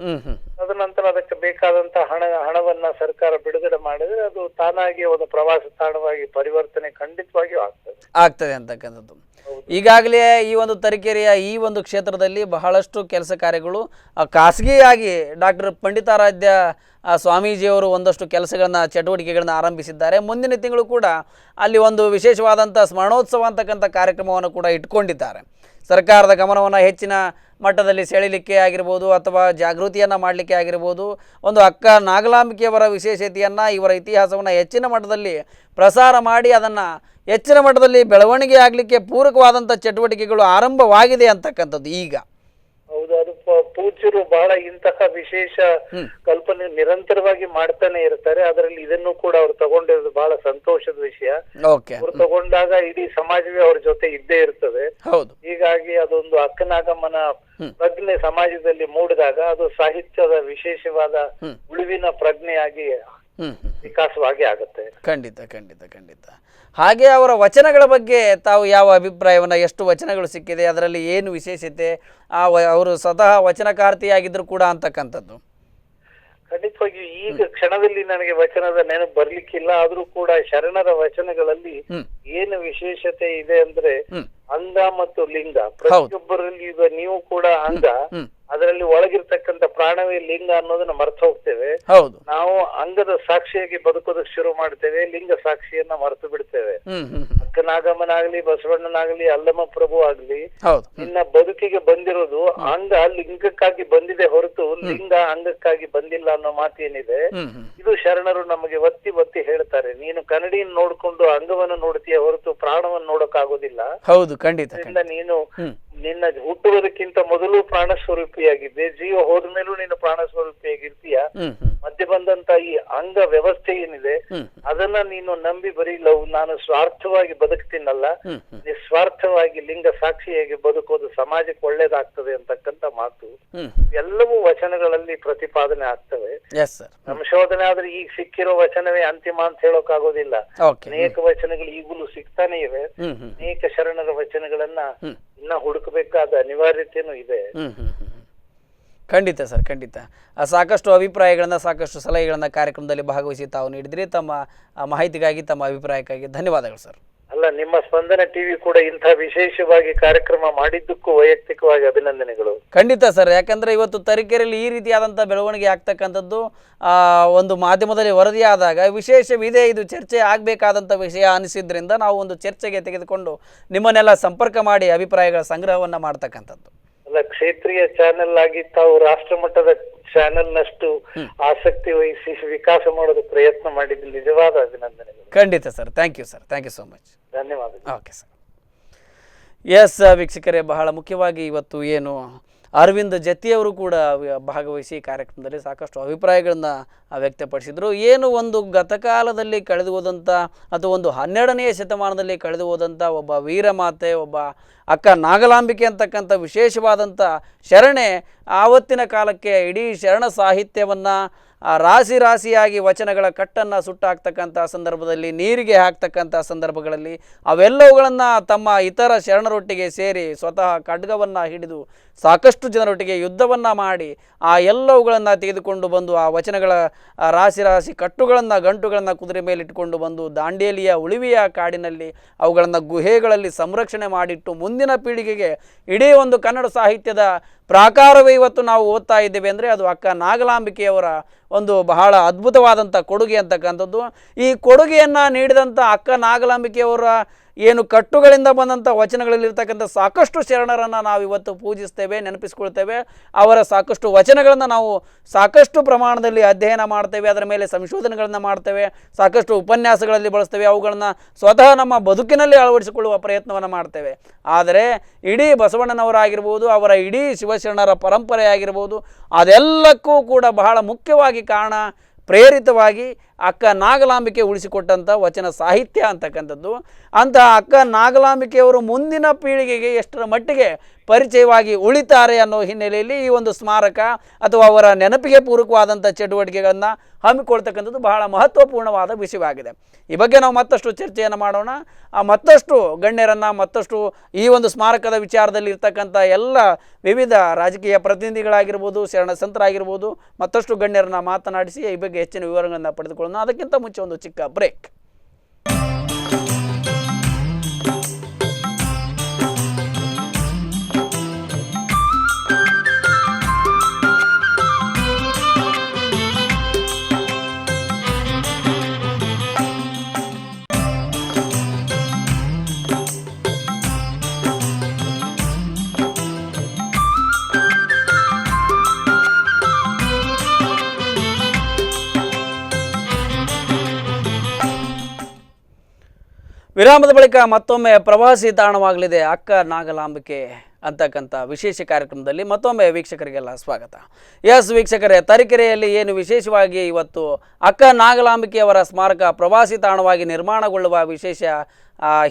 C: ತದನಂತರ ಅದಕ್ಕೆ ಬೇಕಾದಂತ ಹಣವನ್ನ ಸರ್ಕಾರ ಬಿಡುಗಡೆ ಮಾಡಿದ್ರೆ ಅದು ತಾನಾಗಿ ಒಂದು ಪ್ರವಾಸ ತಾಣವಾಗಿ ಪರಿವರ್ತನೆ ಖಂಡಿತವಾಗಿಯೂ
A: ಆಗ್ತದೆ ಅಂತಕ್ಕಂಥದ್ದು. ಈಗಾಗಲೇ ಈ ಒಂದು ತರೀಕೆರೆಯ ಈ ಒಂದು ಕ್ಷೇತ್ರದಲ್ಲಿ ಬಹಳಷ್ಟು ಕೆಲಸ ಕಾರ್ಯಗಳು ಖಾಸಗಿಯಾಗಿ ಡಾಕ್ಟರ್ ಪಂಡಿತಾರಾಧ್ಯ ಸ್ವಾಮೀಜಿಯವರು ಒಂದಷ್ಟು ಚಟುವಟಿಕೆಗಳನ್ನು ಆರಂಭಿಸಿದ್ದಾರೆ. ಮುಂದಿನ ತಿಂಗಳು ಕೂಡ ಅಲ್ಲಿ ಒಂದು ವಿಶೇಷವಾದಂಥ ಸ್ಮರಣೋತ್ಸವ ಅಂತಕ್ಕಂಥ ಕಾರ್ಯಕ್ರಮವನ್ನು ಕೂಡ ಇಟ್ಕೊಂಡಿದ್ದಾರೆ. ಸರ್ಕಾರದ ಗಮನವನ್ನು ಹೆಚ್ಚಿನ ಮಟ್ಟದಲ್ಲಿ ಸೆಳೆಯಲಿಕ್ಕೆ ಆಗಿರ್ಬೋದು ಅಥವಾ ಜಾಗೃತಿಯನ್ನು ಮಾಡಲಿಕ್ಕೆ ಆಗಿರ್ಬೋದು, ಒಂದು ಅಕ್ಕ ನಾಗಲಾಂಬಿಕೆಯವರ ವಿಶೇಷತೆಯನ್ನು, ಇವರ ಇತಿಹಾಸವನ್ನು ಹೆಚ್ಚಿನ ಮಟ್ಟದಲ್ಲಿ ಪ್ರಸಾರ ಮಾಡಿ ಅದನ್ನು ಹೆಚ್ಚಿನ ಮಟ್ಟದಲ್ಲಿ ಬೆಳವಣಿಗೆ ಆಗಲಿಕ್ಕೆ ಪೂರಕವಾದಂಥ ಚಟುವಟಿಕೆಗಳು ಆರಂಭವಾಗಿದೆ ಅಂತಕ್ಕಂಥದ್ದು ಈಗ.
C: ಹೌದು, ಅದು ಪೂಜ್ಯರು ಬಹಳ ಇಂತಹ ವಿಶೇಷ ಕಲ್ಪನೆ ನಿರಂತರವಾಗಿ ಮಾಡ್ತಾನೆ ಇರ್ತಾರೆ. ಅದರಲ್ಲಿ ಇದನ್ನು ಕೂಡ ಅವ್ರು ತಗೊಂಡಿರೋದು ಬಹಳ ಸಂತೋಷದ ವಿಷಯ. ಅವ್ರು ತಗೊಂಡಾಗ ಇಡೀ ಸಮಾಜವೇ ಅವ್ರ ಜೊತೆ ಇದ್ದೇ ಇರ್ತದೆ. ಹೀಗಾಗಿ ಅದೊಂದು ಅಕ್ಕನಾಗಮ್ಮನ ಪ್ರಜ್ಞೆ ಸಮಾಜದಲ್ಲಿ ಮೂಡಿದಾಗ ಅದು ಸಾಹಿತ್ಯದ ವಿಶೇಷವಾದ ಉಳಿವಿನ ಪ್ರಜ್ಞೆಯಾಗಿ ವಿಕಾಸವಾಗಿ ಆಗುತ್ತೆ.
A: ಖಂಡಿತ. ಹಾಗೆ ಅವರ ವಚನಗಳ ಬಗ್ಗೆ ತಾವು ಯಾವ ಅಭಿಪ್ರಾಯವನ್ನು, ಎಷ್ಟು ವಚನಗಳು ಸಿಕ್ಕಿದೆ, ಅದರಲ್ಲಿ ಏನು ವಿಶೇಷತೆ, ಅವರು ಸ್ವತಃ ವಚನಕಾರ್ತಿಯಾಗಿದ್ರು ಕೂಡ ಅಂತಕ್ಕಂಥದ್ದು?
C: ಖಂಡಿತವಾಗಿ ಈಗ ಕ್ಷಣದಲ್ಲಿ ನನಗೆ ವಚನದ ನೆನಪು ಬರ್ಲಿಕ್ಕಿಲ್ಲ, ಆದ್ರೂ ಕೂಡ ಶರಣರ ವಚನಗಳಲ್ಲಿ ಏನು ವಿಶೇಷತೆ ಇದೆ ಅಂದ್ರೆ ಅಂಗ ಮತ್ತು ಲಿಂಗ. ಪ್ರತಿಯೊಬ್ಬರಲ್ಲಿ ಈಗ ನೀವು ಕೂಡ ಅಂಗ, ಅದರಲ್ಲಿ ಒಳಗಿರ್ತಕ್ಕಂಥ ಪ್ರಾಣವೇ ಲಿಂಗ ಅನ್ನೋದನ್ನ ಮರ್ತು ಹೋಗ್ತೇವೆ. ನಾವು ಅಂಗದ ಸಾಕ್ಷಿಯಾಗಿ ಬದುಕೋದಕ್ಕೆ ಶುರು ಮಾಡ್ತೇವೆ, ಲಿಂಗ ಸಾಕ್ಷಿಯನ್ನ ಮರೆತು ಬಿಡ್ತೇವೆ. ಅಕ್ಕನಾಗಮ್ಮನಾಗ್ಲಿ, ಬಸವಣ್ಣನಾಗ್ಲಿ, ಅಲ್ಲಮ್ಮ ಪ್ರಭು ಆಗ್ಲಿ, ಇನ್ನ ಬದುಕಿಗೆ ಬಂದಿರೋದು ಅಂಗ ಲಿಂಗಕ್ಕಾಗಿ ಬಂದಿದೆ ಹೊರತು ಲಿಂಗ ಅಂಗಕ್ಕಾಗಿ ಬಂದಿಲ್ಲ ಅನ್ನೋ ಮಾತೇನಿದೆ, ಇದು ಶರಣರು ನಮಗೆ ಒತ್ತಿ ಹೇಳ್ತಾರೆ. ನೀನು ಕನ್ನಡಿಯನ್ನು ನೋಡ್ಕೊಂಡು ಅಂಗವನ್ನು ನೋಡ್ತೀಯ ಹೊರತು ಪ್ರಾಣವನ್ನು ನೋಡಕ್ ಹೇಳೋಕ್ಕಾಗೋದಿಲ್ಲ.
A: ಹೌದು, ಖಂಡಿತ.
C: ನೀನು ನಿನ್ನ ಹುಟ್ಟುವುದಕ್ಕಿಂತ ಮೊದಲು ಪ್ರಾಣ ಸ್ವರೂಪಿಯಾಗಿದ್ದೆ, ಜೀವ ಹೋದ್ಮೇಲೂ ನೀನು ಪ್ರಾಣ ಸ್ವರೂಪಿಯಾಗಿರ್ತೀಯ. ಮಧ್ಯೆ ಬಂದಂತ ಈ ಅಂಗ ವ್ಯವಸ್ಥೆ ಏನಿದೆ ಅದನ್ನ ನೀನು ನಂಬಿ ಬರೀ ನಾನು ಸ್ವಾರ್ಥವಾಗಿ ಬದುಕ್ತೀನಲ್ಲ, ನಿಸ್ವಾರ್ಥವಾಗಿ ಲಿಂಗ ಸಾಕ್ಷಿಯಾಗಿ ಬದುಕೋದು ಸಮಾಜಕ್ಕೆ ಒಳ್ಳೇದಾಗ್ತದೆ ಅಂತಕ್ಕಂತ ಮಾತು ಎಲ್ಲವೂ ವಚನಗಳಲ್ಲಿ ಪ್ರತಿಪಾದನೆ ಆಗ್ತವೆ. ಸಂಶೋಧನೆ ಆದ್ರೆ ಈಗ ಸಿಕ್ಕಿರೋ ವಚನವೇ ಅಂತಿಮ ಅಂತ ಹೇಳೋಕ್ಕಾಗೋದಿಲ್ಲ. ಅನೇಕ ವಚನಗಳು ಈಗಲೂ ಸಿಗ್ತಾನೆ ಇವೆ. ಅನೇಕ ಶರಣರ ವಚನಗಳನ್ನ ಇನ್ನ ಹುಡುಕಬೇಕಾದ ಅನಿವಾರ್ಯತೆನೂ ಇದೆ.
A: ಖಂಡಿತ ಸರ್, ಖಂಡಿತ. ಸಾಕಷ್ಟು ಅಭಿಪ್ರಾಯಗಳನ್ನ, ಸಾಕಷ್ಟು ಸಲಹೆಗಳನ್ನ ಕಾರ್ಯಕ್ರಮದಲ್ಲಿ ಭಾಗವಹಿಸಿ ತಾವು ನೀಡಿದ್ರಿ. ತಮ್ಮ ಮಾಹಿತಿಗಾಗಿ, ತಮ್ಮ ಅಭಿಪ್ರಾಯಕ್ಕಾಗಿ ಧನ್ಯವಾದಗಳು ಸರ್.
C: ಅಲ್ಲ, ನಿಮ್ಮ ಸ್ಪಂದನ ಟಿವಿ ಕೂಡ ಇಂಥ ವಿಶೇಷವಾಗಿ ಕಾರ್ಯಕ್ರಮ ಮಾಡಿದ್ದಕ್ಕೂ ವೈಯಕ್ತಿಕವಾಗಿ ಅಭಿನಂದನೆಗಳು.
A: ಖಂಡಿತ ಸರ್, ಯಾಕಂದ್ರೆ ಇವತ್ತು ತರೀಕೆರೆಯಲ್ಲಿ ಈ ರೀತಿಯಾದಂಥ ಬೆಳವಣಿಗೆ ಆಗ್ತಕ್ಕಂಥದ್ದು ಒಂದು ಮಾಧ್ಯಮದಲ್ಲಿ ವರದಿಯಾದಾಗ ವಿಶೇಷವಿದೆ, ಇದು ಚರ್ಚೆ ಆಗಬೇಕಾದಂಥ ವಿಷಯ ಅನಿಸಿದ್ರಿಂದ ನಾವು ಒಂದು ಚರ್ಚೆಗೆ ತೆಗೆದುಕೊಂಡು ನಿಮ್ಮನ್ನೆಲ್ಲ ಸಂಪರ್ಕ ಮಾಡಿ ಅಭಿಪ್ರಾಯಗಳ ಸಂಗ್ರಹವನ್ನ ಮಾಡ್ತಕ್ಕಂಥದ್ದು.
C: ಅಲ್ಲ, ಕ್ಷೇತ್ರೀಯ ಚಾನೆಲ್ ಆಗಿ ತಾವು ರಾಷ್ಟ್ರ ಮಟ್ಟದ ಚಾನೆಲ್ ನಷ್ಟು ಆಸಕ್ತಿ ವಹಿಸಿ ವಿಕಾಸ ಮಾಡೋದು ಪ್ರಯತ್ನ ಮಾಡಿದ್ದು ನಿಜವಾದ ಅಭಿನಂದನೆಗಳು.
A: ಖಂಡಿತ sir, thank you sir, thank you so much.
C: ಧನ್ಯವಾದ.
A: Okay sir. ಎಸ್ ವೀಕ್ಷಕರೇ, ಬಹಳ ಮುಖ್ಯವಾಗಿ ಇವತ್ತು ಏನು ಅರವಿಂದ್ ಜತ್ತಿಯವರು ಕೂಡ ಭಾಗವಹಿಸಿ ಕಾರ್ಯಕ್ರಮದಲ್ಲಿ ಸಾಕಷ್ಟು ಅಭಿಪ್ರಾಯಗಳನ್ನು ವ್ಯಕ್ತಪಡಿಸಿದರು. ಏನು ಒಂದು ಗತಕಾಲದಲ್ಲಿ ಕಳೆದು ಹೋದಂಥ ಅಥವಾ ಒಂದು 12ನೇ ಶತಮಾನದಲ್ಲಿ ಕಳೆದು ಹೋದಂಥ ಒಬ್ಬ ವೀರಮಾತೆ, ಒಬ್ಬ ಅಕ್ಕ ನಾಗಲಾಂಬಿಕೆ ಅಂತಕ್ಕಂಥ ವಿಶೇಷವಾದಂಥ ಶರಣೆ ಆವತ್ತಿನ ಕಾಲಕ್ಕೆ ಇಡೀ ಶರಣ ಸಾಹಿತ್ಯವನ್ನು ರಾಶಿ ರಾಶಿಯಾಗಿ ವಚನಗಳ ಕಟ್ಟನ್ನು ಸುಟ್ಟಾಕ್ತಕ್ಕಂಥ ಸಂದರ್ಭದಲ್ಲಿ, ನೀರಿಗೆ ಹಾಕ್ತಕ್ಕಂಥ ಸಂದರ್ಭಗಳಲ್ಲಿ ಅವೆಲ್ಲವುಗಳನ್ನು ತಮ್ಮ ಇತರ ಶರಣರೊಟ್ಟಿಗೆ ಸೇರಿ ಸ್ವತಃ ಖಡ್ಗವನ್ನು ಹಿಡಿದು ಸಾಕಷ್ಟು ಜನರೊಟ್ಟಿಗೆ ಯುದ್ಧವನ್ನು ಮಾಡಿ ಆ ಎಲ್ಲವುಗಳನ್ನು ತೆಗೆದುಕೊಂಡು ಬಂದು ಆ ವಚನಗಳ ರಾಶಿ ರಾಶಿ ಕಟ್ಟುಗಳನ್ನು, ಗಂಟುಗಳನ್ನು ಕುದುರೆ ಮೇಲಿಟ್ಟುಕೊಂಡು ಬಂದು ದಾಂಡೇಲಿಯ ಉಳಿವಿಯ ಕಾಡಿನಲ್ಲಿ ಅವುಗಳನ್ನು ಗುಹೆಗಳಲ್ಲಿ ಸಂರಕ್ಷಣೆ ಮಾಡಿಟ್ಟು ಮುಂದಿನ ಪೀಳಿಗೆಗೆ ಇಡೀ ಒಂದು ಕನ್ನಡ ಸಾಹಿತ್ಯದ ಪ್ರಾಕಾರವೇ ಇವತ್ತು ನಾವು ಓದ್ತಾ ಇದ್ದೇವೆ ಅಂದರೆ ಅದು ಅಕ್ಕ ನಾಗಲಾಂಬಿಕೆಯವರ ಒಂದು ಬಹಳ ಅದ್ಭುತವಾದಂಥ ಕೊಡುಗೆ ಅಂತಕ್ಕಂಥದ್ದು. ಈ ಕೊಡುಗೆಯನ್ನು ನೀಡಿದಂಥ ಅಕ್ಕ ನಾಗಲಾಂಬಿಕೆಯವರ ಏನು ಕಟ್ಟುಗಳಿಂದ ಬಂದಂಥ ವಚನಗಳಲ್ಲಿರ್ತಕ್ಕಂಥ ಸಾಕಷ್ಟು ಶರಣರನ್ನು ನಾವು ಇವತ್ತು ಪೂಜಿಸ್ತೇವೆ, ನೆನಪಿಸ್ಕೊಳ್ತೇವೆ. ಅವರ ಸಾಕಷ್ಟು ವಚನಗಳನ್ನು ನಾವು ಸಾಕಷ್ಟು ಪ್ರಮಾಣದಲ್ಲಿ ಅಧ್ಯಯನ ಮಾಡ್ತೇವೆ, ಅದರ ಮೇಲೆ ಸಂಶೋಧನೆಗಳನ್ನು ಮಾಡ್ತೇವೆ, ಸಾಕಷ್ಟು ಉಪನ್ಯಾಸಗಳಲ್ಲಿ ಬಳಸ್ತೇವೆ, ಅವುಗಳನ್ನು ಸ್ವತಃ ನಮ್ಮ ಬದುಕಿನಲ್ಲಿ ಅಳವಡಿಸಿಕೊಳ್ಳುವ ಪ್ರಯತ್ನವನ್ನು ಮಾಡ್ತೇವೆ. ಆದರೆ ಇಡೀ ಬಸವಣ್ಣನವರಾಗಿರ್ಬೋದು, ಅವರ ಇಡೀ ಶಿವಶರಣರ ಪರಂಪರೆ ಆಗಿರ್ಬೋದು, ಅದೆಲ್ಲಕ್ಕೂ ಕೂಡ ಬಹಳ ಮುಖ್ಯವಾಗಿ ಕಾರಣ ಪ್ರೇರಿತವಾಗಿ ಅಕ್ಕ ನಾಗಲಾಂಬಿಕೆ ಉಳಿಸಿಕೊಟ್ಟಂಥ ವಚನ ಸಾಹಿತ್ಯ ಅಂತಕ್ಕಂಥದ್ದು. ಅಂತಹ ಅಕ್ಕ ನಾಗಲಾಂಬಿಕೆಯವರು ಮುಂದಿನ ಪೀಳಿಗೆಗೆ ಎಷ್ಟರ ಮಟ್ಟಿಗೆ ಪರಿಚಯವಾಗಿ ಉಳಿತಾರೆ ಅನ್ನೋ ಹಿನ್ನೆಲೆಯಲ್ಲಿ ಈ ಒಂದು ಸ್ಮಾರಕ ಅಥವಾ ಅವರ ನೆನಪಿಗೆ ಪೂರಕವಾದಂಥ ಚಟುವಟಿಕೆಗಳನ್ನು ಹಮ್ಮಿಕೊಳ್ತಕ್ಕಂಥದ್ದು ಬಹಳ ಮಹತ್ವಪೂರ್ಣವಾದ ವಿಷಯವಾಗಿದೆ. ಈ ಬಗ್ಗೆ ನಾವು ಮತ್ತಷ್ಟು ಚರ್ಚೆಯನ್ನು ಮಾಡೋಣ. ಮತ್ತಷ್ಟು ಗಣ್ಯರನ್ನು, ಮತ್ತಷ್ಟು ಈ ಒಂದು ಸ್ಮಾರಕದ ವಿಚಾರದಲ್ಲಿ ಇರ್ತಕ್ಕಂಥ ಎಲ್ಲ ವಿವಿಧ ರಾಜಕೀಯ ಪ್ರತಿನಿಧಿಗಳಾಗಿರ್ಬೋದು, ಶರಣ ಸಂತರಾಗಿರ್ಬೋದು, ಮತ್ತಷ್ಟು ಗಣ್ಯರನ್ನು ಮಾತನಾಡಿಸಿ ಈ ಬಗ್ಗೆ ಹೆಚ್ಚಿನ ವಿವರಗಳನ್ನು ಪಡೆದುಕೊಳ್ಳೋಣ. ಅದಕ್ಕಿಂತ ಮುಂಚೆ ಒಂದು ಚಿಕ್ಕ ಬ್ರೇಕ್. ವಿರಾಮದ ಬಳಿಕ ಮತ್ತೊಮ್ಮೆ ಪ್ರವಾಸಿ ತಾಣವಾಗಲಿದೆ ಅಕ್ಕ ನಾಗಲಾಂಬಿಕೆ ಅಂತಕ್ಕಂಥ ವಿಶೇಷ ಕಾರ್ಯಕ್ರಮದಲ್ಲಿ ಮತ್ತೊಮ್ಮೆ ವೀಕ್ಷಕರಿಗೆಲ್ಲ ಸ್ವಾಗತ. ಎಸ್ ವೀಕ್ಷಕರೇ, ತರೀಕೆರೆಯಲ್ಲಿ ಏನು ವಿಶೇಷವಾಗಿ ಇವತ್ತು ಅಕ್ಕ ನಾಗಲಾಂಬಿಕೆಯವರ ಸ್ಮಾರಕ ಪ್ರವಾಸಿ ತಾಣವಾಗಿ ನಿರ್ಮಾಣಗೊಳ್ಳುವ ವಿಶೇಷ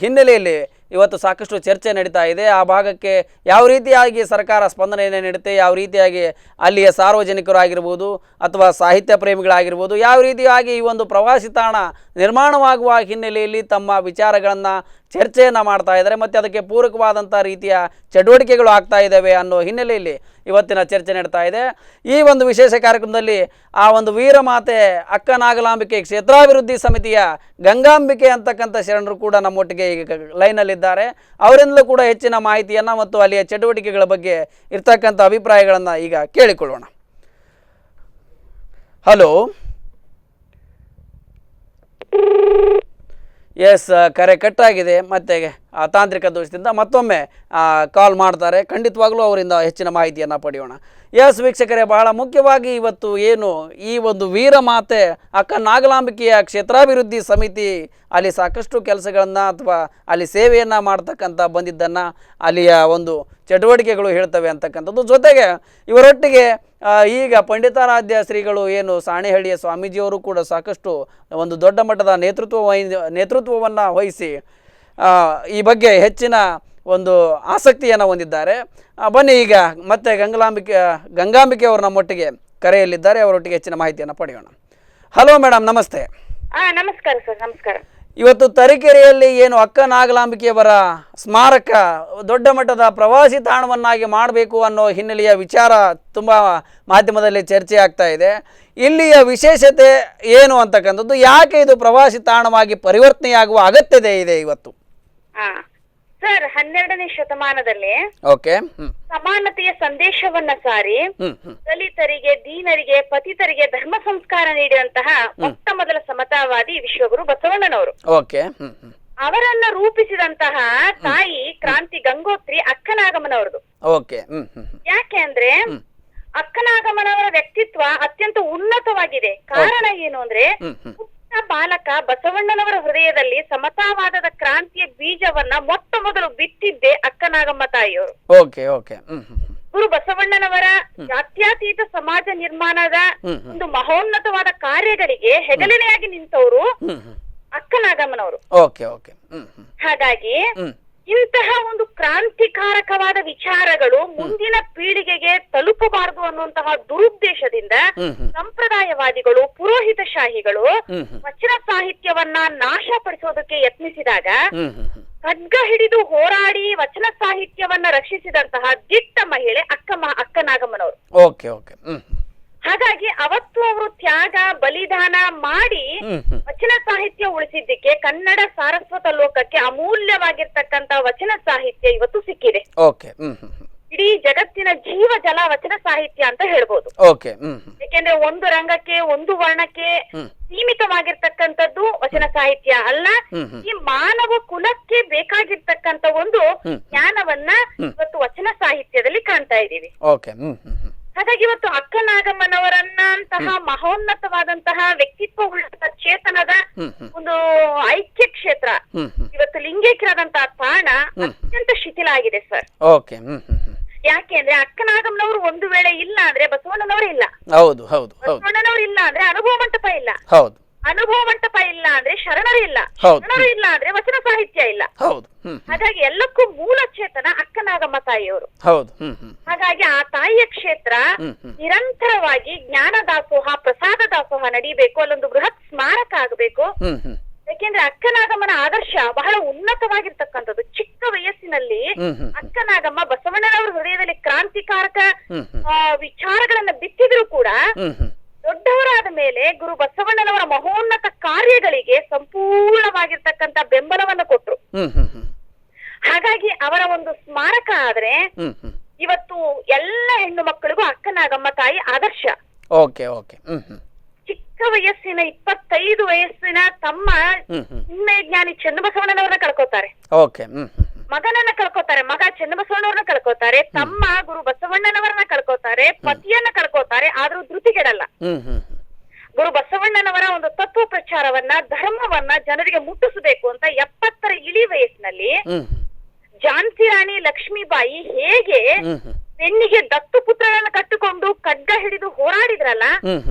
A: ಹಿನ್ನೆಲೆಯಲ್ಲಿ ಇವತ್ತು ಸಾಕಷ್ಟು ಚರ್ಚೆ ನಡೀತಾ ಇದೆ. ಆ ಭಾಗಕ್ಕೆ ಯಾವ ರೀತಿಯಾಗಿ ಸರ್ಕಾರ ಸ್ಪಂದನೆಯನ್ನು ನೀಡುತ್ತೆ, ಯಾವ ರೀತಿಯಾಗಿ ಅಲ್ಲಿಯ ಸಾರ್ವಜನಿಕರು ಆಗಿರ್ಬೋದು ಅಥವಾ ಸಾಹಿತ್ಯ ಪ್ರೇಮಿಗಳಾಗಿರ್ಬೋದು ಯಾವ ರೀತಿಯಾಗಿ ಈ ಒಂದು ಪ್ರವಾಸಿ ತಾಣ ನಿರ್ಮಾಣವಾಗುವ ಹಿನ್ನೆಲೆಯಲ್ಲಿ ತಮ್ಮ ವಿಚಾರಗಳನ್ನು ಚರ್ಚೆಯನ್ನು ಮಾಡ್ತಾ ಇದ್ದಾರೆ ಮತ್ತು ಅದಕ್ಕೆ ಪೂರಕವಾದಂಥ ರೀತಿಯ ಚಟುವಟಿಕೆಗಳು ಆಗ್ತಾ ಇದ್ದಾವೆ ಅನ್ನೋ ಹಿನ್ನೆಲೆಯಲ್ಲಿ ಇವತ್ತಿನ ಚರ್ಚೆ ನಡೀತಾ ಇದೆ. ಈ ಒಂದು ವಿಶೇಷ ಕಾರ್ಯಕ್ರಮದಲ್ಲಿ ಆ ಒಂದು ವೀರಮಾತೆ ಅಕ್ಕ ನಾಗಲಾಂಬಿಕೆ ಕ್ಷೇತ್ರಾಭಿವೃದ್ಧಿ ಸಮಿತಿಯ ಗಂಗಾಂಬಿಕೆ ಅಂತಕ್ಕಂಥ ಶರಣರು ಕೂಡ ನಮ್ಮೊಟ್ಟಿಗೆ ಈಗ ಲೈನಲ್ಲಿದ್ದಾರೆ. ಅವರಿಂದಲೂ ಕೂಡ ಹೆಚ್ಚಿನ ಮಾಹಿತಿಯನ್ನು ಮತ್ತು ಅಲ್ಲಿಯ ಚಟುವಟಿಕೆಗಳ ಬಗ್ಗೆ ಇರ್ತಕ್ಕಂಥ ಅಭಿಪ್ರಾಯಗಳನ್ನು ಈಗ ಕೇಳಿಕೊಳ್ಳೋಣ. ಹಲೋ. ಎಸ್, ಕರೆ ಕಟ್ಟಾಗಿದೆ. ಮತ್ತೆ ತಾಂತ್ರಿಕ ದೋಷದಿಂದ ಮತ್ತೊಮ್ಮೆ ಕಾಲ್ ಮಾಡ್ತಾರೆ. ಖಂಡಿತವಾಗ್ಲೂ ಅವರಿಂದ ಹೆಚ್ಚಿನ ಮಾಹಿತಿಯನ್ನು ಪಡೆಯೋಣ. ಎಸ್ ವೀಕ್ಷಕರೇ, ಬಹಳ ಮುಖ್ಯವಾಗಿ ಇವತ್ತು ಏನು ಈ ಒಂದು ವೀರಮಾತೆ ಅಕ್ಕ ನಾಗಲಾಂಬಿಕೆಯ ಕ್ಷೇತ್ರಾಭಿವೃದ್ಧಿ ಸಮಿತಿ ಅಲ್ಲಿ ಸಾಕಷ್ಟು ಕೆಲಸಗಳನ್ನು ಅಥವಾ ಅಲ್ಲಿ ಸೇವೆಯನ್ನು ಮಾಡ್ತಕ್ಕಂಥ ಬಂದಿದ್ದನ್ನು ಅಲ್ಲಿಯ ಒಂದು ಚಟುವಟಿಕೆಗಳು ಹೇಳ್ತವೆ ಅಂತಕ್ಕಂಥದ್ದು. ಜೊತೆಗೆ ಇವರೊಟ್ಟಿಗೆ ಈಗ ಪಂಡಿತಾರಾಧ್ಯ ಶ್ರೀಗಳು ಏನು ಸಾಣೆಹಳ್ಳಿಯ ಸ್ವಾಮೀಜಿಯವರು ಕೂಡ ಸಾಕಷ್ಟು ಒಂದು ದೊಡ್ಡ ಮಟ್ಟದ ನೇತೃತ್ವವನ್ನು ವಹಿಸಿ ಈ ಬಗ್ಗೆ ಹೆಚ್ಚಿನ ಒಂದು ಆಸಕ್ತಿಯನ್ನು ಹೊಂದಿದ್ದಾರೆ. ಬನ್ನಿ ಈಗ ಮತ್ತೆ ಗಂಗಾಂಬಿಕೆ ಅವರು ನಮ್ಮೊಟ್ಟಿಗೆ ಕರೆಯಲ್ಲಿದ್ದಾರೆ. ಅವರೊಟ್ಟಿಗೆ ಹೆಚ್ಚಿನ ಮಾಹಿತಿಯನ್ನು ಪಡೆಯೋಣ. ಹಲೋ ಮೇಡಮ್, ನಮಸ್ತೆ.
D: ನಮಸ್ಕಾರ ಸರ್. ನಮಸ್ಕಾರ.
A: ಇವತ್ತು ತರೀಕೆರೆಯಲ್ಲಿ ಏನು ಅಕ್ಕ ನಾಗಲಾಂಬಿಕೆಯವರ ಸ್ಮಾರಕ ದೊಡ್ಡ ಮಟ್ಟದ ಪ್ರವಾಸಿ ತಾಣವನ್ನಾಗಿ ಮಾಡಬೇಕು ಅನ್ನೋ ಹಿನ್ನೆಲೆಯ ವಿಚಾರ ತುಂಬ ಮಾಧ್ಯಮದಲ್ಲಿ ಚರ್ಚೆ ಆಗ್ತಾ ಇದೆ. ಇಲ್ಲಿಯ ವಿಶೇಷತೆ ಏನು ಅಂತಕ್ಕಂಥದ್ದು, ಯಾಕೆ ಇದು ಪ್ರವಾಸಿ ತಾಣವಾಗಿ ಪರಿವರ್ತನೆಯಾಗುವ ಅಗತ್ಯತೆ ಇದೆ ಇವತ್ತು?
D: ಸರ್, 12ನೇ ಶತಮಾನದಲ್ಲಿ ಸಮಾನತೆಯ ಸಂದೇಶವನ್ನ ಸಾರಿ ದಲಿತರಿಗೆ, ದೀನರಿಗೆ, ಪತಿತರಿಗೆ ಧರ್ಮ ಸಂಸ್ಕಾರ ನೀಡಿದಂತಹ ಮೊಟ್ಟ ಮೊದಲ ಸಮತಾವಾದಿ ವಿಶ್ವಗುರು ಬಸವಣ್ಣನವರು. ಅವರನ್ನ ರೂಪಿಸಿದಂತಹ ತಾಯಿ ಕ್ರಾಂತಿ ಗಂಗೋತ್ರಿ ಅಕ್ಕನಾಗಮ್ಮನವರದು. ಯಾಕೆ ಅಂದ್ರೆ ಅಕ್ಕನಾಗಮ್ಮನವರ ವ್ಯಕ್ತಿತ್ವ ಅತ್ಯಂತ ಉನ್ನತವಾಗಿದೆ. ಕಾರಣ ಏನು ಅಂದ್ರೆ ಬಾಲಕ ಬಸವಣ್ಣನವರ ಹೃದಯದಲ್ಲಿ ಸಮತಾವಾದದ ಕ್ರಾಂತಿಯ ಬೀಜವನ್ನ ಮೊಟ್ಟ ಮೊದಲು ಬಿತ್ತಿದ್ದೆ ಅಕ್ಕನಾಗಮ್ಮ ತಾಯಿಯವರು. ಗುರು ಬಸವಣ್ಣನವರ ಜಾತ್ಯತೀತ ಸಮಾಜ ನಿರ್ಮಾಣದ ಒಂದು ಮಹೋನ್ನತವಾದ ಕಾರ್ಯಗಳಿಗೆ ಹೆಗಲಿನೆಯಾಗಿ ನಿಂತವರು ಅಕ್ಕನಾಗಮ್ಮನವರು. ಹಾಗಾಗಿ ಇಂತಹ ಒಂದು ಕ್ರಾಂತಿಕಾರಕವಾದ ವಿಚಾರಗಳು ಮುಂದಿನ ಪೀಳಿಗೆಗೆ ತಲುಪಬಾರದು ಅನ್ನುವಂತಹ ದುರುದ್ದೇಶದಿಂದ ಸಂಪ್ರದಾಯವಾದಿಗಳು, ಪುರೋಹಿತಶಾಹಿಗಳು ವಚನ ಸಾಹಿತ್ಯವನ್ನ ನಾಶಪಡಿಸೋದಕ್ಕೆ ಯತ್ನಿಸಿದಾಗ ಖಡ್ಗ ಹಿಡಿದು ಹೋರಾಡಿ ವಚನ ಸಾಹಿತ್ಯವನ್ನ ರಕ್ಷಿಸಿದಂತಹ ದಿಟ್ಟ ಮಹಿಳೆ ಅಕ್ಕನಾಗಮ್ಮನವರು. ಹಾಗಾಗಿ ಅವತ್ತು ಅವರು ತ್ಯಾಗ ಬಲಿದಾನ ಮಾಡಿ ವಚನ ಸಾಹಿತ್ಯ ಉಳಿಸಿದ್ದಕ್ಕೆ ಕನ್ನಡ ಸಾರಸ್ವತ ಲೋಕಕ್ಕೆ ಅಮೂಲ್ಯವಾಗಿರ್ತಕ್ಕಂತ ವಚನ ಸಾಹಿತ್ಯ ಇವತ್ತು ಸಿಕ್ಕಿದೆ. ಇಡೀ ಜಗತ್ತಿನ ಜೀವ ಜಲ ವಚನ ಸಾಹಿತ್ಯ ಅಂತ ಹೇಳ್ಬೋದು. ಯಾಕೆಂದ್ರೆ ಒಂದು ರಂಗಕ್ಕೆ, ಒಂದು ವರ್ಣಕ್ಕೆ ಸೀಮಿತವಾಗಿರ್ತಕ್ಕಂಥದ್ದು ವಚನ ಸಾಹಿತ್ಯ ಅಲ್ಲ. ಈ ಮಾನವ ಕುಲಕ್ಕೆ ಬೇಕಾಗಿರ್ತಕ್ಕಂಥ ಒಂದು ಜ್ಞಾನವನ್ನ ಇವತ್ತು ವಚನ ಸಾಹಿತ್ಯದಲ್ಲಿ ಕಾಣ್ತಾ ಇದ್ದೀವಿ. ಹಾಗಾಗಿ ಇವತ್ತು ಅಕ್ಕನಾಗಮ್ಮನವರನ್ನಂತಹ ಮಹೋನ್ನತವಾದಂತಹ ವ್ಯಕ್ತಿತ್ವ ಉಳ್ಳಂತಹ ಚೇತನದ ಒಂದು ಐಕ್ಯ ಕ್ಷೇತ್ರ ಇವತ್ತು ಲಿಂಗೈಕ್ಯರಾದಂತಹ ತಾಣ ಅತ್ಯಂತ ಶಿಥಿಲ ಆಗಿದೆ ಸರ್. ಯಾಕೆ ಅಂದ್ರೆ ಅಕ್ಕನಾಗಮ್ಮನವರು ಒಂದು ವೇಳೆ ಇಲ್ಲ ಅಂದ್ರೆ ಬಸವಣ್ಣನವರು ಇಲ್ಲ, ಬಸವಣ್ಣನವರು ಇಲ್ಲ ಅಂದ್ರೆ ಅನುಭವ ಮಂಟಪ ಇಲ್ಲ, ಅನುಭವ ಮಂಟಪ ಇಲ್ಲ ಅಂದ್ರೆ ಶರಣರು ಇಲ್ಲ, ಶರಣರು ಇಲ್ಲ ಅಂದ್ರೆ ವಚನ ಸಾಹಿತ್ಯ ಇಲ್ಲ. ಹಾಗಾಗಿ ಎಲ್ಲಕ್ಕೂ ಮೂಲ ಚೇತನ ಅಕ್ಕನಾಗಮ್ಮ ತಾಯಿಯವರು. ಹಾಗಾಗಿ ಆ ತಾಯಿಯ ಕ್ಷೇತ್ರ ನಿರಂತರವಾಗಿ ಜ್ಞಾನ ದಾಸೋಹ, ಪ್ರಸಾದ ದಾಸೋಹ ನಡೀಬೇಕು. ಅಲ್ಲೊಂದು ಬೃಹತ್ ಸ್ಮಾರಕ ಆಗಬೇಕು. ಯಾಕೆಂದ್ರೆ ಅಕ್ಕನಾಗಮ್ಮನ ಆದರ್ಶ ಬಹಳ ಉನ್ನತವಾಗಿರ್ತಕ್ಕಂಥದ್ದು. ಚಿಕ್ಕ ವಯಸ್ಸಿನಲ್ಲಿ ಅಕ್ಕನಾಗಮ್ಮ ಬಸವಣ್ಣನವರ ಹೃದಯದಲ್ಲಿ ಕ್ರಾಂತಿಕಾರಕ ವಿಚಾರಗಳನ್ನ ಬಿತ್ತಿದ್ರು ಕೂಡ ದೊಡ್ಡವರಾದ ಮೇಲೆ ಗುರು ಬಸವಣ್ಣನವರ ಮಹೋನ್ನತ ಕಾರ್ಯಗಳಿಗೆ ಸಂಪೂರ್ಣವಾಗಿರ್ತಕ್ಕಂಥ ಬೆಂಬಲವನ್ನು ಕೊಟ್ರು. ಹಾಗಾಗಿ ಅವರ ಒಂದು ಸ್ಮಾರಕ ಆದ್ರೆ ಇವತ್ತು ಎಲ್ಲ ಹೆಣ್ಣು ಮಕ್ಕಳಿಗೂ ಅಕ್ಕನಾಗಮ್ಮ ತಾಯಿ ಆದರ್ಶ. ಚಿಕ್ಕ ವಯಸ್ಸಿನ 25 ವಯಸ್ಸಿನ ತಮ್ಮ ಜ್ಞಾನಿ ಚನ್ನಬಸವಣ್ಣನವರನ್ನ ಕಳ್ಕೊತಾರೆ, ಮಗನನ್ನ ಕಳ್ಕೊತಾರೆ, ಮಗ ಚನ್ನಬಸವಣ್ಣವ್ರನ್ನ ಕಳ್ಕೊತಾರೆ, ತಮ್ಮ ಗುರು ಬಸವಣ್ಣನವರನ್ನ ಕಳ್ಕೊತಾರೆ, ಪತಿಯನ್ನ ಕಳ್ಕೊತಾರೆ. ಆದ್ರೂ ಧೃತಿಗೆಡಲ್ಲ. ಗುರು ಬಸವಣ್ಣನವರ ಒಂದು ತತ್ವ ಪ್ರಚಾರವನ್ನ, ಧರ್ಮವನ್ನ ಜನರಿಗೆ ಮುಟ್ಟಿಸಬೇಕು ಅಂತ 70ರ ಇಳಿ ವಯಸ್ಸಿನಲ್ಲಿ ಝಾನ್ಸಿ ರಾಣಿ ಲಕ್ಷ್ಮೀಬಾಯಿ ಹೇಗೆ ಬೆನ್ನಿಗೆ ದತ್ತು ಪುತ್ರರನ್ನ ಕಟ್ಟಿಕೊಂಡು ಖಡ್ಗ ಹಿಡಿದು ಹೋರಾಡಿದ್ರಲ್ಲ,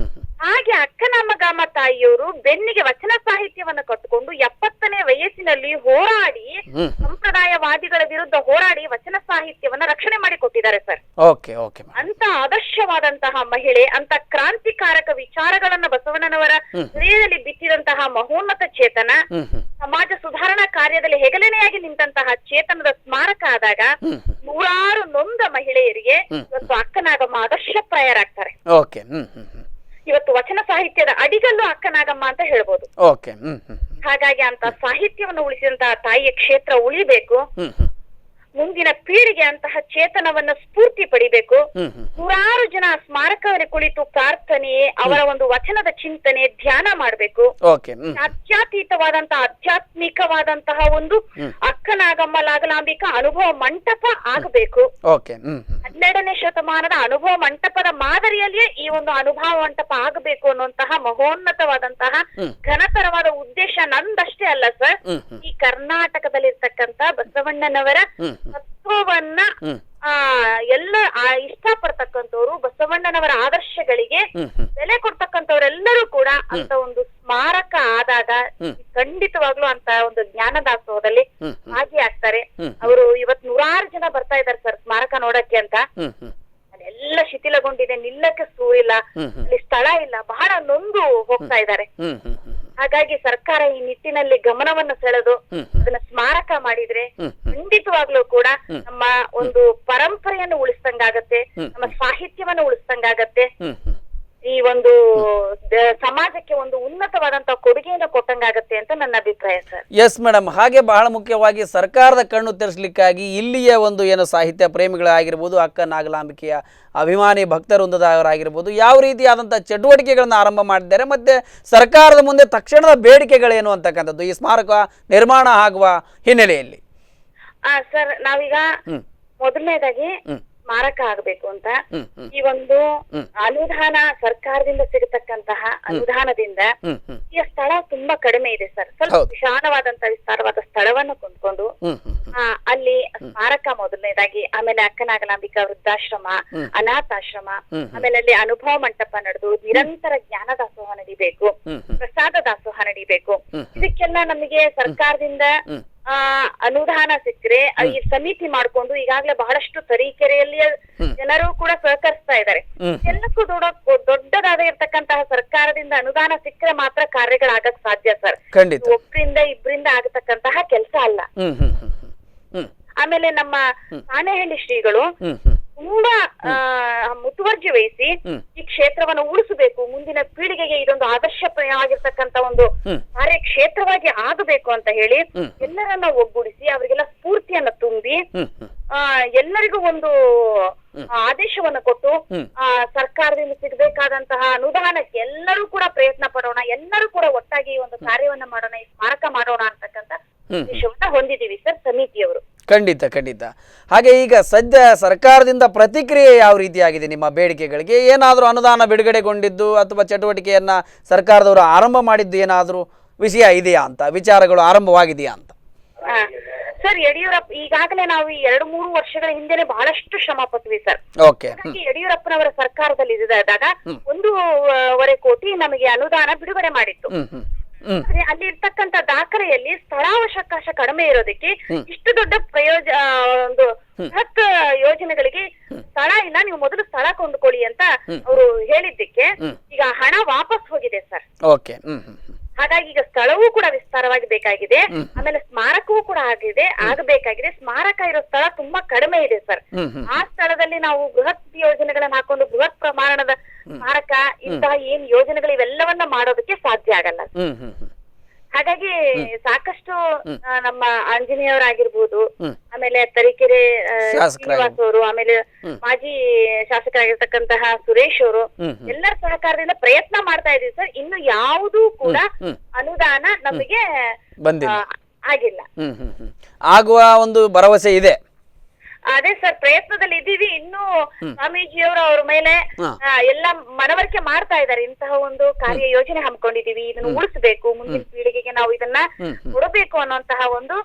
D: ಹಾಗೆ ಅಕ್ಕನಾಗಮ್ಮ ತಾಯಿಯವರು ಬೆನ್ನಿಗೆ ವಚನ ಸಾಹಿತ್ಯವನ್ನ ಕಟ್ಟಿಕೊಂಡು 70ನೇ ವಯಸ್ಸಿನಲ್ಲಿ ಹೋರಾಡಿ ಸಂಪ್ರದಾಯವಾದಿಗಳ ವಿರುದ್ಧ ಹೋರಾಡಿ ವಚನ ಸಾಹಿತ್ಯವನ್ನ ರಕ್ಷಣೆ ಮಾಡಿ ಕೊಟ್ಟಿದ್ದಾರೆ ಸರ್. ಅಂತ ಆದರ್ಶವಾದಂತಹ ಮಹಿಳೆ, ಅಂತ ಕ್ರಾಂತಿಕಾರಕ ವಿಚಾರಗಳನ್ನ ಬಸವಣ್ಣನವರ ಹೃದಯದಲ್ಲಿ ಬಿತ್ತಿದಂತಹ ಮಹೋನ್ನತ ಚೇತನ, ಸಮಾಜ ಸುಧಾರಣಾ ಕಾರ್ಯದಲ್ಲಿ ಹೆಗಲೆನೆಯಾಗಿ ನಿಂತಹ ಚೇತನದ ಸ್ಮಾರಕ ಆದಾಗ ನೂರಾರು ನೊಂದ ಮಹಿಳೆಯರಿಗೆ ಇವತ್ತು ಅಕ್ಕನಾಗಮ್ಮ ಆದರ್ಶಪ್ರಾಯರಾಗ್ತಾರೆ. ಇವತ್ತು ವಚನ ಸಾಹಿತ್ಯದ ಅಡಿಗಲ್ಲು ಅಕ್ಕನಾಗಮ್ಮ ಅಂತ ಹೇಳ್ಬೋದು. ಹಾಗಾಗಿ ಅಂತ ಸಾಹಿತ್ಯವನ್ನು ಉಳಿಸಿದಂತಹ ತಾಯಿಯ ಕ್ಷೇತ್ರ ಉಳಿಬೇಕು. ಮುಂದಿನ ಪೀಳಿಗೆ ಅಂತಹ ಚೇತನವನ್ನ ಸ್ಫೂರ್ತಿ ಪಡಿಬೇಕು. ನೂರಾರು ಜನ ಸ್ಮಾರಕದಲ್ಲಿ ಕುಳಿತು ಪ್ರಾರ್ಥನೆ, ಅವರ ಒಂದು ವಚನದ ಚಿಂತನೆ, ಧ್ಯಾನ ಮಾಡಬೇಕು. ಆಧ್ಯಾತ್ಮಿಕವಾದಂತಹ ಒಂದು ಅಕ್ಕ ನಾಗಲಾಂಬಿಕಾ ಅನುಭವ ಮಂಟಪ ಆಗಬೇಕು. 12ನೇ ಶತಮಾನದ ಅನುಭವ ಮಂಟಪದ ಮಾದರಿಯಲ್ಲಿಯೇ ಈ ಒಂದು ಅನುಭವ ಮಂಟಪ ಆಗಬೇಕು ಅನ್ನುವಂತಹ ಮಹೋನ್ನತವಾದಂತಹ ಘನತರವಾದ ಉದ್ದೇಶ ನಂದಷ್ಟೇ ಅಲ್ಲ ಸರ್, ಈ ಕರ್ನಾಟಕದಲ್ಲಿರ್ತಕ್ಕಂತ ಬಸವಣ್ಣನವರ ತತ್ವವನ್ನ ಎಲ್ಲ ಇಷ್ಟಪಡ್ತಕ್ಕಂಥವ್ರು, ಬಸವಣ್ಣನವರ ಆದರ್ಶಗಳಿಗೆ ಬೆಲೆ ಕೊಡ್ತಕ್ಕಂಥವ್ರೆಲ್ಲರೂ ಕೂಡ ಅಂತ ಒಂದು ಸ್ಮಾರಕ ಆದಾಗ ಖಂಡಿತವಾಗ್ಲೂ ಅಂತ ಒಂದು ಜ್ಞಾನದಾಸೋಹದಲ್ಲಿ ಭಾಗಿಯಾಗ್ತಾರೆ. ಅವರು ಇವತ್ ನೂರಾರು ಜನ ಬರ್ತಾ ಇದಾರೆ ಸರ್ ಸ್ಮಾರಕ ನೋಡಕ್ಕೆ ಅಂತ. ಎಲ್ಲ ಶಿಥಿಲಗೊಂಡಿದೆ, ನಿಲ್ಲಕ್ಕೆ ಇಲ್ಲ, ಅಲ್ಲಿ ಸ್ಥಳ ಇಲ್ಲ, ಬಹಳ ನೊಂದು ಹೋಗ್ತಾ ಇದ್ದಾರೆ. ಹಾಗಾಗಿ ಸರ್ಕಾರ ಈ ನಿಟ್ಟಿನಲ್ಲಿ ಗಮನವನ್ನು ಸೆಳೆದು ಅದನ್ನ ಸ್ಮಾರಕ ಮಾಡಿದ್ರೆ ಖಂಡಿತವಾಗ್ಲೂ ಕೂಡ ನಮ್ಮ ಒಂದು ಪರಂಪರೆಯನ್ನು ಉಳಿಸ್ದಂಗಾಗತ್ತೆ, ನಮ್ಮ ಸಾಹಿತ್ಯವನ್ನು ಉಳಿಸ್ದಂಗಾಗತ್ತೆ, ಈ ಒಂದು ಸಮಾಜಕ್ಕೆ ಒಂದು ಉನ್ನತವಾದಂತಹ ಕೊಡುಗೆಯನ್ನು ಕೊಟ್ಟಂಗಾಗತ್ತೆ ಅಂತ ನನ್ನ ಅಭಿಪ್ರಾಯ ಸರ್.
A: ಎಸ್ ಮೇಡಮ್, ಹಾಗೆ ಬಹಳ ಮುಖ್ಯವಾಗಿ ಸರ್ಕಾರದ ಕಣ್ಣು ತೆರೆಸಲಿಕ್ಕಾಗಿ ಇಲ್ಲಿಯ ಒಂದು ಏನು ಸಾಹಿತ್ಯ ಪ್ರೇಮಿಗಳಾಗಿರ್ಬೋದು, ಅಕ್ಕ ನಾಗಲಾಂಬಿಕೆಯ ಅಭಿಮಾನಿ ಭಕ್ತವೃಂದದವರಾಗಿರ್ಬೋದು, ಯಾವ ರೀತಿಯಾದಂಥ ಚಟುವಟಿಕೆಗಳನ್ನು ಆರಂಭ ಮಾಡಿದ್ದಾರೆ ಮತ್ತು ಸರ್ಕಾರದ ಮುಂದೆ ತಕ್ಷಣದ ಬೇಡಿಕೆಗಳೇನು ಅಂತಕ್ಕಂಥದ್ದು ಈ ಸ್ಮಾರಕ ನಿರ್ಮಾಣ ಆಗುವ ಹಿನ್ನೆಲೆಯಲ್ಲಿ?
D: ಸರ್, ನಾವೀಗ ಮೊದಲನೇದಾಗಿ ಸ್ಮಾರಕ ಆಗಬೇಕು ಅಂತ ಈ ಒಂದು ಅನುದಾನ ಸರ್ಕಾರದಿಂದ ಸಿಗತಕ್ಕಂತಹ ಅನುದಾನದಿಂದ ಈ ಸ್ಥಳ ತುಂಬಾ ಕಡಿಮೆ ಇದೆ ಸರ್. ಸ್ವಲ್ಪ ವಿಶಾಲವಾದಂತಹ ವಿಸ್ತಾರವಾದ ಸ್ಥಳವನ್ನು ಕೊಂಡ್ಕೊಂಡು ಅಲ್ಲಿ ಸ್ಮಾರಕ ಮೊದಲನೇದಾಗಿ, ಆಮೇಲೆ ಅಕ್ಕ ನಾಗಲಾಂಬಿಕಾ ವೃದ್ಧಾಶ್ರಮ, ಅನಾಥಾಶ್ರಮ, ಆಮೇಲೆ ಅಲ್ಲಿ ಅನುಭವ ಮಂಟಪ ನಡೆದು ನಿರಂತರ ಜ್ಞಾನ ದಾಸೋಹ ನಡಿಬೇಕು, ಪ್ರಸಾದ ದಾಸೋಹ ನಡಿಬೇಕು. ಇದಕ್ಕೆಲ್ಲ ನಮಗೆ ಸರ್ಕಾರದಿಂದ ಅನುದಾನ ಸಿಕ್ಕರೆ ಈ ಸಮಿತಿ ಮಾಡ್ಕೊಂಡು ಈಗಾಗಲೇ ಬಹಳಷ್ಟು ತರೀಕೆರೆಯಲ್ಲಿ ಜನರು ಕೂಡ ಸಹಕರಿಸ್ತಾ ಇದ್ದಾರೆ. ಎಲ್ಲಕ್ಕೂ ದೊಡ್ಡದಾದ ಇರ್ತಕ್ಕಂತಹ ಸರ್ಕಾರದಿಂದ ಅನುದಾನ ಸಿಕ್ಕರೆ ಮಾತ್ರ ಕಾರ್ಯಗಳಾಗಕ್ ಸಾಧ್ಯ ಸರ್. ಒಬ್ಬರಿಂದ ಇಬ್ಬರಿಂದ ಆಗತಕ್ಕಂತಹ ಕೆಲಸ ಅಲ್ಲ. ಆಮೇಲೆ ನಮ್ಮ ಆನೆಹಳ್ಳಿ ಶ್ರೀಗಳು ತುಂಬಾ ಮುತುವರ್ಜಿ ವಹಿಸಿ ಈ ಕ್ಷೇತ್ರವನ್ನು ಉಳಿಸಬೇಕು, ಮುಂದಿನ ಪೀಳಿಗೆಗೆ ಇದೊಂದು ಆದರ್ಶಪ್ರಾಯವಾಗಿರ್ತಕ್ಕಂತ ಒಂದು ಕಾರ್ಯಕ್ಷೇತ್ರವಾಗಿ ಆಗಬೇಕು ಅಂತ ಹೇಳಿ ಎಲ್ಲರನ್ನ ಒಗ್ಗೂಡಿಸಿ ಅವರಿಗೆಲ್ಲ ಸ್ಫೂರ್ತಿಯನ್ನ ತುಂಬಿ ಎಲ್ಲರಿಗೂ ಒಂದು ಆದೇಶವನ್ನು ಕೊಟ್ಟು ಸರ್ಕಾರದಿಂದ ಸಿಗಬೇಕಾದಂತಹ ಅನುದಾನಕ್ಕೆ ಎಲ್ಲರೂ ಕೂಡ ಪ್ರಯತ್ನ ಪಡೋಣ, ಎಲ್ಲರೂ ಕೂಡ ಒಟ್ಟಾಗಿ ಒಂದು ಕಾರ್ಯವನ್ನ ಮಾಡೋಣ, ಈ ಸ್ಮಾರಕ ಮಾಡೋಣ ಅಂತಕ್ಕಂತ ಉದ್ದೇಶವನ್ನ ಹೊಂದಿದೀವಿ ಸರ್ ಸಮಿತಿಯವರು.
A: ಖಂಡಿತ ಖಂಡಿತ. ಹಾಗೆ ಈಗ ಸದ್ಯ ಸರ್ಕಾರದಿಂದ ಪ್ರತಿಕ್ರಿಯೆ ಯಾವ ರೀತಿಯಾಗಿದೆ ನಿಮ್ಮ ಬೇಡಿಕೆಗಳಿಗೆ? ಏನಾದರೂ ಅನುದಾನ ಬಿಡುಗಡೆಗೊಂಡಿದ್ದು ಅಥವಾ ಚಟುವಟಿಕೆಯನ್ನ ಸರ್ಕಾರದವರು ಆರಂಭ ಮಾಡಿದ್ದು ಏನಾದರೂ ವಿಷಯ ಇದೆಯಾ ಅಂತ, ವಿಚಾರಗಳು ಆರಂಭವಾಗಿದೆಯಾ ಅಂತ?
D: ಸರ್, ಯಡಿಯೂರಪ್ಪ ಈಗಾಗಲೇ ನಾವು 2-3 ವರ್ಷಗಳ ಹಿಂದೆನೆ ಬಹಳಷ್ಟು ಶ್ರಮ ಪಟ್ವಿ ಸರ್. ಯಡಿಯೂರಪ್ಪನವರ ಸರ್ಕಾರದಲ್ಲಿ ಇದ್ದಾಗ 1.5 ಕೋಟಿ ನಮಗೆ ಅನುದಾನ ಬಿಡುಗಡೆ ಮಾಡಿತ್ತು. ಅಲ್ಲಿ ಇರ್ತಕ್ಕಂತ ದಾಖಲೆಯಲ್ಲಿ ಸ್ಥಳಾವಕಾಶ ಕಡಿಮೆ ಇರೋದಕ್ಕೆ ಇಷ್ಟು ದೊಡ್ಡ ಒಂದು ಬೃಹತ್ ಯೋಜನೆಗಳಿಗೆ ಸ್ಥಳ ಇಲ್ಲ, ನೀವು ಮೊದಲು ಸ್ಥಳ ಕೊಂಡುಕೊಳ್ಳಿ ಅಂತ ಅವರು ಹೇಳಿದ್ದಕ್ಕೆ ಈಗ ಹಣ ವಾಪಸ್ ಹೋಗಿದೆ ಸರ್. ಹಾಗಾಗಿ ಈಗ ಸ್ಥಳವೂ ಕೂಡ ವಿಸ್ತಾರವಾಗಿ ಬೇಕಾಗಿದೆ, ಆಮೇಲೆ ಸ್ಮಾರಕವೂ ಕೂಡ ಆಗಬೇಕಾಗಿದೆ. ಸ್ಮಾರಕ ಇರೋ ಸ್ಥಳ ತುಂಬಾ ಕಡಿಮೆ ಇದೆ ಸರ್. ಆ ಸ್ಥಳದಲ್ಲಿ ನಾವು ಬೃಹತ್ ಯೋಜನೆಗಳನ್ನ ಹಾಕೊಂಡು ಬೃಹತ್ ಪ್ರಮಾಣದ ಸ್ಮಾರಕ ಇಂತಹ ಏನ್ ಯೋಜನೆಗಳು ಇವೆಲ್ಲವನ್ನ ಮಾಡೋದಕ್ಕೆ ಸಾಧ್ಯ ಆಗಲ್ಲ. ಹಾಗಾಗಿ ಸಾಕಷ್ಟು ನಮ್ಮ ಆಂಜನೇಯವರಾಗಿರ್ಬೋದು, ಆಮೇಲೆ ತರೀಕೆರೆ ಶ್ರೀನಿವಾಸ್ ಅವರು, ಆಮೇಲೆ ಮಾಜಿ ಶಾಸಕರಾಗಿರ್ತಕ್ಕಂತಹ ಸುರೇಶ್ ಅವರು ಎಲ್ಲರ ಸಹಕಾರದಿಂದ ಪ್ರಯತ್ನ ಮಾಡ್ತಾ ಇದೀವಿ ಸರ್. ಇನ್ನು ಯಾವುದೂ ಕೂಡ ಅನುದಾನ ನಮಗೆ ಆಗಿಲ್ಲ.
A: ಆಗುವ ಒಂದು ಭರವಸೆ ಇದೆ.
D: ಅದೇ ಸರ್, ಪ್ರಯತ್ನದಲ್ಲಿ ಇದ್ದೀವಿ. ಇನ್ನು ಸ್ವಾಮೀಜಿಯವರು ಅವ್ರ ಮೇಲೆ ಎಲ್ಲ ಮನವರಿಕೆ ಮಾಡ್ತಾ ಇದ್ದಾರೆ. ಇಂತಹ ಒಂದು ಕಾರ್ಯ ಯೋಜನೆ ಹಮ್ಮಿಕೊಂಡಿದೀವಿ, ಇದನ್ನು ಉಳಿಸಬೇಕು, ಮುಂದಿನ ಪೀಳಿಗೆಗೆ ನಾವು ಇದನ್ನ ಕೊಡಬೇಕು ಅನ್ನುವಂತಹ ಒಂದು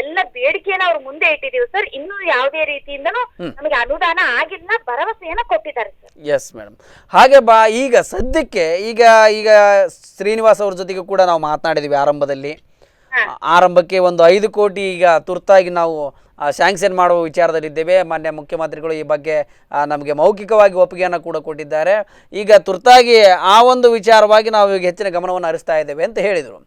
D: ಎಲ್ಲ ಬೇಡಿಕೆಯನ್ನ ಅವ್ರ ಮುಂದೆ ಇಟ್ಟಿದೀವಿ ಸರ್. ಇನ್ನು ಯಾವುದೇ ರೀತಿಯಿಂದನೂ ನಮಗೆ ಅನುದಾನ ಆಗಿಲ್ಲ, ಭರವಸೆಯನ್ನ ಕೊಟ್ಟಿದ್ದಾರೆ ಸರ್.
A: Yes madam. ಹಾಗೆ ಈಗ ಸದ್ಯಕ್ಕೆ ಈಗ ಶ್ರೀನಿವಾಸ್ ಅವ್ರ ಜೊತೆಗೆ ಕೂಡ ನಾವು ಮಾತನಾಡಿದೀವಿ ಆರಂಭಕ್ಕೆ ಒಂದು 5 ಕೋಟಿ ಈಗ ತುರ್ತಾಗಿ ನಾವು ಸ್ಯಾಂಕ್ಷನ್ ಮಾಡುವ ವಿಚಾರದಲ್ಲಿದ್ದೇವೆ. ಮಾನ್ಯ ಮುಖ್ಯಮಂತ್ರಿಗಳು ಈ ಬಗ್ಗೆ ನಮಗೆ ಮೌಖಿಕವಾಗಿ ಒಪ್ಪಿಗೆಯನ್ನು ಕೂಡ ಕೊಟ್ಟಿದ್ದಾರೆ. ಈಗ ತುರ್ತಾಗಿ ಆ ಒಂದು ವಿಚಾರವಾಗಿ ನಾವು ಈಗ ಹೆಚ್ಚಿನ ಗಮನವನ್ನು ಹರಿಸ್ತಾ ಇದ್ದೇವೆ ಅಂತ ಹೇಳಿದರು.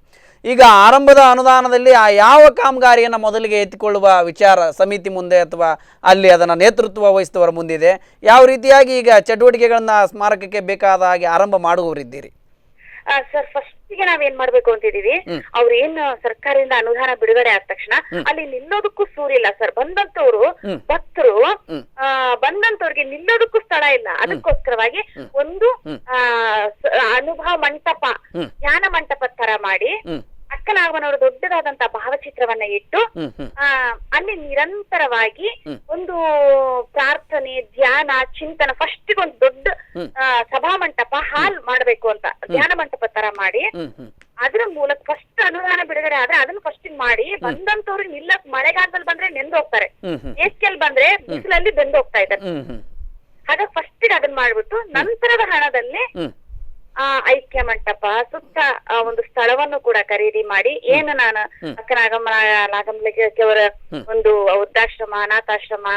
A: ಈಗ ಆರಂಭದ ಅನುದಾನದಲ್ಲಿ ಯಾವ ಕಾಮಗಾರಿಯನ್ನು ಮೊದಲಿಗೆ ಎತ್ತಿಕೊಳ್ಳುವ ವಿಚಾರ ಸಮಿತಿ ಮುಂದೆ ಅಥವಾ ಅಲ್ಲಿ ಅದನ್ನು ನೇತೃತ್ವ ವಹಿಸಿದವರ ಮುಂದಿದೆ? ಯಾವ ರೀತಿಯಾಗಿ ಈಗ ಚಟುವಟಿಕೆಗಳನ್ನು ಸ್ಮಾರಕಕ್ಕೆ ಬೇಕಾದ ಹಾಗೆ ಆರಂಭ ಮಾಡುವವರಿದ್ದೀರಿ?
D: ಸರ್, ಫಸ್ಟ್ ಫಸ್ಟಿಗೆ ನಾವೇನ್ ಮಾಡ್ಬೇಕು ಅಂತಿದೀವಿ, ಅವ್ರ ಏನ್ ಸರ್ಕಾರದಿಂದ ಅನುದಾನ ಬಿಡುಗಡೆ ಆದ ತಕ್ಷಣ ಅಲ್ಲಿ ನಿಲ್ಲೋದಕ್ಕೂ ಸೂರಿಲ್ಲ ಸರ್. ಬಂದಂತವ್ರು ಭಕ್ತರು ಬಂದಂತವ್ರಿಗೆ ನಿಲ್ಲೋದಕ್ಕೂ ಸ್ಥಳ ಇಲ್ಲ. ಅದಕ್ಕೋಸ್ಕರವಾಗಿ ಒಂದು ಅನುಭವ ಮಂಟಪ, ಧ್ಯಾನ ಮಂಟಪ ತರ ಮಾಡಿ ಅಕ್ಕ ನಾಗಮ್ಮನವರು ದೊಡ್ಡದಾದಂತಹ ಭಾವಚಿತ್ರವನ್ನ ಇಟ್ಟು ಅಲ್ಲಿ ನಿರಂತರವಾಗಿ ಒಂದು ಪ್ರಾರ್ಥನೆ, ಧ್ಯಾನ, ಚಿಂತನ, ಫಸ್ಟ್ ಒಂದು ದೊಡ್ಡ ಸಭಾ ಮಂಟಪ ಹಾಲ್ ಮಾಡ್ಬೇಕು ಅಂತ ಧ್ಯಾನ ಮಂಟಪ ತರ ಮಾಡಿ ಅದ್ರ ಮೂಲಕ ಫಸ್ಟ್ ಅನುದಾನ ಬಿಡುಗಡೆ ಆದ್ರೆ ಅದನ್ನ ಫಸ್ಟ್ ಮಾಡಿ ಬಂದಂತವ್ರು ನಿಲ್ಲಕ್ ಮಳೆಗಾಲದಲ್ಲಿ ಬಂದ್ರೆ ನೆಂದು ಹೋಗ್ತಾರೆ, ಬೇಸಿಗೆಯಲ್ಲಿ ಬಂದ್ರೆ ಬಿಸಿಲಲ್ಲಿ ಬೆಂದು ಹೋಗ್ತಾ ಇದ್ದಾರೆ. ಹಾಗಾಗಿ ಫಸ್ಟ್ ಅದನ್ನ ಮಾಡ್ಬಿಟ್ಟು ನಂತರದ ಹಣದಲ್ಲಿ ಐಕ್ಯ ಮಂಟಪ ಸುತ್ತ ಒಂದು ಸ್ಥಳವನ್ನು ಕೂಡ ಖರೀದಿ ಮಾಡಿ ಏನು ನಾನು ಅಕ್ಕ ನಾಗಂಬಳಿಕೆ ಅವರ ಒಂದು ವೃದ್ಧಾಶ್ರಮ, ಅನಾಥಾಶ್ರಮ,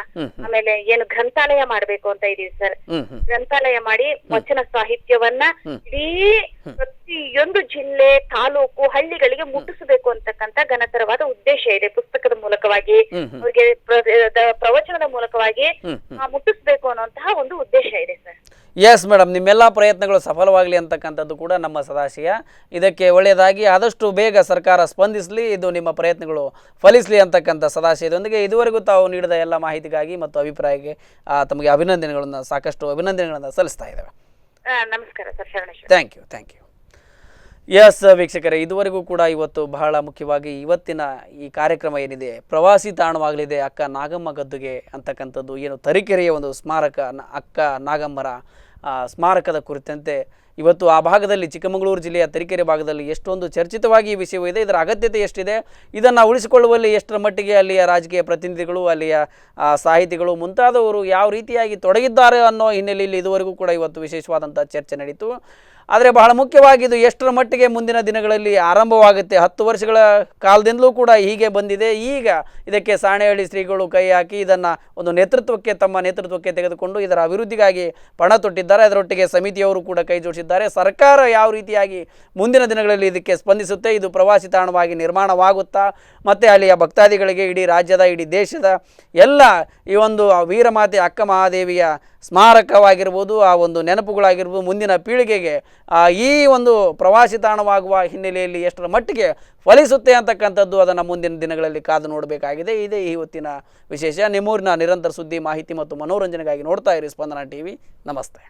D: ಆಮೇಲೆ ಏನು ಗ್ರಂಥಾಲಯ ಮಾಡ್ಬೇಕು ಅಂತ ಇದೀವಿ ಸರ್. ಗ್ರಂಥಾಲಯ ಮಾಡಿ ವಚನ ಸಾಹಿತ್ಯವನ್ನ ಇಡೀ ಪ್ರತಿಯೊಂದು ಜಿಲ್ಲೆ, ತಾಲೂಕು, ಹಳ್ಳಿಗಳಿಗೆ ಮುಟ್ಟಿಸಬೇಕು ಅಂತಕ್ಕಂತ ಘನತರವಾದ ಉದ್ದೇಶ ಇದೆ. ಪುಸ್ತಕದ ಮೂಲಕವಾಗಿ ಅವ್ರಿಗೆ ಪ್ರವಚನದ ಮೂಲಕವಾಗಿ ಮುಟ್ಟಿಸ್ಬೇಕು ಅನ್ನುವಂತಹ ಒಂದು ಉದ್ದೇಶ ಇದೆ ಸರ್.
A: ಎಸ್ ಮೇಡಮ್, ನಿಮ್ಮೆಲ್ಲ ಪ್ರಯತ್ನಗಳು ಸಫಲವಾಗಲಿ ಅಂತಕ್ಕಂಥದ್ದು ಕೂಡ ನಮ್ಮ ಸದಾಶಯ. ಇದಕ್ಕೆ ಒಳ್ಳೆಯದಾಗಿ ಆದಷ್ಟು ಬೇಗ ಸರ್ಕಾರ ಸ್ಪಂದಿಸಲಿ, ಇದು ನಿಮ್ಮ ಪ್ರಯತ್ನಗಳು ಫಲಿಸಲಿ ಅಂತಕ್ಕಂಥ ಸದಾಶಯದೊಂದಿಗೆ ಇದುವರೆಗೂ ತಾವು ನೀಡಿದ ಎಲ್ಲ ಮಾಹಿತಿಗಾಗಿ ಮತ್ತು ಅಭಿಪ್ರಾಯಕ್ಕೆ ತಮಗೆ ಸಾಕಷ್ಟು ಅಭಿನಂದನೆಗಳನ್ನು ಸಲ್ಲಿಸ್ತಾ ಇದ್ದೇವೆ.
D: ನಮಸ್ಕಾರ sir. Sharaneshwara.
A: Thank you. Yes ವೀಕ್ಷಕರೇ, ಇದುವರೆಗೂ ಕೂಡ ಇವತ್ತು ಬಹಳ ಮುಖ್ಯವಾಗಿ ಇವತ್ತಿನ ಈ ಕಾರ್ಯಕ್ರಮ ಏನಿದೆ, ಪ್ರವಾಸಿ ತಾಣವಾಗಲಿದೆ ಅಕ್ಕ ನಾಗಮ್ಮ ಗದ್ದುಗೆ ಅಂತಕ್ಕಂಥದ್ದು, ಏನು ತರೀಕೆರೆಯ ಒಂದು ಸ್ಮಾರಕ, ಅಕ್ಕ ನಾಗಮ್ಮರ ಸ್ಮಾರಕದ ಕುರಿತಂತೆ ಇವತ್ತು ಆ ಭಾಗದಲ್ಲಿ, ಚಿಕ್ಕಮಗಳೂರು ಜಿಲ್ಲೆಯ ತರೀಕೆರೆ ಭಾಗದಲ್ಲಿ ಎಷ್ಟೊಂದು ಚರ್ಚಿತವಾಗಿ ಈ ವಿಷಯವೂ ಇದೆ, ಇದರ ಅಗತ್ಯತೆ ಎಷ್ಟಿದೆ, ಇದನ್ನು ಉಳಿಸಿಕೊಳ್ಳುವಲ್ಲಿ ಎಷ್ಟರ ಮಟ್ಟಿಗೆ ಅಲ್ಲಿಯ ರಾಜಕೀಯ ಪ್ರತಿನಿಧಿಗಳು, ಅಲ್ಲಿಯ ಸಾಹಿತಿಗಳು ಮುಂತಾದವರು ಯಾವ ರೀತಿಯಾಗಿ ತೊಡಗಿದ್ದಾರೆ ಅನ್ನೋ ಹಿನ್ನೆಲೆಯಲ್ಲಿ ಇದುವರೆಗೂ ಕೂಡ ಇವತ್ತು ವಿಶೇಷವಾದಂಥ ಚರ್ಚೆ ನಡೀತು. ಆದರೆ ಬಹಳ ಮುಖ್ಯವಾಗಿ ಇದು ಎಷ್ಟರ ಮಟ್ಟಿಗೆ ಮುಂದಿನ ದಿನಗಳಲ್ಲಿ ಆರಂಭವಾಗುತ್ತೆ, 10 ವರ್ಷಗಳ ಕಾಲದಿಂದಲೂ ಕೂಡ ಹೀಗೆ ಬಂದಿದೆ. ಈಗ ಇದಕ್ಕೆ ಸಾಣೆಹಳ್ಳಿ ಶ್ರೀಗಳು ಕೈ ಹಾಕಿ ಇದನ್ನು ಒಂದು ತಮ್ಮ ನೇತೃತ್ವಕ್ಕೆ ತೆಗೆದುಕೊಂಡು ಇದರ ಅಭಿವೃದ್ಧಿಗಾಗಿ ಪಣ ತೊಟ್ಟಿದ್ದಾರೆ. ಅದರೊಟ್ಟಿಗೆ ಸಮಿತಿಯವರು ಕೂಡ ಕೈ ಜೋಡಿಸಿದ್ದಾರೆ. ಸರ್ಕಾರ ಯಾವ ರೀತಿಯಾಗಿ ಮುಂದಿನ ದಿನಗಳಲ್ಲಿ ಇದಕ್ಕೆ ಸ್ಪಂದಿಸುತ್ತೆ, ಇದು ಪ್ರವಾಸಿ ತಾಣವಾಗಿ ನಿರ್ಮಾಣವಾಗುತ್ತಾ, ಮತ್ತು ಅಲ್ಲಿಯ ಭಕ್ತಾದಿಗಳಿಗೆ ಇಡೀ ರಾಜ್ಯದ, ಇಡೀ ದೇಶದ ಎಲ್ಲ ಈ ಒಂದು ವೀರಮಾತೆ ಅಕ್ಕ ಮಹಾದೇವಿಯ ಸ್ಮಾರಕವಾಗಿರ್ಬೋದು, ಆ ಒಂದು ನೆನಪುಗಳಾಗಿರ್ಬೋದು, ಮುಂದಿನ ಪೀಳಿಗೆಗೆ ಈ ಒಂದು ಪ್ರವಾಸಿ ತಾಣವಾಗುವ ಹಿನ್ನೆಲೆಯಲ್ಲಿ ಎಷ್ಟರ ಮಟ್ಟಿಗೆ ಫಲಿಸುತ್ತೆ ಅಂತಕ್ಕಂಥದ್ದು ಅದನ್ನು ಮುಂದಿನ ದಿನಗಳಲ್ಲಿ ಕಾದು ನೋಡಬೇಕಾಗಿದೆ. ಇದೇ ಇವತ್ತಿನ ವಿಶೇಷ. ನಿಮ್ಮೂರಿನ ನಿರಂತರ ಸುದ್ದಿ, ಮಾಹಿತಿ ಮತ್ತು ಮನೋರಂಜನೆಗಾಗಿ ನೋಡ್ತಾ ಇರಿ ಸ್ಪಂದನ ಟಿವಿ. ನಮಸ್ತೆ.